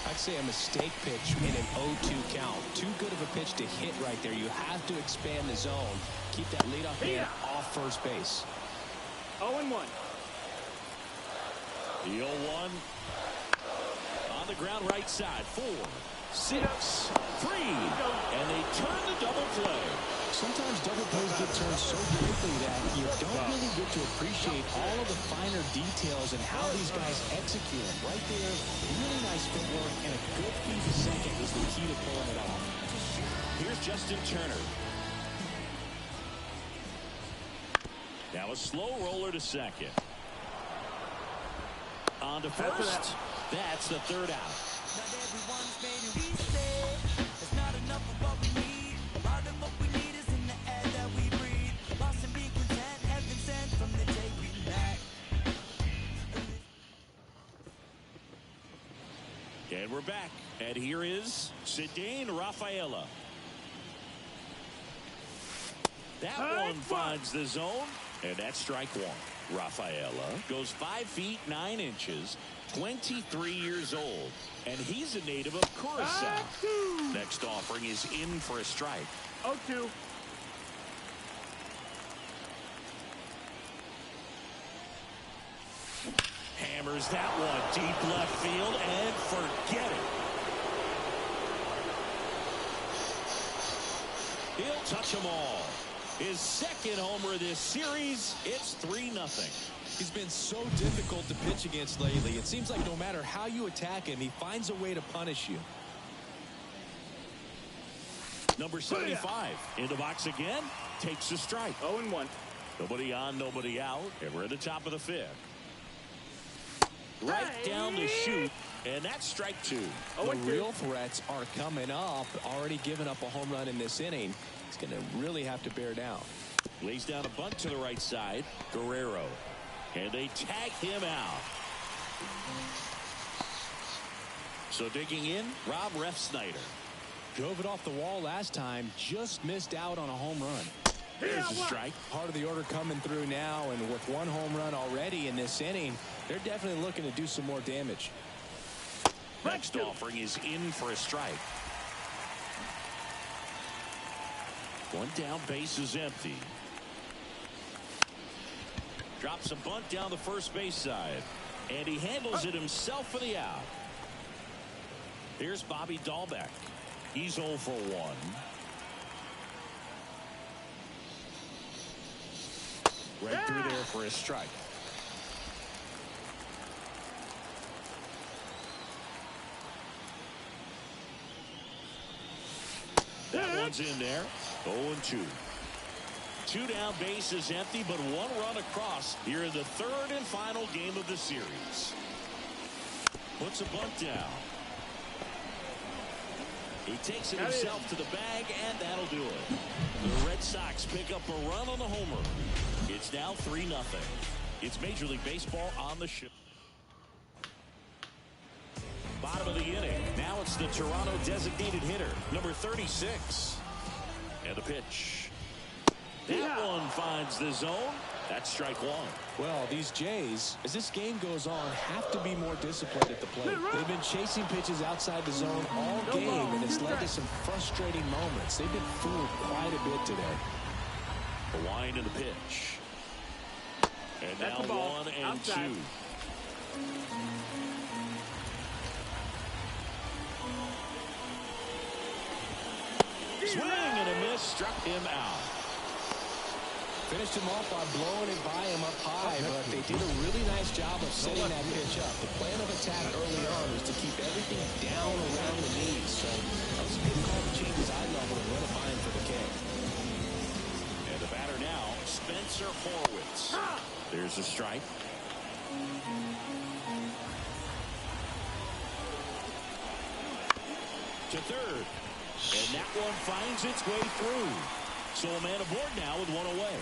I'd say a mistake pitch in an 0-2 count. Too good of a pitch to hit right there. You have to expand the zone. Keep that leadoff man off first base.
0-1.
The 0-1 on the ground right side. 4, 6, 3, and they turn the double play.
Sometimes double plays get turned so quickly that you don't really get to appreciate all of the finer details and how these guys execute them. Right there, really nice footwork and a good feet to second is the key to pulling it off.
Here's Justin Turner. Now a slow roller to second. On to first. That's the third out.
Not everyone's made a reset. It's not enough of what we need. A lot of what we need is in the air that we breathe. Lost and be content, heaven sent from the day we met.
And we're back. And here is Cedane Rafaela. That one finds the zone. And that's strike one. Rafaela goes 5 feet 9 inches, 23 years old, and he's a native of Curacao. Next offering is in for a strike.
0-2.
Hammers that one deep left field and forget it. He'll touch them all. His second homer this series. It's 3-0.
He's been so difficult to pitch against lately. It seems like no matter how you attack him, he finds a way to punish you.
Number 75 in the box again. Takes a strike.
0-1.
Nobody on, nobody out. And we're at the top of the fifth. Right down the chute. And that's strike 2.
The real threats are coming up. Already given up a home run in this inning. He's going to really have to bear down.
Lays down a bunt to the right side. Guerrero. And they tag him out. So digging in, Rob Refsnyder.
Drove it off the wall last time. Just missed out on a home run.
There's a strike.
Part of the order coming through now. And with one home run already in this inning, they're definitely looking to do some more damage.
Next offering is in for a strike. One down, base is empty. Drops a bunt down the first base side. And he handles it himself for the out. Here's Bobby Dahlbeck. He's 0 for 1. Right through there for a strike. That one's in there. 0-2. 2 down, base is empty, but 1 run across here in the third and final game of the series. Puts a bunt down. He takes it himself to the bag, and that'll do it. The Red Sox pick up a run on the homer. It's now 3-0. It's Major League Baseball on the show. Bottom of the inning. Now it's the Toronto designated hitter, number 36. And the pitch. That one finds the zone. That's strike 1.
Well, these Jays, as this game goes on, have to be more disciplined at the plate. They've been chasing pitches outside the zone all game, and it's led to some frustrating moments. They've been fooled quite a bit today.
The wind and the pitch. And now 1-2. Swing and a miss, struck him out.
Finished him off by blowing it by him up high, but they did a really nice job of setting that pitch up. The plan of attack early on was to keep everything down around the knees. So that was a good call to change his eye level and run a fine for the K.
And the batter now, Spencer Horwitz. There's a strike. To third. And that one finds its way through. So a man aboard now with one away.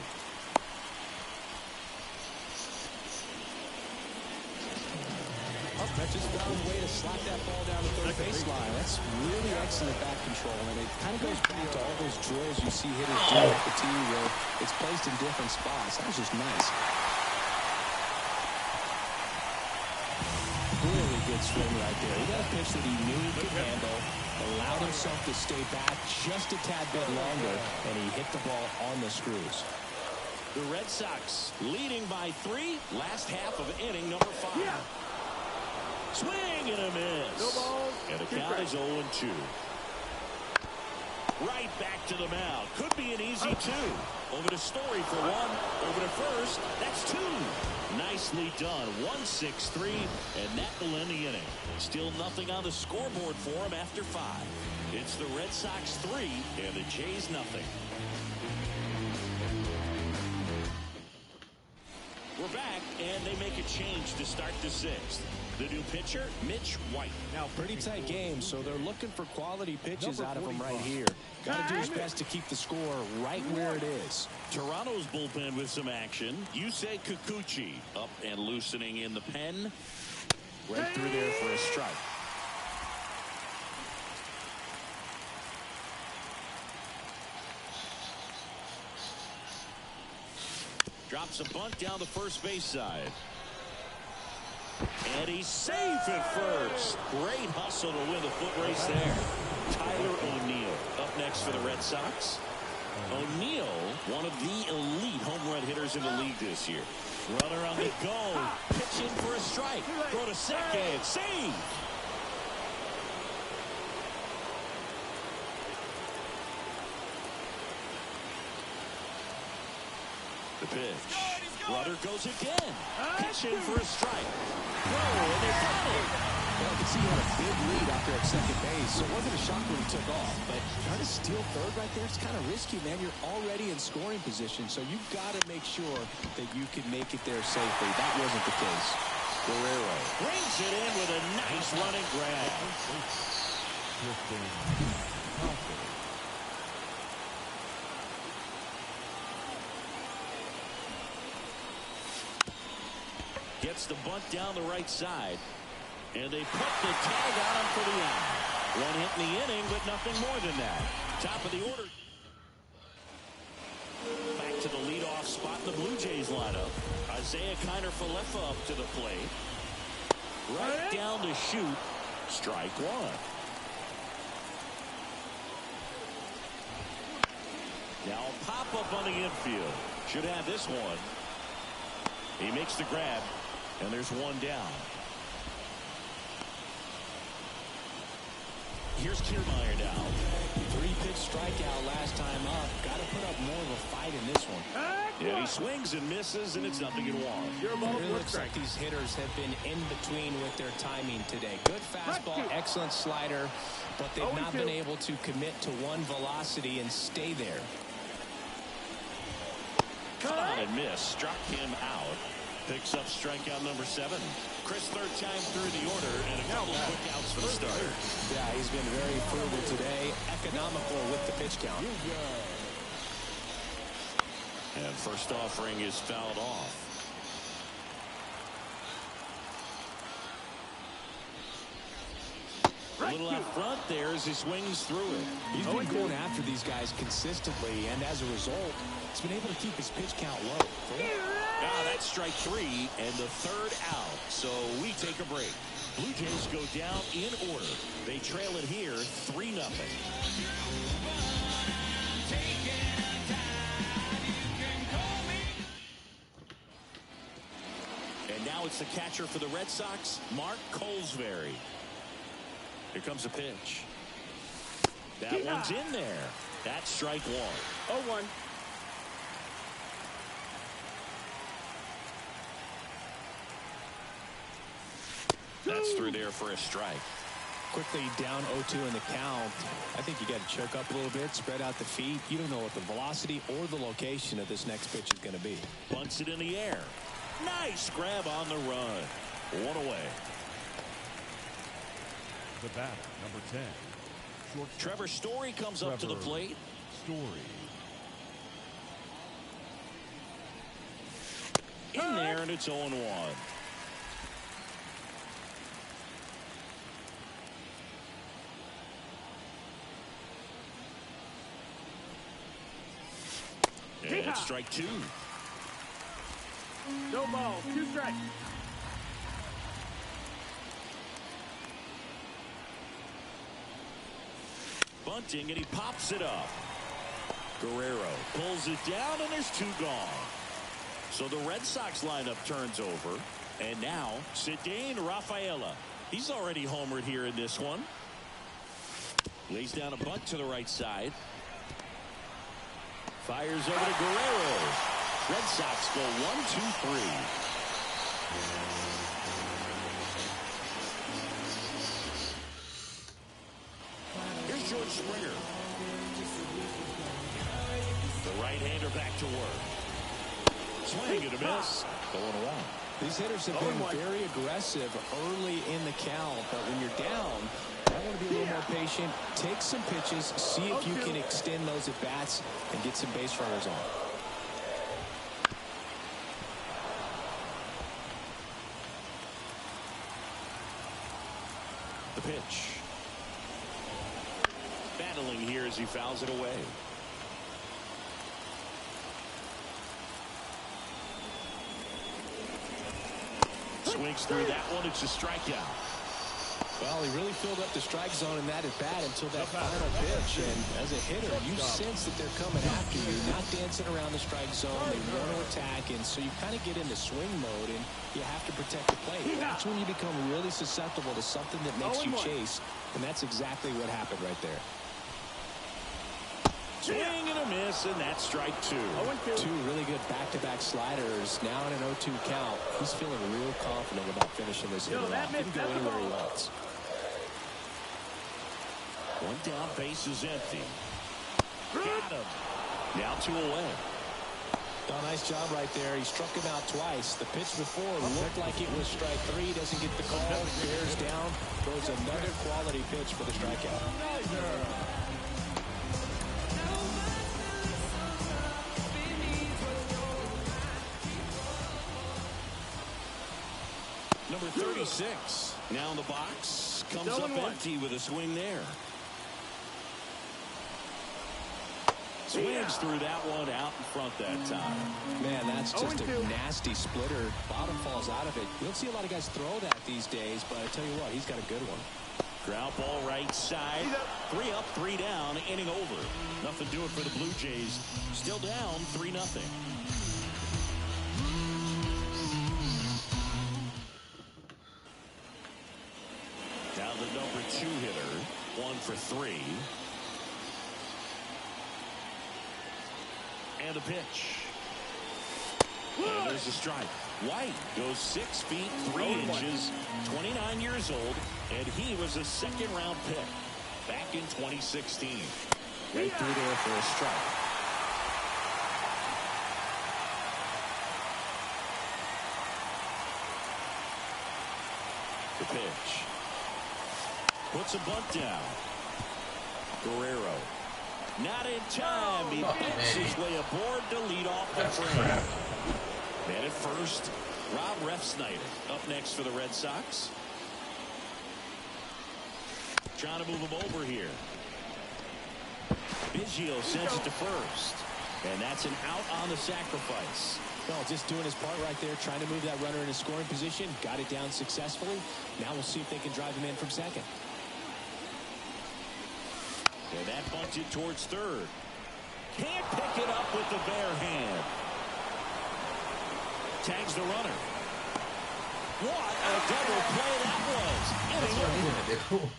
That just found a way to slap that ball down the third baseline. That's really excellent bat control, and it kind of goes back to all those drills you see hitters do at the tee where it's placed in different spots. That was just nice. Really good swing right there. He got a pitch that he knew he could handle, allowed himself to stay back just a tad bit longer, and he hit the ball on the screws.
The Red Sox leading by 3. Last half of inning number 5. Yeah. Swing and a miss.
No balls.
And the count is 0-2. Right back to the mound. Could be an easy 2. Over to Story for 1. Over to first. That's 2. Nicely done. 1-6-3. And that will end the inning. Still nothing on the scoreboard for him after 5. It's the Red Sox 3 and the Jays nothing. We're back, and they make a change to start the 6th. The new pitcher, Mitch White.
Now, pretty tight game, so they're looking for quality pitches out of him right here. Got to do his best to keep the score right where it is.
Toronto's bullpen with some action. Yusei Kikuchi up and loosening in the pen. Right through there for a strike. Drops a bunt down the first base side. And he's safe at first. Great hustle to win the foot race there. Tyler O'Neill up next for the Red Sox. O'Neill, one of the elite home run hitters in the league this year. Runner on the go. Pitching for a strike. Throw to second. Save. The pitch. Runner goes again. Pitching for a strike. Throw, and they got it.
Well, I can see he had a big lead out there at second base, so it wasn't a shock when he took off. But trying to steal third right there, it's kind of risky, man. You're already in scoring position, so you've got to make sure that you can make it there safely. That wasn't the case.
Guerrero brings it in with a nice running grab. Gets the bunt down the right side. And they put the tag on him for the out. One hit in the inning, but nothing more than that. Top of the order. Back to the leadoff spot in the Blue Jays lineup. Isaiah Kiner-Falefa up to the plate. Right down to shoot. Strike 1. Now a pop-up on the infield. Should have this one. He makes the grab. And there's one down. Here's Kiermaier now.
3-pitch strikeout last time up. Got to put up more of a fight in this one.
Yeah, he swings and misses, and it's 0-1.
It looks like these hitters have been in between with their timing today. Good fastball, excellent slider, but they've not been able to commit to one velocity and stay there.
Cut on and miss. Struck him out. Picks up strikeout number 7. Chris, third time through the order, and a couple of quick outs for the starter.
Yeah, he's been very frugal today. Economical with the pitch count.
And first offering is fouled off. A little out front there as he swings through it.
He's been going after these guys consistently, and as a result, he's been able to keep his pitch count low.
Now that's strike 3 and the third out. So we take a break. Blue Jays go down in order. They trail it here 3-0. And now it's the catcher for the Red Sox, Mark Colesbury. Here comes a pitch. That one's in there. That's strike one.
0-1.
That's through there for a strike.
Quickly down 0-2 in the count. I think you got to choke up a little bit, spread out the feet. You don't know what the velocity or the location of this next pitch is going to be.
Bunts it in the air. Nice grab on the run. One away.
The batter, number 10. Shortstop.
Trevor Story comes up to the plate.
Story.
In there, and it's 0-1. And strike two.
No ball. 2 strikes.
Bunting, and he pops it up. Guerrero pulls it down, and there's 2 gone. So the Red Sox lineup turns over. And now, Cedane Rafaela. He's already homered here in this one. Lays down a bunt to the right side. Fires over to Guerrero. Red Sox go 1-2-3. Here's George Springer. The right-hander back to work. Swing and a miss. Going along.
These hitters have been very aggressive early in the count, but when you're down, I want to be a little more patient. Take some pitches, see if you can extend those at bats and get some base runners on.
The pitch. Battling here as he fouls it away. Swings through that one. It's a strikeout.
Well, he really filled up the strike zone in that at bat until that final pitch. And as a hitter, you sense that they're coming after you, not dancing around the strike zone. They want to attack, and so you kind of get into swing mode, and you have to protect the plate. That's when you become really susceptible to something that makes you chase, and that's exactly what happened right there.
Swing and a miss, and that's strike two.
2 really good back-to-back sliders. Now in an 0-2 count, he's feeling real confident about finishing this hitter off. He can go anywhere he wants.
One down, base is empty. Got him. Now 2 away.
Oh, nice job right there. He struck him out twice. The pitch before looked like it was strike 3. Doesn't get the call. Bears down. Throws another quality pitch for the strikeout.
Number 36. Now in the box. Comes up empty with a swing there. Swings through that one out in front that time.
Man, that's just a nasty splitter. Bottom falls out of it. You don't see a lot of guys throw that these days, but I tell you what, he's got a good one.
Ground ball right side. 3 up, 3 down, inning over. Nothing doing for the Blue Jays. Still down 3-0. Now the number 2 hitter. 1 for 3. And a pitch. And there's a strike. White goes 6 feet 3 inches, 29 years old, and he was a second-round pick back in 2016. Right through there for a strike. The pitch. Puts a bunt down. Guerrero. Not in time. He bats his way aboard to lead off the frame. And at first, Rob Refsnyder up next for the Red Sox. Trying to move him over here. Biggio sends it to first. And that's an out on the sacrifice.
Well, just doing his part right there, trying to move that runner in a scoring position. Got it down successfully. Now we'll see if they can drive him in from second.
And that bunted towards third. Can't pick it up with the bare hand. Tags the runner. What a double play that was. Inning over.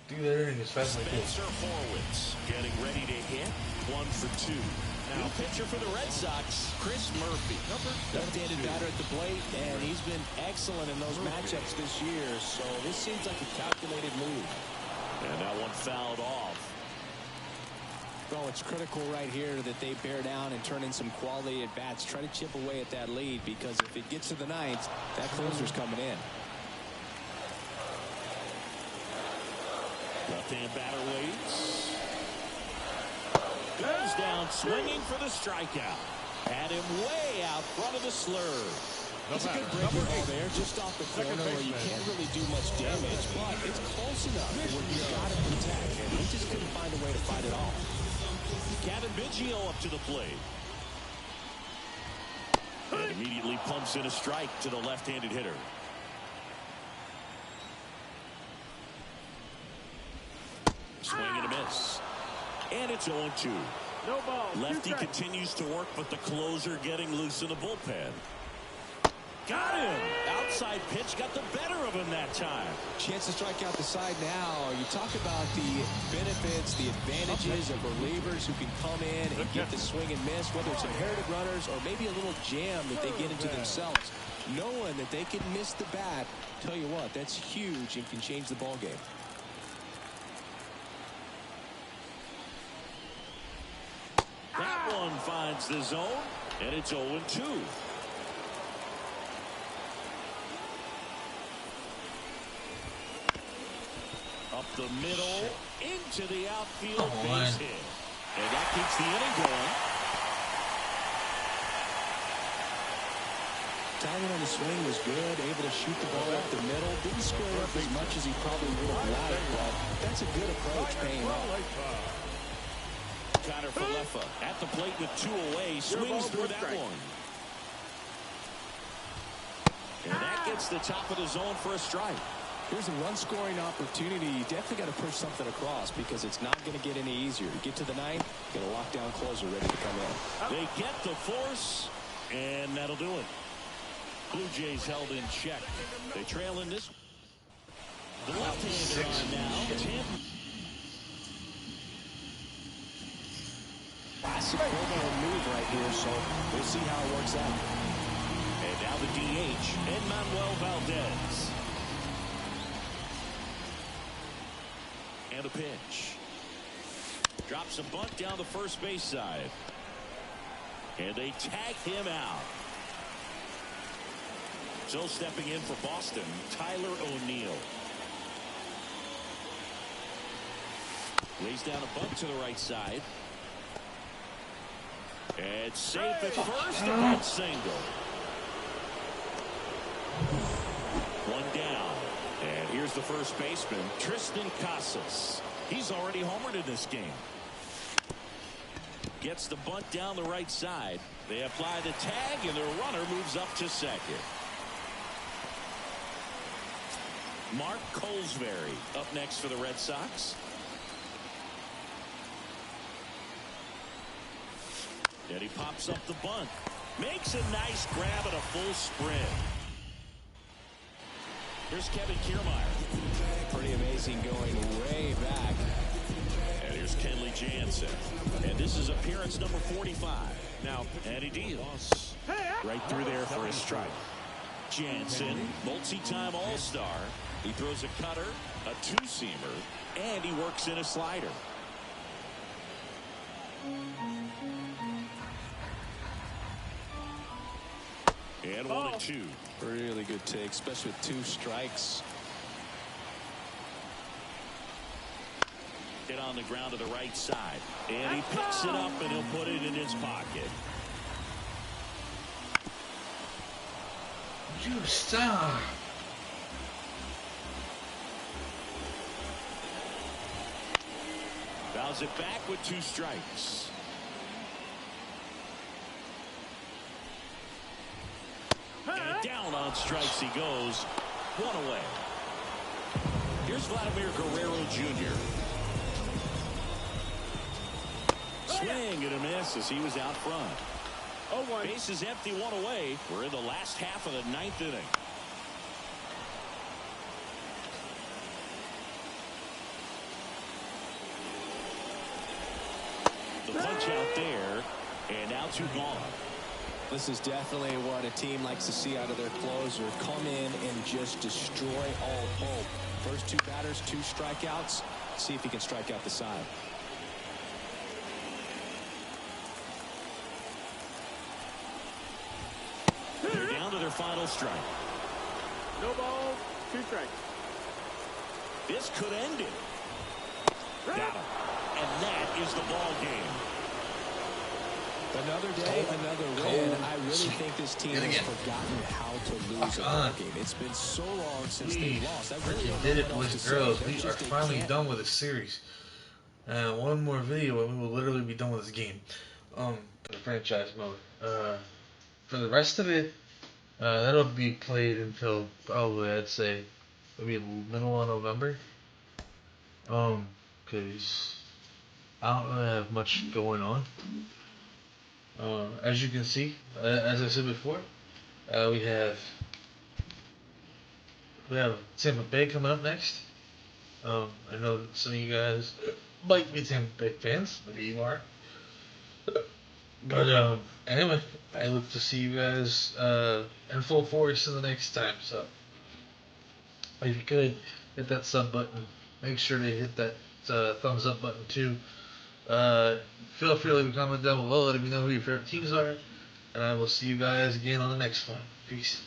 do their inning as fast as they can.
Spencer Horwitz getting ready to hit. 1 for 2. Now pitcher for the Red Sox, Chris Murphy.
Left-handed batter at the plate, and he's been excellent in those matchups this year. So this seems like a calculated move.
And that one fouled off.
Well, it's critical right here that they bear down and turn in some quality at bats. Try to chip away at that lead, because if it gets to the ninth, that closer's coming in.
Left-hand batter waits. Goes down swinging for the strikeout. Had him way out front of the slurve.
It's a good breaking ball there, just off the corner where you can't really do much damage, but it's close enough where you got to protect, and he just couldn't find a way to fight it off.
Kevin Biggio up to the plate. And immediately pumps in a strike to the left-handed hitter. Swing and a miss. And it's 0-2.
No ball.
Lefty continues to work, but the closer getting loose in the bullpen. Got him. Outside pitch got the better of him that time.
Chance to strike out the side now. You talk about the benefits, the advantages of relievers who can come in and get the swing and miss, whether it's inherited runners or maybe a little jam that they get into themselves. Knowing that they can miss the bat, tell you what, that's huge and can change the ball game.
That one finds the zone, and it's 0-2. Up the middle, into the outfield, base hit. And that keeps the inning going.
Timing on the swing was good, able to shoot the ball up the middle. Didn't square up as much as he probably would have liked, but that's a good approach, paying off.
Connor Falefa at the plate with 2 away, swings through that one. And that gets the top of the zone for a strike.
Here's a run-scoring opportunity. You definitely got to push something across, because it's not going to get any easier. To get to the ninth, get a lockdown closer ready to come in.
They get the force, and that'll do it. Blue Jays held in check. They trail in this. The left-hander on now. Tim.
Classic move right here, so we'll see how it works out.
And now the DH, Manuel Valdez. And a pitch. Drops a bunt down the first base side. And they tag him out. So stepping in for Boston, Tyler O'Neill. Lays down a bunt to the right side. It's safe at first, a bunt single. One down. And here's the first baseman, Tristan Casas. He's already homered in this game. Gets the bunt down the right side. They apply the tag, and their runner moves up to second. Mark Colesbury up next for the Red Sox. And he pops up the bunt. Makes a nice grab at a full sprint. Here's Kevin Kiermaier.
Pretty amazing, going way back.
And here's Kenley Jansen. And this is appearance number 45. Now, and he deals right through there for a strike. Jansen, multi-time All-Star. He throws a cutter, a two-seamer, and he works in a slider. And 1-2.
Really good take, especially with 2 strikes.
Hit on the ground to the right side. And he picks it up, and he'll put it in his pocket.
You stop.
Fouls it back with 2 strikes. And down on strikes he goes. 1 away. Here's Vladimir Guerrero Jr. Swing and a miss as he was out front. Base is empty, 1 away. We're in the last half of the 9th inning. The punch out there, and now 2 gone.
This is definitely what a team likes to see out of their closer. Come in and just destroy all hope. First 2 batters, 2 strikeouts. See if he can strike out the side.
They're down to their final strike.
No balls, 2 strikes.
This could end it. Got him. And that is the ball game.
Another day, another win. I really think this team has forgotten how to lose a ball game. It's been so long since they lost. I really don't know
did it,
what
boys
else
and
to
girls.
say.
We are finally done with this series. One more video and we will literally be done with this game. For the franchise mode. For the rest of it, that'll be played until probably I'd say maybe middle of November. Cause I don't really have much going on. As you can see, as I said before, we have Tampa Bay coming up next. I know that some of you guys might be Tampa Bay fans, maybe you are. But anyway, I look to see you guys in full force in the next time. So if you could hit that sub button, make sure to hit that thumbs up button too. Feel free to leave a comment down below, letting me know who your favorite teams are, and I will see you guys again on the next one. Peace.